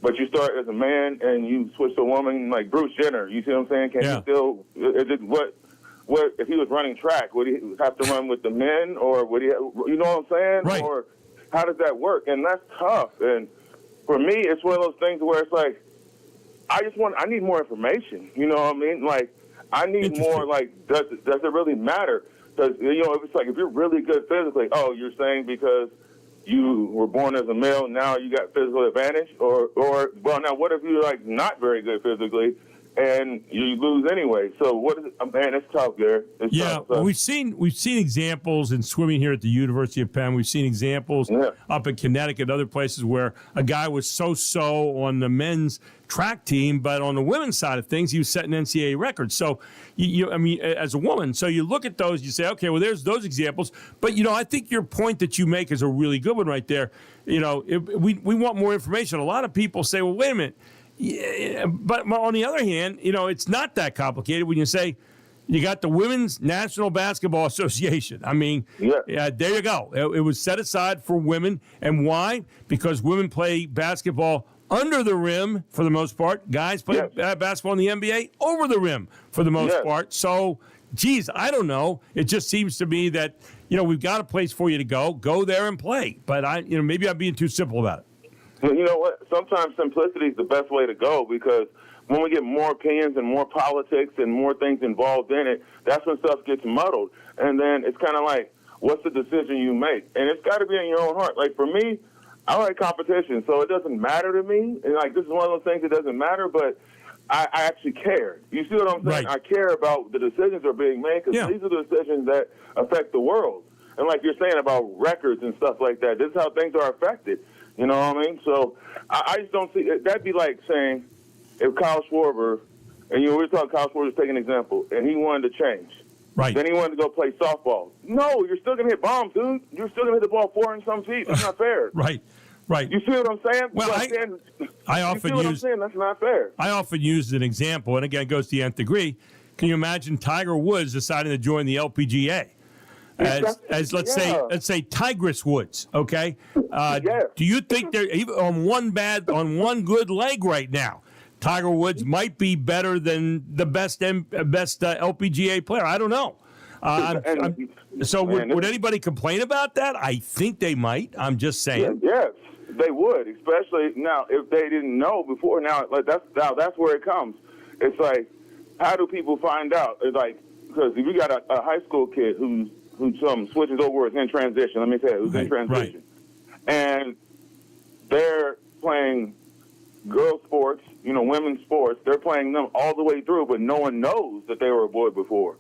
but you start as a man and you switch to a woman like Bruce Jenner, you see what I'm saying? Can you still, is it what if he was running track, would he have to run with the men or would he, you know what I'm saying? Right. Or how does that work? And that's tough. And for me, it's one of those things where it's like, I need more information. You know what I mean? Like, I need more, like, does it really matter? Because, if it's like, if you're really good physically, you're saying because you were born as a male, now you got physical advantage? Or well, now what if you're, like, not very good physically and you lose anyway? So what is it? Man, it's tough, Gary. It's tough. Well, we've seen examples in swimming here at the University of Penn. We've seen examples up in Connecticut and other places where a guy was so on the men's track team, but on the women's side of things, he was setting NCAA records. So, as a woman, so you look at those, you say, okay, well, there's those examples. But, I think your point that you make is a really good one right there. We want more information. A lot of people say, well, wait a minute. Yeah, but on the other hand, it's not that complicated when you say you got the Women's National Basketball Association. I mean, there you go. It was set aside for women. And why? Because women play basketball under the rim for the most part. Guys play basketball in the NBA over the rim for the most part. So, geez, I don't know. It just seems to me that, we've got a place for you to go there and play. But maybe I'm being too simple about it. You know what? Sometimes simplicity is the best way to go because when we get more opinions and more politics and more things involved in it, that's when stuff gets muddled. And then it's kind of like, what's the decision you make? And it's got to be in your own heart. Like, for me, I like competition, so it doesn't matter to me. And, like, this is one of those things that doesn't matter, but I actually care. You see what I'm saying? Right. I care about the decisions that are being made because these are the decisions that affect the world. And like you're saying about records and stuff like that, this is how things are affected. You know what I mean? So I just don't see – that'd be like saying if Kyle Schwarber – and we were talking Kyle Schwarber, take an example, and he wanted to change. Right. Then he wanted to go play softball. No, you're still going to hit bombs, dude. You're still going to hit the ball 400 some feet. That's not fair. Right. Right. You see what I'm saying? Well, I often you see what use I'm saying? That's not fair. I often use an example, and again, it goes to the nth degree. Can you imagine Tiger Woods deciding to join the LPGA? As let's say Tigress Woods, okay? Do you think they're even on one good leg right now? Tiger Woods might be better than the best LPGA player. I don't know. Would anybody complain about that? I think they might. I'm just saying. Yes, they would, especially now if they didn't know before. Now, like that's where it comes. It's like, how do people find out? It's like, because if you got a high school kid who switches over, is in transition. Let me tell you, who's in transition, and they're playing girls' sports, women's sports. They're playing them all the way through, but no one knows that they were a boy before.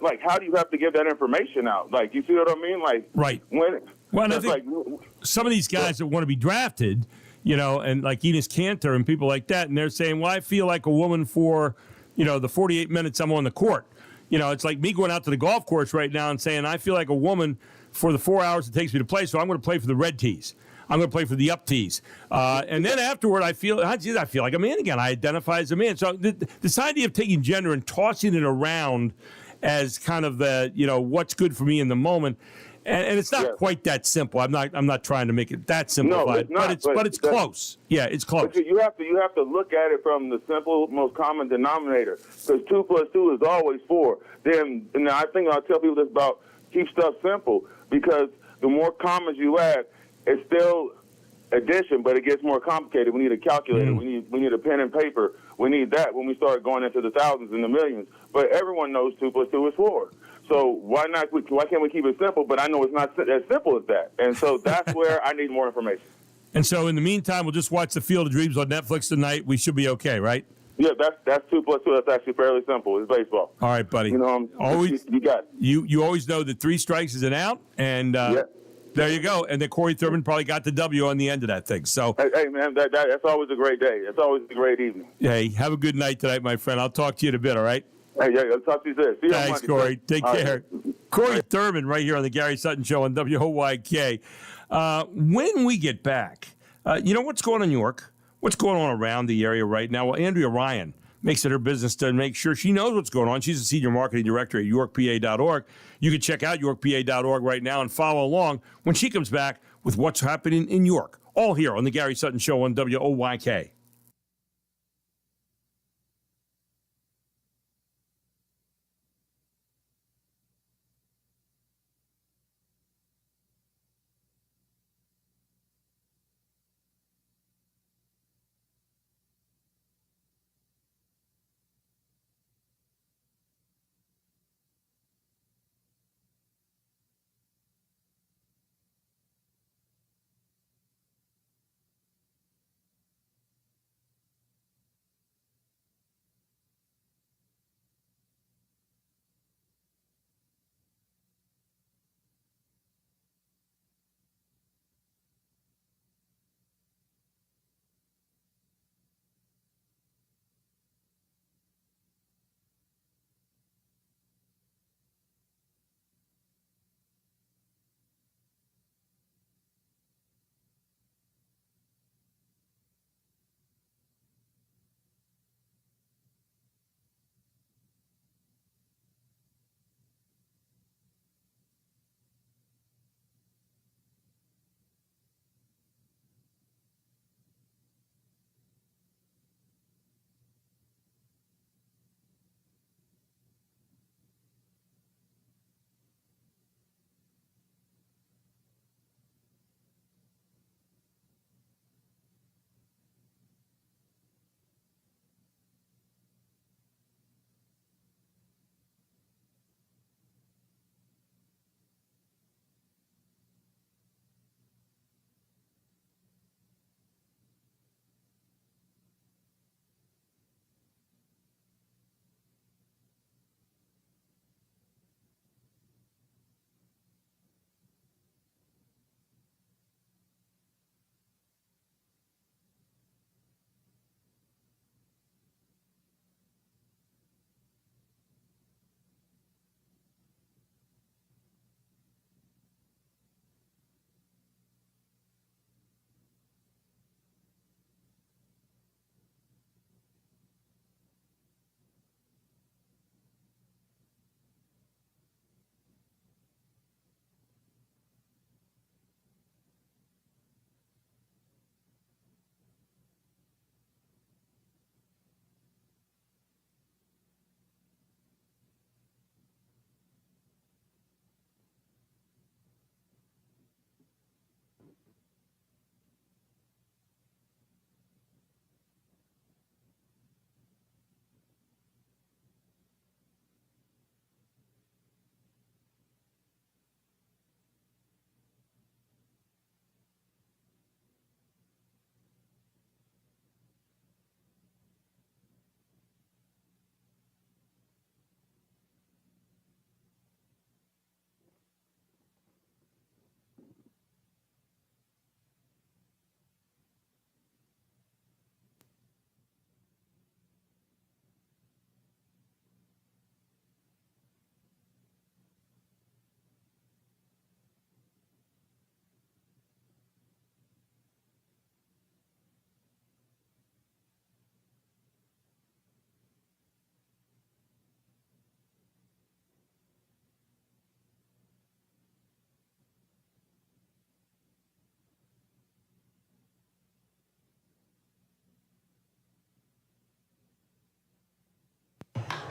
Like, how do you have to give that information out? Like, you see what I mean? Like, right. I think some of these guys that want to be drafted, and like Enes Kanter and people like that, and they're saying, well, I feel like a woman for, the 48 minutes I'm on the court. It's like me going out to the golf course right now and saying, I feel like a woman for the 4 hours it takes me to play, so I'm going to play for the red tees. I'm going to play for the up tees. And then afterward, I feel like a man again. I identify as a man. So this idea of taking gender and tossing it around as kind of the, what's good for me in the moment. And it's not quite that simple. I'm not trying to make it that simplified. No, it's not, but it's close. Yeah, it's close. But you have to look at it from the simple, most common denominator. Because 2 + 2 is always 4. Then, and I think I'll tell people this about keep stuff simple, because the more commas you add, it's still addition, but it gets more complicated. We need a calculator. We need a pen and paper. We need that when we start going into the thousands and the millions. But everyone knows 2 + 2 is 4. So why can't we keep it simple? But I know it's not as simple as that. And so that's where I need more information. And so in the meantime, we'll just watch The Field of Dreams on Netflix tonight. We should be okay, right? Yeah, that's 2 + 2. That's actually fairly simple. It's baseball. All right, buddy. Always you got it. You always know that 3 strikes is an out, and there you go. And then Corey Thurman probably got the W on the end of that thing. So hey man, that's always a great day. It's always a great evening. Hey, have a good night tonight, my friend. I'll talk to you in a bit. All right. Hey, I'll talk to you soon. See you Thanks, on Monday. Corey. Take All care. Right. Corey Thurman right here on the Gary Sutton Show on WOYK. When we get back, what's going on in York? What's going on around the area right now? Well, Andrea Ryan makes it her business to make sure she knows what's going on. She's a senior marketing director at yorkpa.org. You can check out yorkpa.org right now and follow along when she comes back with what's happening in York. All here on the Gary Sutton Show on WOYK.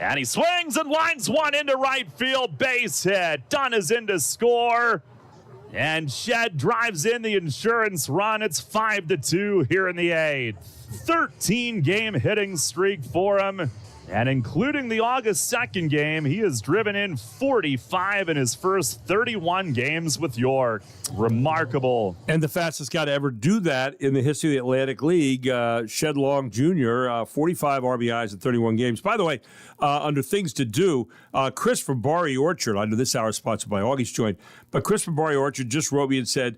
And he swings and lines one into right field, base hit. Dunn is in to score. And Shed drives in the insurance run. It's 5-2 here in the 8th. 13-game hitting streak for him. And including the August 2nd game, he has driven in 45 in his first 31 games with York. Remarkable. And the fastest guy to ever do that in the history of the Atlantic League, Shed Long Jr., 45 RBIs in 31 games. By the way, under things to do, Chris from Barry Orchard, I know this hour is sponsored by Augie's Joint, but Chris from Barry Orchard just wrote me and said,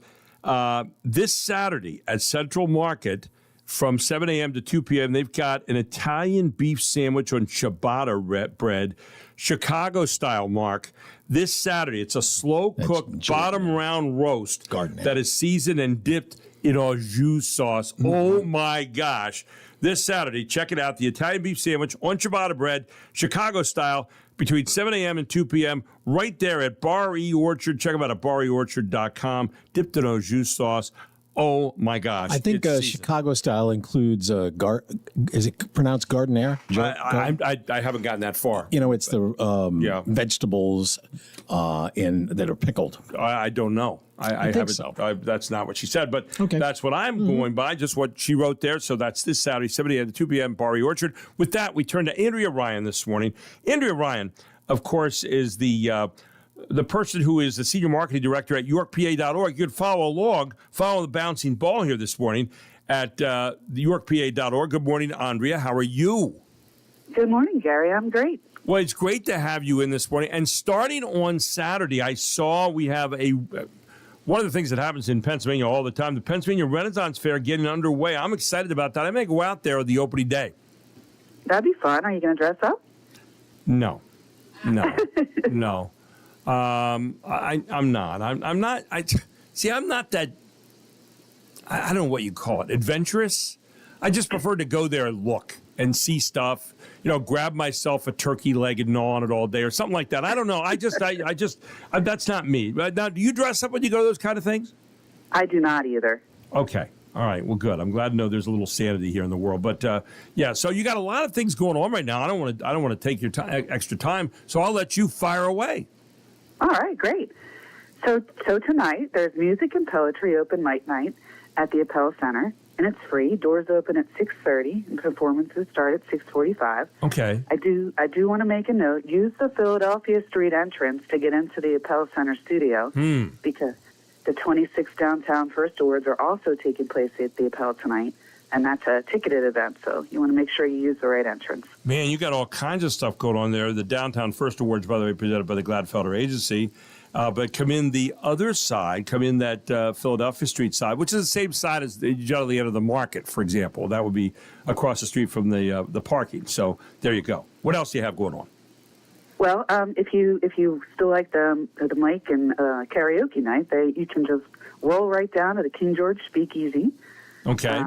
this Saturday at Central Market, from 7 a.m. to 2 p.m., they've got an Italian beef sandwich on ciabatta bread, Chicago-style, Mark. This Saturday, it's a slow-cooked, bottom-round roast that is seasoned and dipped in au jus sauce. Mm-hmm. Oh, my gosh. This Saturday, check it out, the Italian beef sandwich on ciabatta bread, Chicago-style, between 7 a.m. and 2 p.m., right there at Bar E Orchard. Check them out at bareorchard.com, dipped in au jus sauce. Oh, my gosh. I think Chicago style includes, is it pronounced Gardenier? I haven't gotten that far. You know, it's the vegetables that are pickled. I don't know. I haven't. So. That's not what she said, but that's what I'm going by, just what she wrote there. So that's this Saturday, 7 a.m. to 2 p.m., Barry Orchard. With that, we turn to Andrea Ryan this morning. Andrea Ryan, of course, is the person who is the senior marketing director at yorkpa.org. You can follow the bouncing ball here this morning at yorkpa.org. Good morning, Andrea. How are you? Good morning, Gary. I'm great. Well, it's great to have you in this morning. And starting on Saturday, I saw we have one of the things that happens in Pennsylvania all the time, the Pennsylvania Renaissance Fair getting underway. I'm excited about that. I may go out there on the opening day. That'd be fun. Are you going to dress up? No. No. I'm not. I'm not. I'm not that. I don't know what you call it. Adventurous. I just prefer to go there and look and see stuff. You know, grab myself a turkey leg and gnaw on it all day or something like that. I don't know. I just. That's not me. Now, do you dress up when you go to those kind of things? I do not either. Okay. All right. Well, good. I'm glad to know there's a little sanity here in the world. But yeah, so you got a lot of things going on right now. I don't want to take your extra time. So I'll let you fire away. All right, great. So tonight there's music and poetry open mic night at the Appel Center, and it's free. Doors open at 6:30, and performances start at 6:45. Okay. I do want to make a note. Use the Philadelphia Street entrance to get into the Appel Center studio because the 26 Downtown First Awards are also taking place at the Appel tonight. And that's a ticketed event, so you want to make sure you use the right entrance. Man, you got all kinds of stuff going on there. The Downtown First Awards, by the way, presented by the Gladfelder Agency. But come in the other side, come in that Philadelphia Street side, which is the same side as the generally end of the market, for example. That would be across the street from the parking. So there you go. What else do you have going on? Well, if you still like the mic and karaoke night, you can just roll right down to the King George Speakeasy. Okay.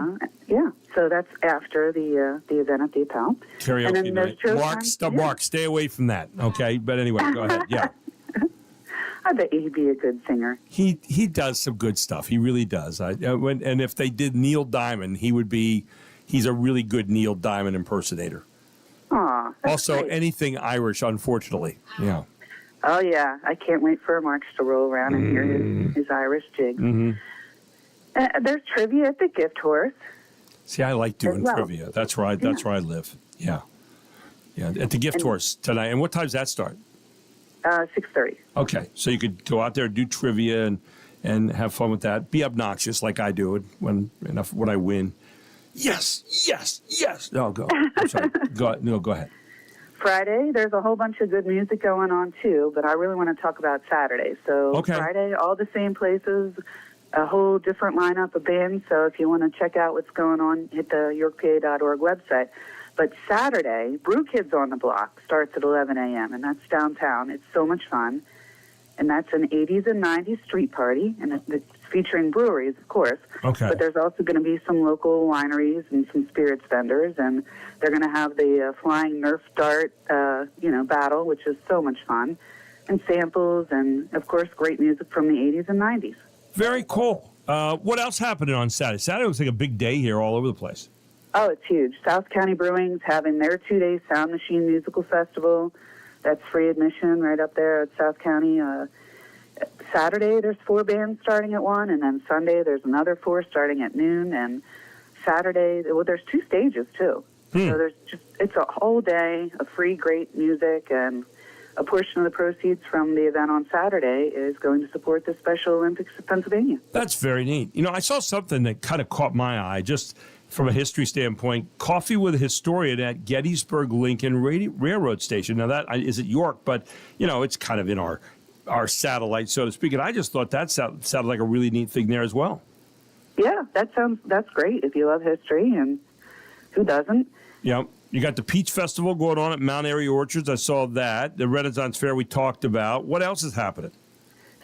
Yeah, so that's after the event at the Appel. Karaoke night. Mark, stay away from that. Okay, but anyway, go ahead. Yeah. I bet he'd be a good singer. He does some good stuff. He really does. And if they did Neil Diamond, he's a really good Neil Diamond impersonator. Aw. Also, great. Anything Irish, unfortunately. Yeah. Oh yeah, I can't wait for March to roll around and hear his Irish jig. Mm-hmm. There's trivia at the Gift Horse. See, I like doing trivia. That's where I live. Yeah. Yeah, at the Gift Horse tonight. And what time does that start? 6:30. Okay, so you could go out there, do trivia, and have fun with that. Be obnoxious like I do when I win. Yes. No, go. I'm sorry. Go ahead. Friday, there's a whole bunch of good music going on too, but I really want to talk about Saturday. So Friday, all the same places, a whole different lineup of bands. So if you want to check out what's going on, hit the yorkpa.org website. But Saturday, Brew Kids on the Block starts at 11 a.m., and that's downtown. It's so much fun. And that's an 80s and 90s street party, and it's featuring breweries, of course. Okay. But there's also going to be some local wineries and some spirits vendors, and they're going to have the flying Nerf dart, battle, which is so much fun, and samples, and, of course, great music from the 80s and 90s. Very cool. What else happening on Saturday? Saturday looks like a big day here all over the place. Oh, it's huge. South County Brewing's having their 2-day Sound Machine Musical Festival. That's free admission right up there at South County. Saturday, there's 4 bands starting at 1, and then Sunday, there's another 4 starting at noon, and Saturday, well, there's 2 stages, too. So it's a whole day of free, great music, and a portion of the proceeds from the event on Saturday is going to support the Special Olympics of Pennsylvania. That's very neat. You know, I saw something that kind of caught my eye, just from a history standpoint. Coffee with a Historian at Gettysburg Lincoln Railroad Station. Now, that is at York, but, you know, it's kind of in our satellite, so to speak. And I just thought that sounded like a really neat thing there as well. Yeah, that's great if you love history, and who doesn't? Yeah. You got the Peach Festival going on at Mount Airy Orchards. I saw that. The Renaissance Fair we talked about. What else is happening?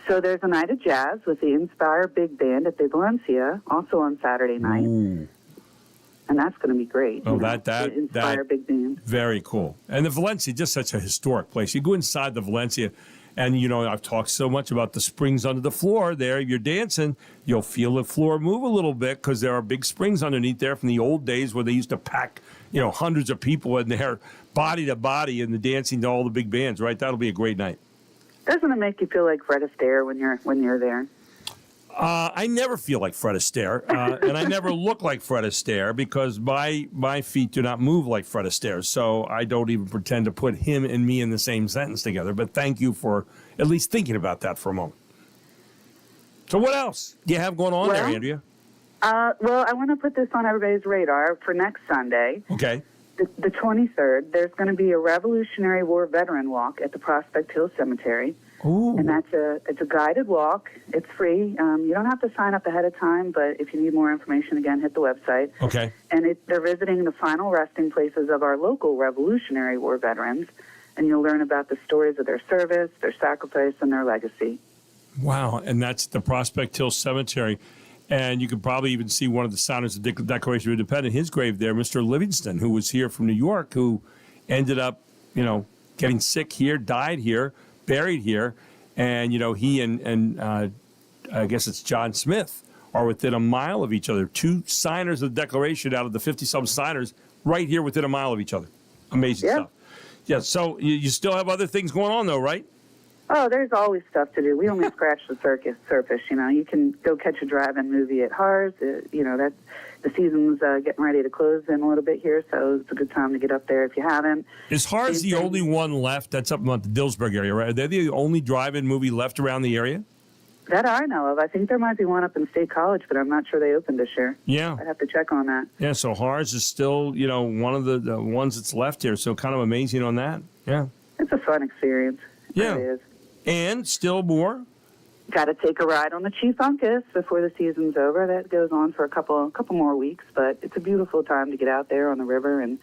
So there's a night of jazz with the Inspire Big Band at the Valencia, also on Saturday night. Ooh. And that's going to be great. Oh, the Inspire Big Band. Very cool. And the Valencia, just such a historic place. You go inside the Valencia, and, you know, I've talked so much about the springs under the floor there. If you're dancing, you'll feel the floor move a little bit because there are big springs underneath there from the old days where they used to pack, you know, hundreds of people in there, body to body, and the dancing to all the big bands, right? That'll be a great night. Doesn't it make you feel like Fred Astaire when you're there? I never feel like Fred Astaire, and I never look like Fred Astaire because my feet do not move like Fred Astaire, so I don't even pretend to put him and me in the same sentence together. But thank you for at least thinking about that for a moment. So what else do you have going on there, Andrea? Well, I want to put this on everybody's radar for next Sunday. Okay. The 23rd, there's going to be a Revolutionary War veteran walk at the Prospect Hill Cemetery. Ooh. And it's a guided walk. It's free. You don't have to sign up ahead of time, but if you need more information, again, hit the website. Okay. And they're visiting the final resting places of our local Revolutionary War veterans, and you'll learn about the stories of their service, their sacrifice, and their legacy. Wow, and that's the Prospect Hill Cemetery. And you could probably even see one of the signers of the Declaration of Independence, his grave there, Mr. Livingston, who was here from New York, who ended up, you know, getting sick here, died here, buried here. And, you know, he and I guess it's John Smith are within a mile of each other. 2 signers of the Declaration out of the 50-some signers right here within a mile of each other. Amazing stuff. Yeah, so you still have other things going on, though, right? Oh, there's always stuff to do. We only scratch the surface. You know, you can go catch a drive-in movie at Harz. You know, the season's getting ready to close in a little bit here, so it's a good time to get up there if you haven't. Is Harz the only one left? That's up in the Dillsburg area, right? Are they the only drive-in movie left around the area? That I know of. I think there might be one up in State College, but I'm not sure they opened this year. Yeah. I'd have to check on that. Yeah, so Harz is still, you know, one of the ones that's left here, so kind of amazing on that. Yeah. It's a fun experience. It really is. And still more? Got to take a ride on the Chief Uncas before the season's over. That goes on for a couple more weeks, but it's a beautiful time to get out there on the river and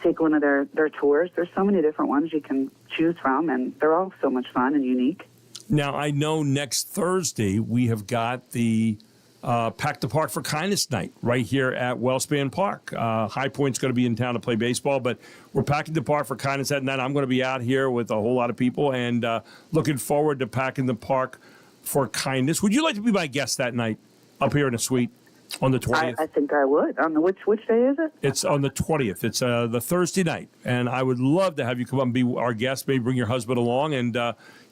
take one of their tours. There's so many different ones you can choose from, and they're all so much fun and unique. Now, I know next Thursday we have got the Pack the Park for Kindness night right here at Wellspan Park. High Point's going to be in town to play baseball, but we're packing the park for kindness that night. I'm going to be out here with a whole lot of people and looking forward to packing the park for kindness. Would you like to be my guest that night up here in the suite on the 20th? I think I would. On the which day is it? It's on the 20th. It's the Thursday night, and I would love to have you come up and be our guest. Maybe bring your husband along, and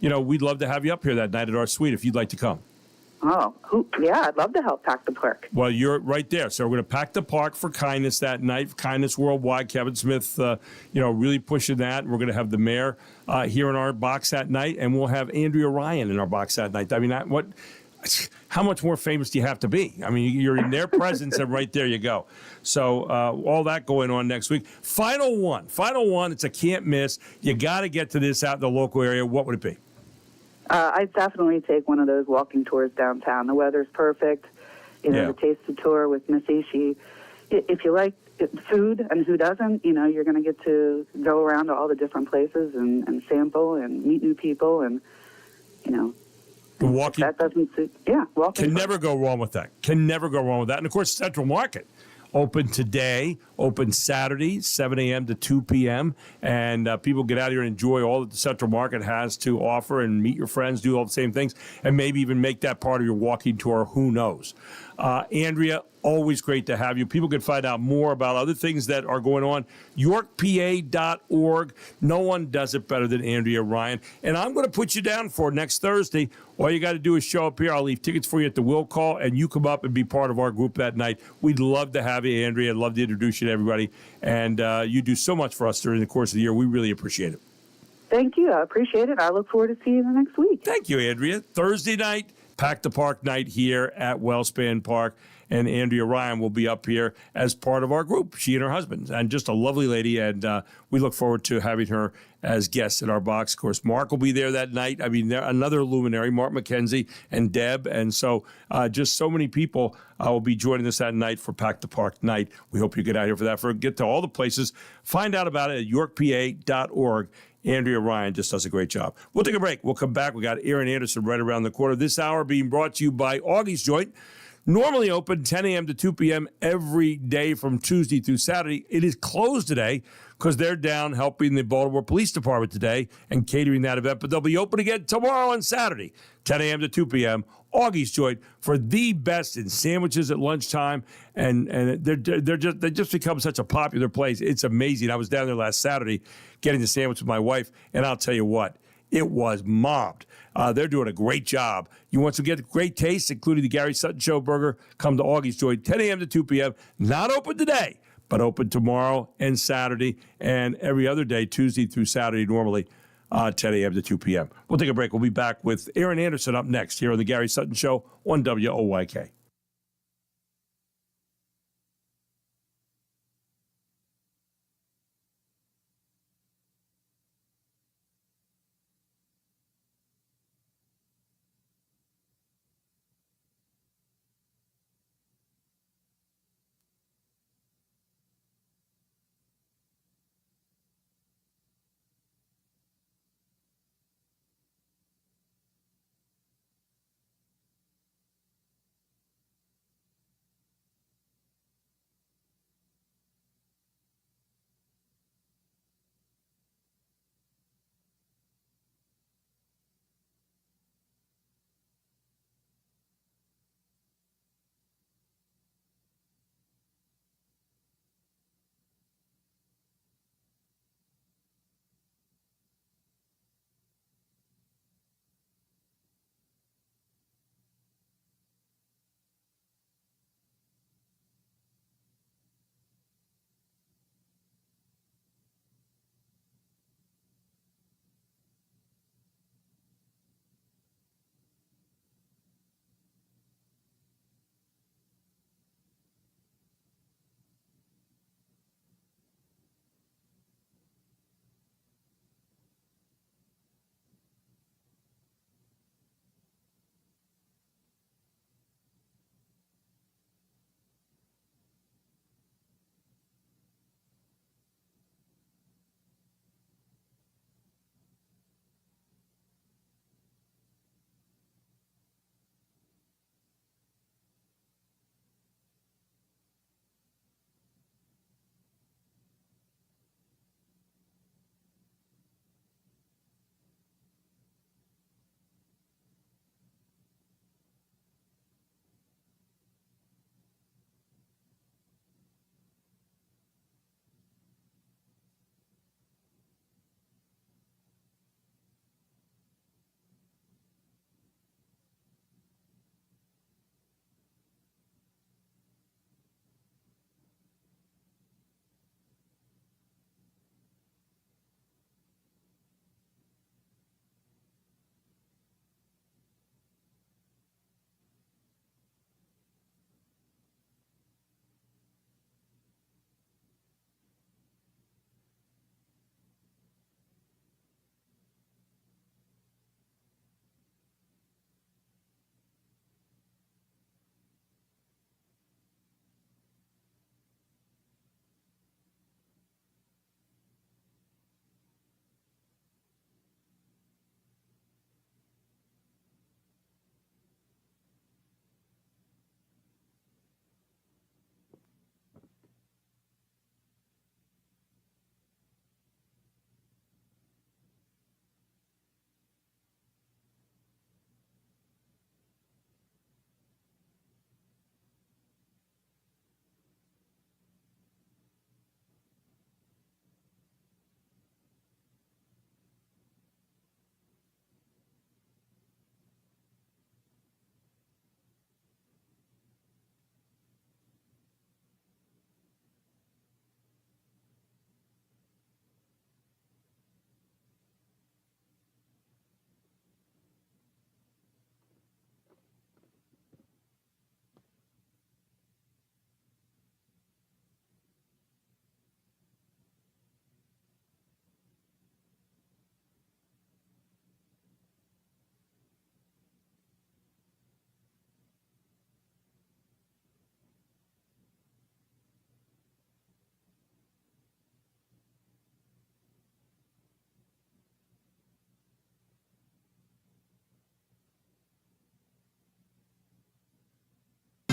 you know, we'd love to have you up here that night at our suite if you'd like to come. Oh, yeah, I'd love to help pack the park. Well, you're right there. So we're going to pack the park for kindness that night. Kindness Worldwide. Kevin Smith, you know, really pushing that. We're going to have the mayor here in our box that night, and we'll have Andrea Ryan in our box that night. I mean, how much more famous do you have to be? I mean, you're in their presence, and right there you go. So all that going on next week. Final one. It's a can't miss. You got to get to this out in the local area. What would it be? I'd definitely take one of those walking tours downtown. The weather's perfect. You know, the Tasted Tour with Missy. If you like food, and who doesn't, you know, you're going to get to go around to all the different places and sample and meet new people, and, you know. Walking. That doesn't suit. Yeah, walking. Can never go wrong with that. And, of course, Central Market. Open today, open Saturday, 7 a.m. to 2 p.m., and people get out here and enjoy all that the Central Market has to offer and meet your friends, do all the same things, and maybe even make that part of your walking tour. Who knows? Andrea, always great to have you. People can find out more about other things that are going on. YorkPA.org. No one does it better than Andrea Ryan. And I'm going to put you down for next Thursday. All you got to do is show up here. I'll leave tickets for you at the will call, and you come up and be part of our group that night. We'd love to have you, Andrea. I'd love to introduce you to everybody. And you do so much for us during the course of the year. We really appreciate it. Thank you. I appreciate it. I look forward to seeing you next week. Thank you, Andrea. Thursday night, Pack the Park night here at Wellspan Park. And Andrea Ryan will be up here as part of our group, she and her husband. And just a lovely lady, and we look forward to having her as guests in our box. Of course, Mark will be there that night. I mean, another luminary, Mark McKenzie and Deb. And so just so many people will be joining us that night for Pack the Park night. We hope you get out here for that. Get to all the places. Find out about it at YorkPA.org. Andrea Ryan just does a great job. We'll take a break. We'll come back. We got Aaron Anderson right around the corner. This hour being brought to you by Augie's Joint. Normally open 10 a.m. to 2 p.m. every day from Tuesday through Saturday. It is closed today because they're down helping the Baltimore Police Department today and catering that event. But they'll be open again tomorrow on Saturday, 10 a.m. to 2 p.m. Augie's Joint for the best in sandwiches at lunchtime. And they just become such a popular place. It's amazing. I was down there last Saturday getting the sandwich with my wife, and I'll tell you what, it was mobbed. They're doing a great job. You want to get great taste, including the Gary Sutton Show burger, come to Augie's Joint, 10 a.m. to 2 p.m. Not open today, but open tomorrow and Saturday and every other day, Tuesday through Saturday, normally 10 a.m. to 2 p.m. We'll take a break. We'll be back with Aaron Anderson up next here on the Gary Sutton Show on WOYK.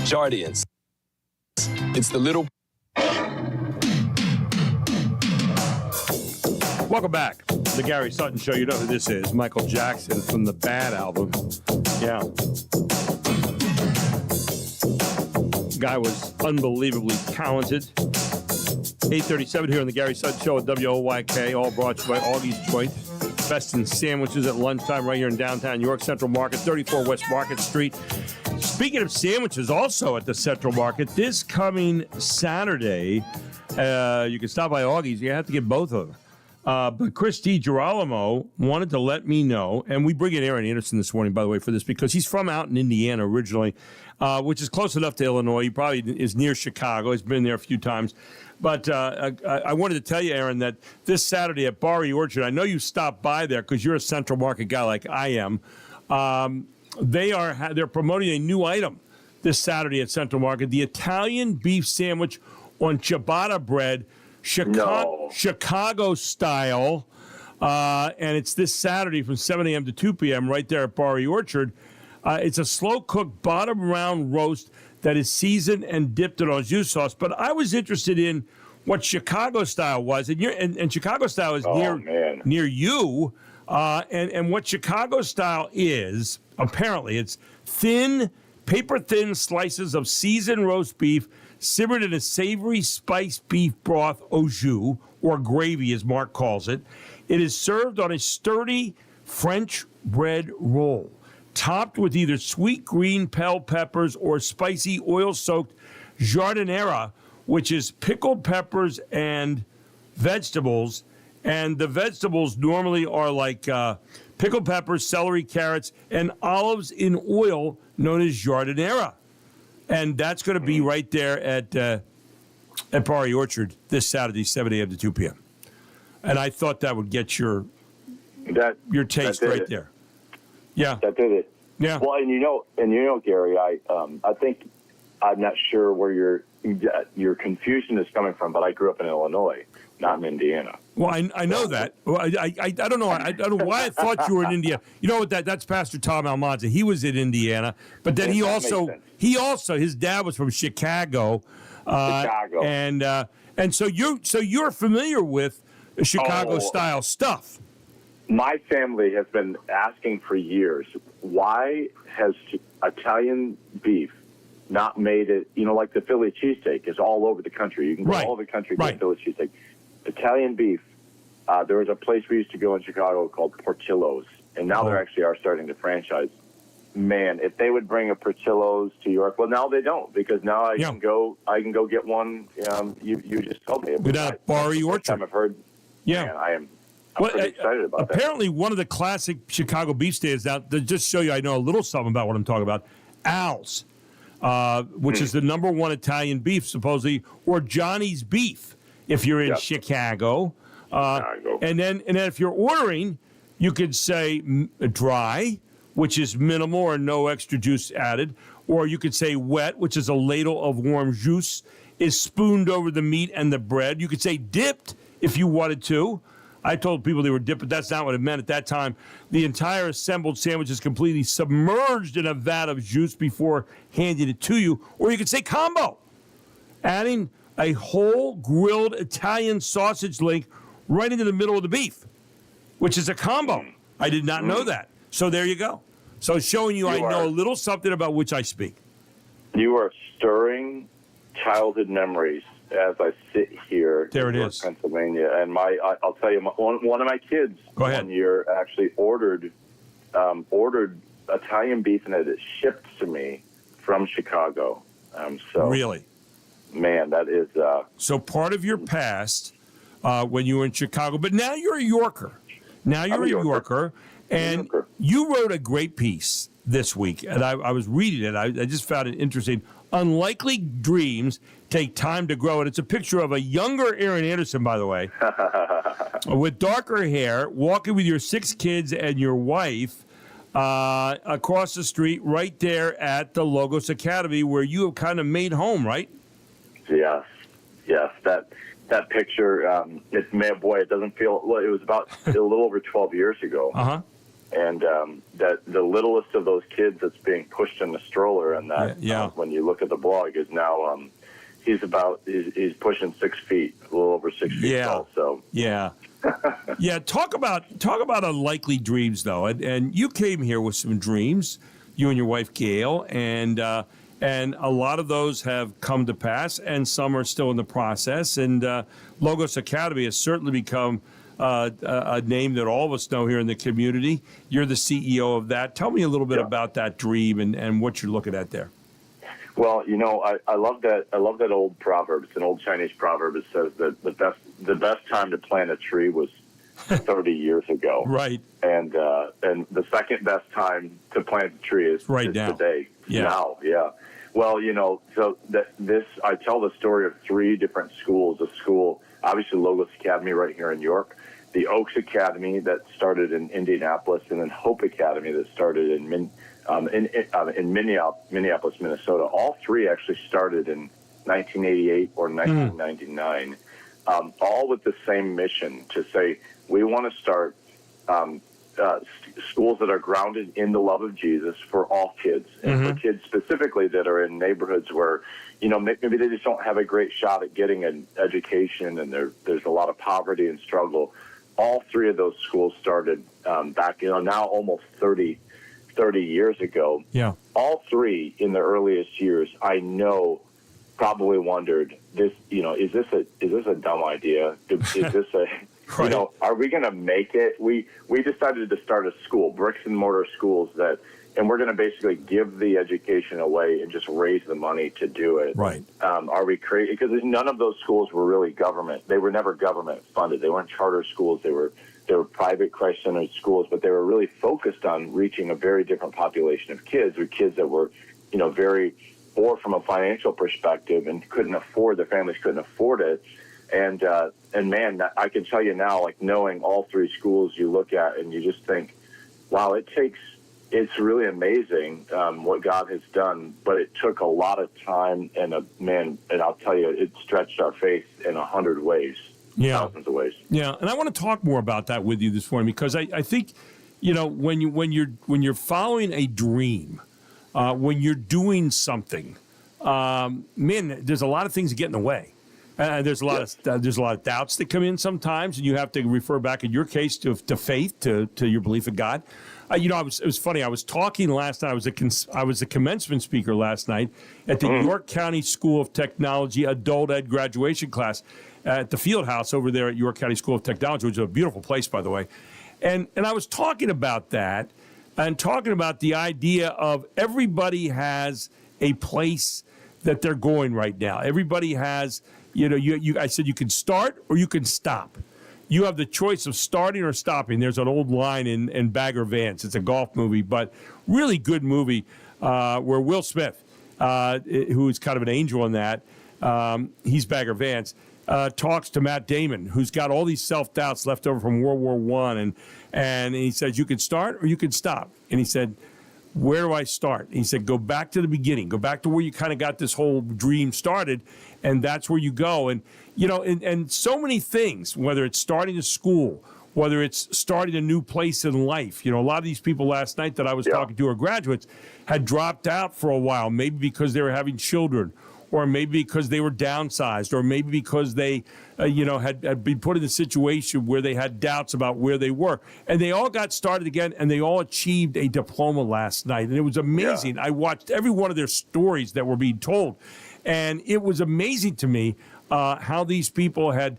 Jardians. It's the little... Welcome back. The Gary Sutton Show. You know who this is. Michael Jackson from the Bad album. Yeah. Guy was unbelievably talented. 8:37 here on the Gary Sutton Show at WOYK. All brought to you by Augie's Joint. Best in sandwiches at lunchtime right here in downtown York Central Market, 34 West Market Street. Speaking of sandwiches, also at the Central Market, this coming Saturday, you can stop by Augie's. You have to get both of them. But Chris DiGirolamo wanted to let me know, and we bring in Aaron Anderson this morning, by the way, for this, because he's from out in Indiana originally, which is close enough to Illinois. He probably is near Chicago. He's been there a few times. But I wanted to tell you, Aaron, that this Saturday at Barry Orchard, I know you stopped by there because you're a Central Market guy like I am. They're promoting a new item this Saturday at Central Market, the Italian beef sandwich on ciabatta bread, Chicago style, and it's this Saturday from 7 a.m. to 2 p.m. right there at Barry Orchard. It's a slow-cooked bottom round roast that is seasoned and dipped in au jus sauce. But I was interested in what Chicago style was, and Chicago style is near you. And what Chicago style is, apparently, it's paper-thin slices of seasoned roast beef simmered in a savory spiced beef broth au jus, or gravy as Mark calls it. It is served on a sturdy French bread roll, topped with either sweet green bell peppers or spicy oil-soaked jardinera, which is pickled peppers and vegetables. And the vegetables normally are like pickled peppers, celery, carrots, and olives in oil known as jardinera. And that's going to be right there at Barry Orchard this Saturday, 7 a.m. to 2 p.m. And I thought that would get your taste right there. Yeah, that did it. Yeah. Well, and you know, Gary, I think I'm not sure where your confusion is coming from, but I grew up in Illinois, not in Indiana. Well, I know that. Well, I don't know. I don't know why I thought you were in Indiana. You know what? That's Pastor Tom Almanza. He was in Indiana, but then his dad was from Chicago. And so you're familiar with Chicago style stuff. My family has been asking for years, why has Italian beef not made it, like the Philly cheesesteak is all over the country. You can go all over the country and get Philly cheesesteak. Italian beef, there was a place we used to go in Chicago called Portillo's, and now they actually are starting to franchise. Man, if they would bring a Portillo's to York, well, now they don't, because now I can go get one. You just told me. Without Barry Orchard. I've heard. Yeah. Man, I'm pretty excited about that. Apparently, one of the classic Chicago beef stands out, to just show you I know a little something about what I'm talking about, Al's, which is the number one Italian beef, supposedly, or Johnny's Beef, if you're in Chicago. And then if you're ordering, you could say dry, which is minimal or no extra juice added, or you could say wet, which is a ladle of warm juice is spooned over the meat and the bread. You could say dipped if you wanted to. I told people they were dipped, but that's not what it meant at that time. The entire assembled sandwich is completely submerged in a vat of juice before handing it to you. Or you could say combo, adding a whole grilled Italian sausage link right into the middle of the beef, which is a combo. I did not know that. So there you go. So showing you I know a little something about which I speak. You are stirring childhood memories as I sit here in Pennsylvania. And I'll tell you, one of my kids one year actually ordered Italian beef, and it is shipped to me from Chicago. Really? Man, that is... so part of your past when you were in Chicago, but now you're a Yorker. Now you're a Yorker. And you wrote a great piece this week, and I was reading it. I just found it interesting. Unlikely dreams take time to grow. And it's a picture of a younger Aaron Anderson, by the way, with darker hair, walking with your 6 kids and your wife across the street right there at the Logos Academy, where you have kind of made home, right? Yes. That picture, it doesn't feel, well, it was about a little over 12 years ago. And that the littlest of those kids that's being pushed in the stroller, and that when you look at the blog, is now he's pushing 6 feet, a little over 6 feet tall. So talk about unlikely dreams though, and you came here with some dreams, you and your wife Gail, and a lot of those have come to pass, and some are still in the process. And Logos Academy has certainly become a name that all of us know here in the community. You're the CEO of that. Tell me a little bit about that dream and what you're looking at there. Well, I love that. I love that old proverb. It's an old Chinese proverb. It says that the best time to plant a tree was 30 years ago. Right. And the second best time to plant a tree is now. Today. Yeah. Now. Yeah. Well, so I tell the story of 3 different schools. A school, obviously Logos Academy right here in York, the Oaks Academy that started in Indianapolis, and then Hope Academy that started in Minneapolis, Minnesota. All 3 actually started in 1988 or 1999, all with the same mission to say we want to start schools that are grounded in the love of Jesus for all kids, and for kids specifically that are in neighborhoods where, maybe they just don't have a great shot at getting an education, and there's a lot of poverty and struggle. All 3 of those schools started back, now almost 30 years ago. Yeah. All 3 in the earliest years, I know, probably wondered, is this a dumb idea? Is this a right. Are we going to make it? We decided to start a school, bricks and mortar schools and we're going to basically give the education away and just raise the money to do it. Right. Are we crazy? Because none of those schools were really government. They were never government funded. They weren't charter schools. They were private Christ-centered schools, but they were really focused on reaching a very different population of kids, or kids that were, very poor from a financial perspective and their families couldn't afford it. And man, I can tell you now, like knowing all 3 schools you look at and you just think, wow, it's really amazing what God has done, but it took a lot of time and I'll tell you, it stretched our faith in 100 ways. Yeah. Thousands of ways. Yeah, and I want to talk more about that with you this morning, because I think, when you're following a dream, when you're doing something, there's a lot of things that get in the way. There's a lot of doubts that come in sometimes, and you have to refer back in your case to faith, to your belief in God. It was funny. I was talking last night. I was a commencement speaker last night at the York County School of Technology adult ed graduation class at the Field House over there at York County School of Technology, which is a beautiful place, by the way. And I was talking about that and talking about the idea of everybody has a place that they're going right now. Everybody has, I said you can start or you can stop. You have the choice of starting or stopping. There's an old line in Bagger Vance. It's a golf movie, but really good movie where Will Smith, who is kind of an angel in that, he's Bagger Vance, talks to Matt Damon, who's got all these self-doubts left over from World War I, and he says, you can start or you can stop. And he said, where do I start? And he said, go back to the beginning. Go back to where you kind of got this whole dream started, and that's where you go. And, and so many things, whether it's starting a school, whether it's starting a new place in life. A lot of these people last night that I was talking to are graduates had dropped out for a while, maybe because they were having children, or maybe because they were downsized, or maybe because they, had been put in a situation where they had doubts about where they were. And they all got started again, and they all achieved a diploma last night. And it was amazing. I watched every one of their stories that were being told. And it was amazing to me how these people had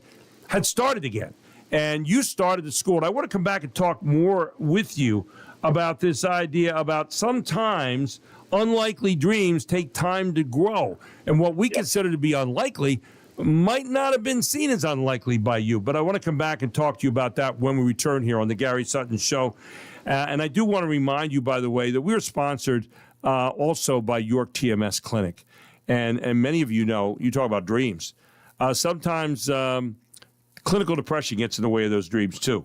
started again. And you started the school. And I want to come back and talk more with you about this idea about sometimes unlikely dreams take time to grow. And what we consider to be unlikely might not have been seen as unlikely by you. But I want to come back and talk to you about that when we return here on the Gary Sutton Show. And I do want to remind you, by the way, that we're sponsored also by York TMS Clinic. And many of you know, you talk about dreams. Sometimes clinical depression gets in the way of those dreams, too.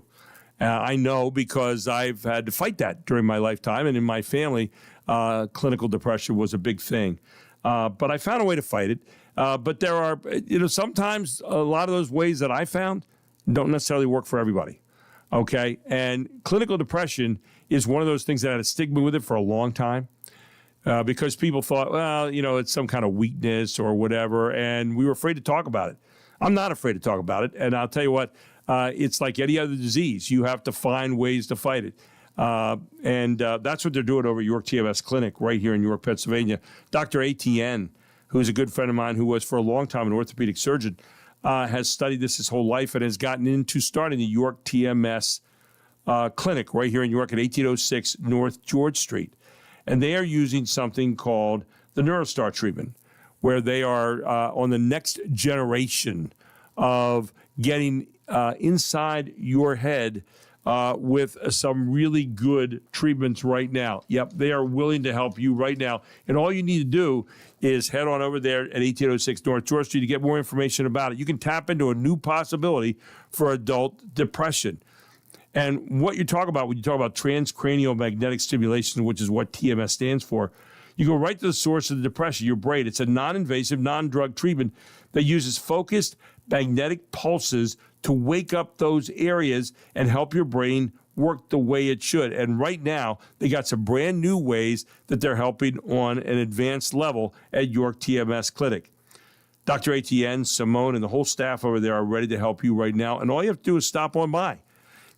I know because I've had to fight that during my lifetime, and in my family, clinical depression was a big thing. But I found a way to fight it. But there are, sometimes a lot of those ways that I found don't necessarily work for everybody. Okay, and clinical depression is one of those things that had a stigma with it for a long time because people thought, well, it's some kind of weakness or whatever, and we were afraid to talk about it. I'm not afraid to talk about it, and I'll tell you what, it's like any other disease. You have to find ways to fight it. And that's what they're doing over at York TMS Clinic right here in York, Pennsylvania. Dr. ATN, who's a good friend of mine who was for a long time an orthopedic surgeon, has studied this his whole life and has gotten into starting the York TMS Clinic right here in York at 1806 North George Street. And they are using something called the NeuroStar treatment, where they are on the next generation of getting inside your head with some really good treatments right now. Yep, they are willing to help you right now. And all you need to do is head on over there at 1806 North George Street to get more information about it. You can tap into a new possibility for adult depression. And what you talk about when you talk about transcranial magnetic stimulation, which is what TMS stands for, you go right to the source of the depression, your brain. It's a non-invasive, non-drug treatment that uses focused magnetic pulses to wake up those areas and help your brain work the way it should. And right now, they got some brand new ways that they're helping on an advanced level at York TMS Clinic. Dr. ATN, Simone, and the whole staff over there are ready to help you right now. And all you have to do is stop on by.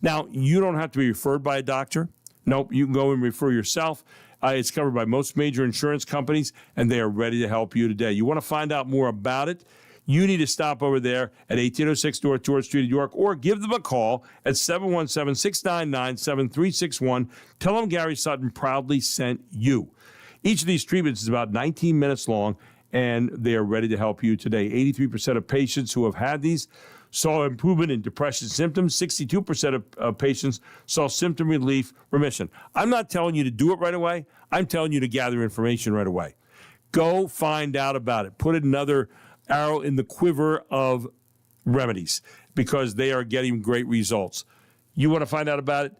Now, you don't have to be referred by a doctor. Nope, you can go and refer yourself. It's covered by most major insurance companies, and they are ready to help you today. You want to find out more about it? You need to stop over there at 1806 North George Street in York, or give them a call at 717-699-7361. Tell them Gary Sutton proudly sent you. Each of these treatments is about 19 minutes long, and they are ready to help you today. 83% of patients who have had these saw improvement in depression symptoms. 62% of patients saw symptom relief remission. I'm not telling you to do it right away. I'm telling you to gather information right away. Go find out about it. Put another arrow in the quiver of remedies because they are getting great results. You want to find out about it?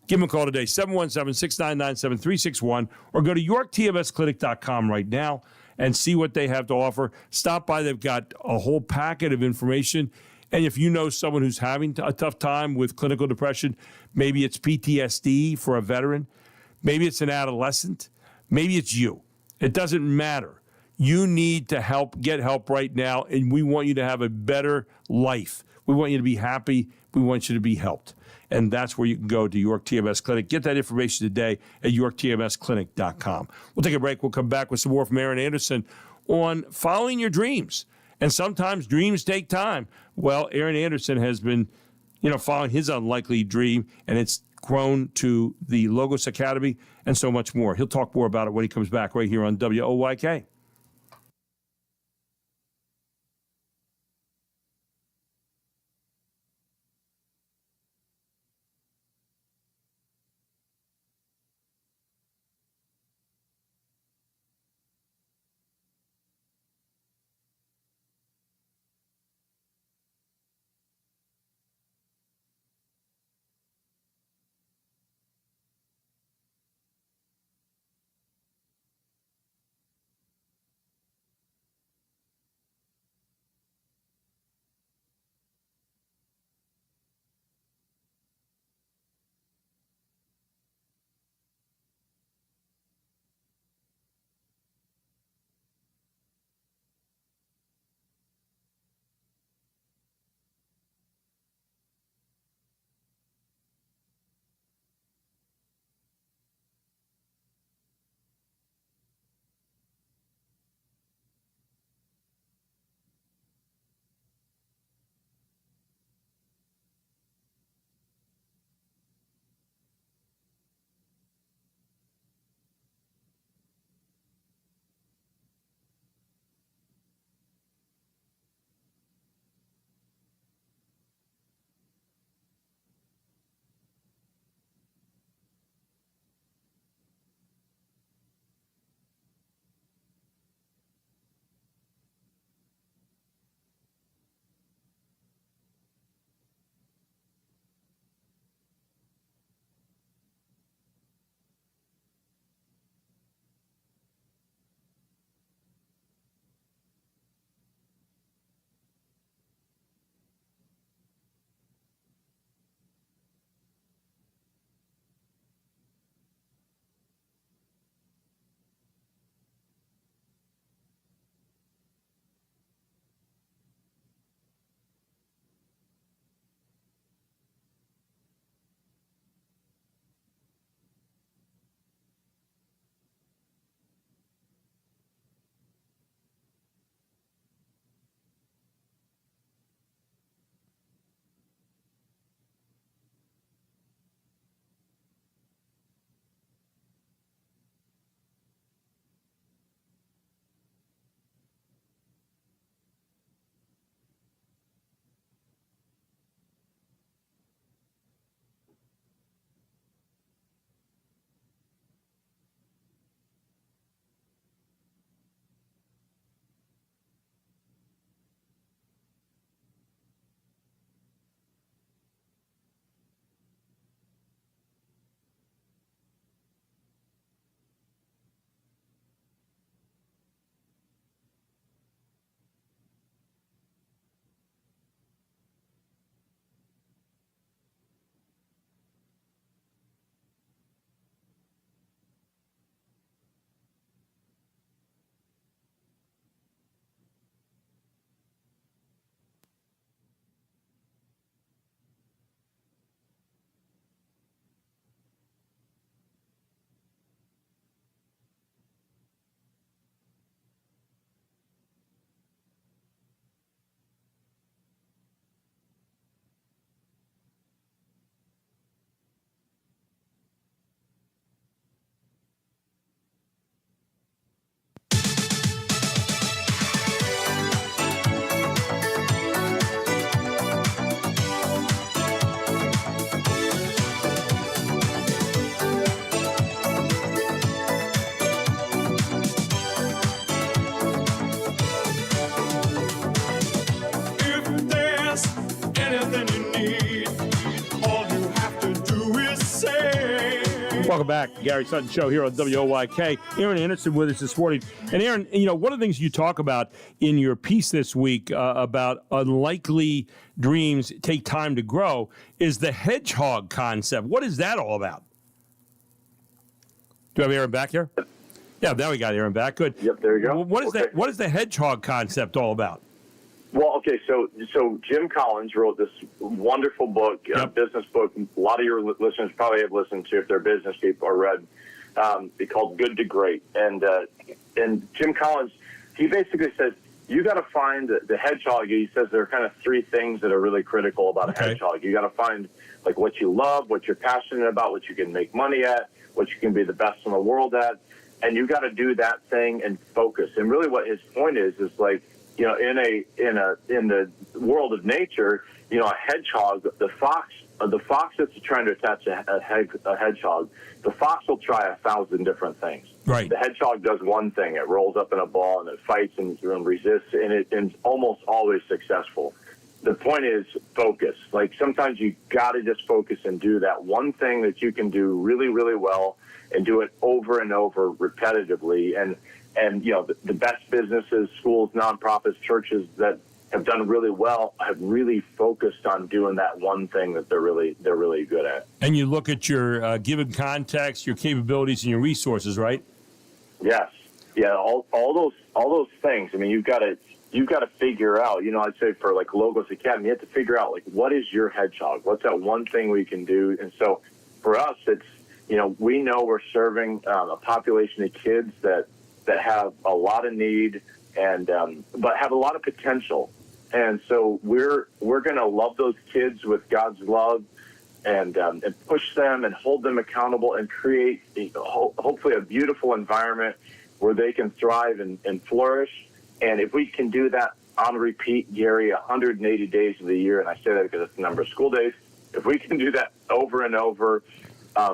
Give them a call today, 717-699-7361, or go to yorktmsclinic.com right now and see what they have to offer. Stop by. They've got a whole packet of information. And if you know someone who's having a tough time with clinical depression, maybe it's PTSD for a veteran, maybe it's an adolescent, maybe it's you. It doesn't matter. You need to get help right now, and we want you to have a better life. We want you to be happy. We want you to be helped. And that's where you can go to York TMS Clinic. Get that information today at yorktmsclinic.com. We'll take a break. We'll come back with some more from Aaron Anderson on following your dreams. And sometimes dreams take time. Well, Aaron Anderson has been, following his unlikely dream, and it's grown to the Logos Academy and so much more. He'll talk more about it when he comes back right here on WOYK. Welcome back. Gary Sutton Show here on WOYK. Aaron Anderson with us this morning. And Aaron, one of the things you talk about in your piece this week about unlikely dreams take time to grow is the hedgehog concept. What is that all about? Do we have Aaron back here? Yeah, now we got Aaron back. Good. Yep, there you go. What is that? What is the hedgehog concept all about? Well, okay, so Jim Collins wrote this wonderful book, business book. A lot of your listeners probably have listened to if they're business people or read. It's called Good to Great, and Jim Collins, he basically says you got to find the hedgehog. He says there are kind of three things that are really critical about a hedgehog. You got to find like what you love, what you're passionate about, what you can make money at, what you can be the best in the world at, and you got to do that thing and focus. And really, what his point is like, in the world of nature, a hedgehog, the fox that's trying to attach a hedgehog, the fox will try 1,000 different things. Right. The hedgehog does one thing. It rolls up in a ball and it fights and resists, and it's almost always successful. The point is focus. Like sometimes you got to just focus and do that one thing that you can do really, really well and do it over and over repetitively. And the best businesses, schools, nonprofits, churches that have done really well have really focused on doing that one thing that they're really good at. And you look at your given context, your capabilities, and your resources, right? Yes. Yeah. All those things. I mean, you've got to figure out. I'd say for like Logos Academy, you have to figure out like what is your hedgehog? What's that one thing we can do? And so for us, it's we know we're serving a population of kids that have a lot of need and but have a lot of potential, and so we're going to love those kids with God's love and push them and hold them accountable and create hopefully a beautiful environment where they can thrive and flourish. And if we can do that on repeat, Gary, 180 days of the year, and I say that because it's the number of school days, if we can do that over and over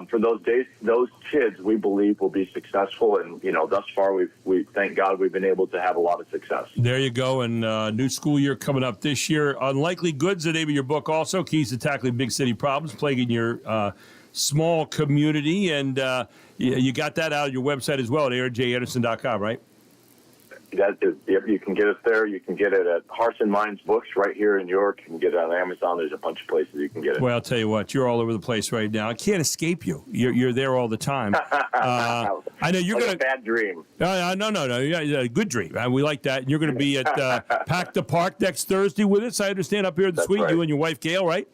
for those days, those kids, we believe, will be successful. And, thus far, we thank God we've been able to have a lot of success. There you go. And new school year coming up this year. Unlikely Goods, the name of your book also, Keys to Tackling Big City Problems Plaguing Your Small Community. And you got that out on your website as well at aaronjanderson.com, right? You can get it there. You can get it at Hearts and Minds Books right here in New York. You can get it on Amazon. There's a bunch of places you can get it. Well, I'll tell you what, you're all over the place right now. I can't escape you. You're there all the time. I know you're like going to. Bad dream. No. Yeah, good dream. We like that. And you're going to be at Pack the Park next Thursday with us. I understand up here at the suite. Right. You and your wife Gail, right?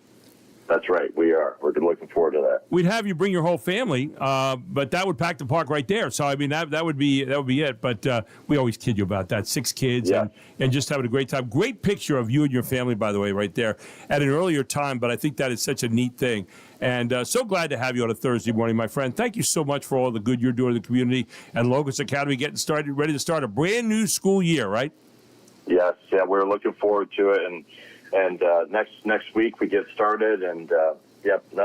That's right. We are. We're looking forward to that. We'd have you bring your whole family, but that would pack the park right there. So I mean that would be it. But we always kid you about that. 6 kids and just having a great time. Great picture of you and your family, by the way, right there at an earlier time. But I think that is such a neat thing. And so glad to have you on a Thursday morning, my friend. Thank you so much for all the good you're doing in the community and Logos Academy getting started, ready to start a brand new school year, right? Yes. Yeah, we're looking forward to it. And next week we get started, and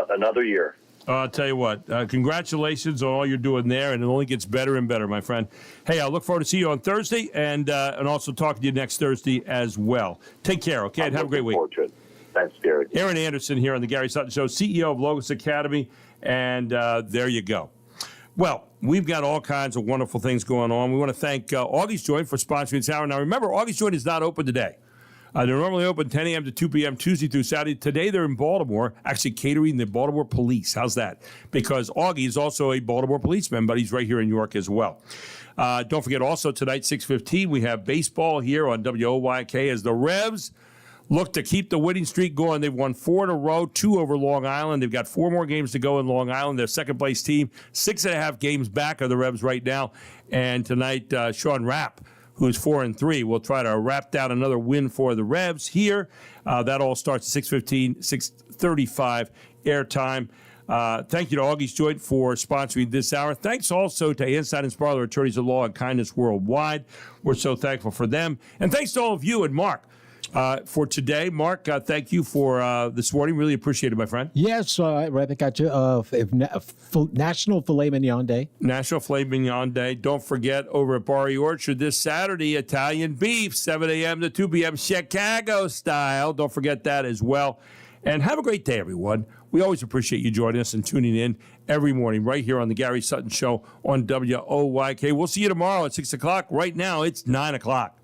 another year. I'll tell you what, congratulations on all you're doing there, and it only gets better and better, my friend. Hey, I look forward to see you on Thursday, and also talking to you next Thursday as well. Take care, okay, and have a great week. Thanks, Gary. Aaron Anderson here on the Gary Sutton Show, CEO of Logos Academy, and there you go. Well, we've got all kinds of wonderful things going on. We want to thank Augie's Joint for sponsoring this hour. Now, remember, Augie's Joint is not open today. They're normally open 10 a.m. to 2 p.m. Tuesday through Saturday. Today they're in Baltimore, actually catering the Baltimore police. How's that? Because Augie is also a Baltimore policeman, but he's right here in New York as well. Don't forget also tonight, 6:15, we have baseball here on WOYK as the Revs look to keep the winning streak going. They've won 4 in a row, 2 over Long Island. They've got 4 more games to go in Long Island. Their second-place team, 6.5 games back of the Revs right now. And tonight, Sean Rapp, who's 4-3, will try to wrap down another win for the Revs here. That all starts at 6:15, 6:35 airtime. Thank you to Augie's Joint for sponsoring this hour. Thanks also to Inside and Sparler Attorneys of Law and Kindness Worldwide. We're so thankful for them. And thanks to all of you and Mark for today. Mark, thank you for this morning. Really appreciate it, my friend. Yes, right. I got you. National Filet Mignon Day. National Filet Mignon Day. Don't forget, over at Barry Orchard this Saturday, Italian beef, 7 a.m. to 2 p.m. Chicago style. Don't forget that as well. And have a great day, everyone. We always appreciate you joining us and tuning in every morning right here on the Gary Sutton Show on WOYK. We'll see you tomorrow at 6 o'clock. Right now, it's 9 o'clock.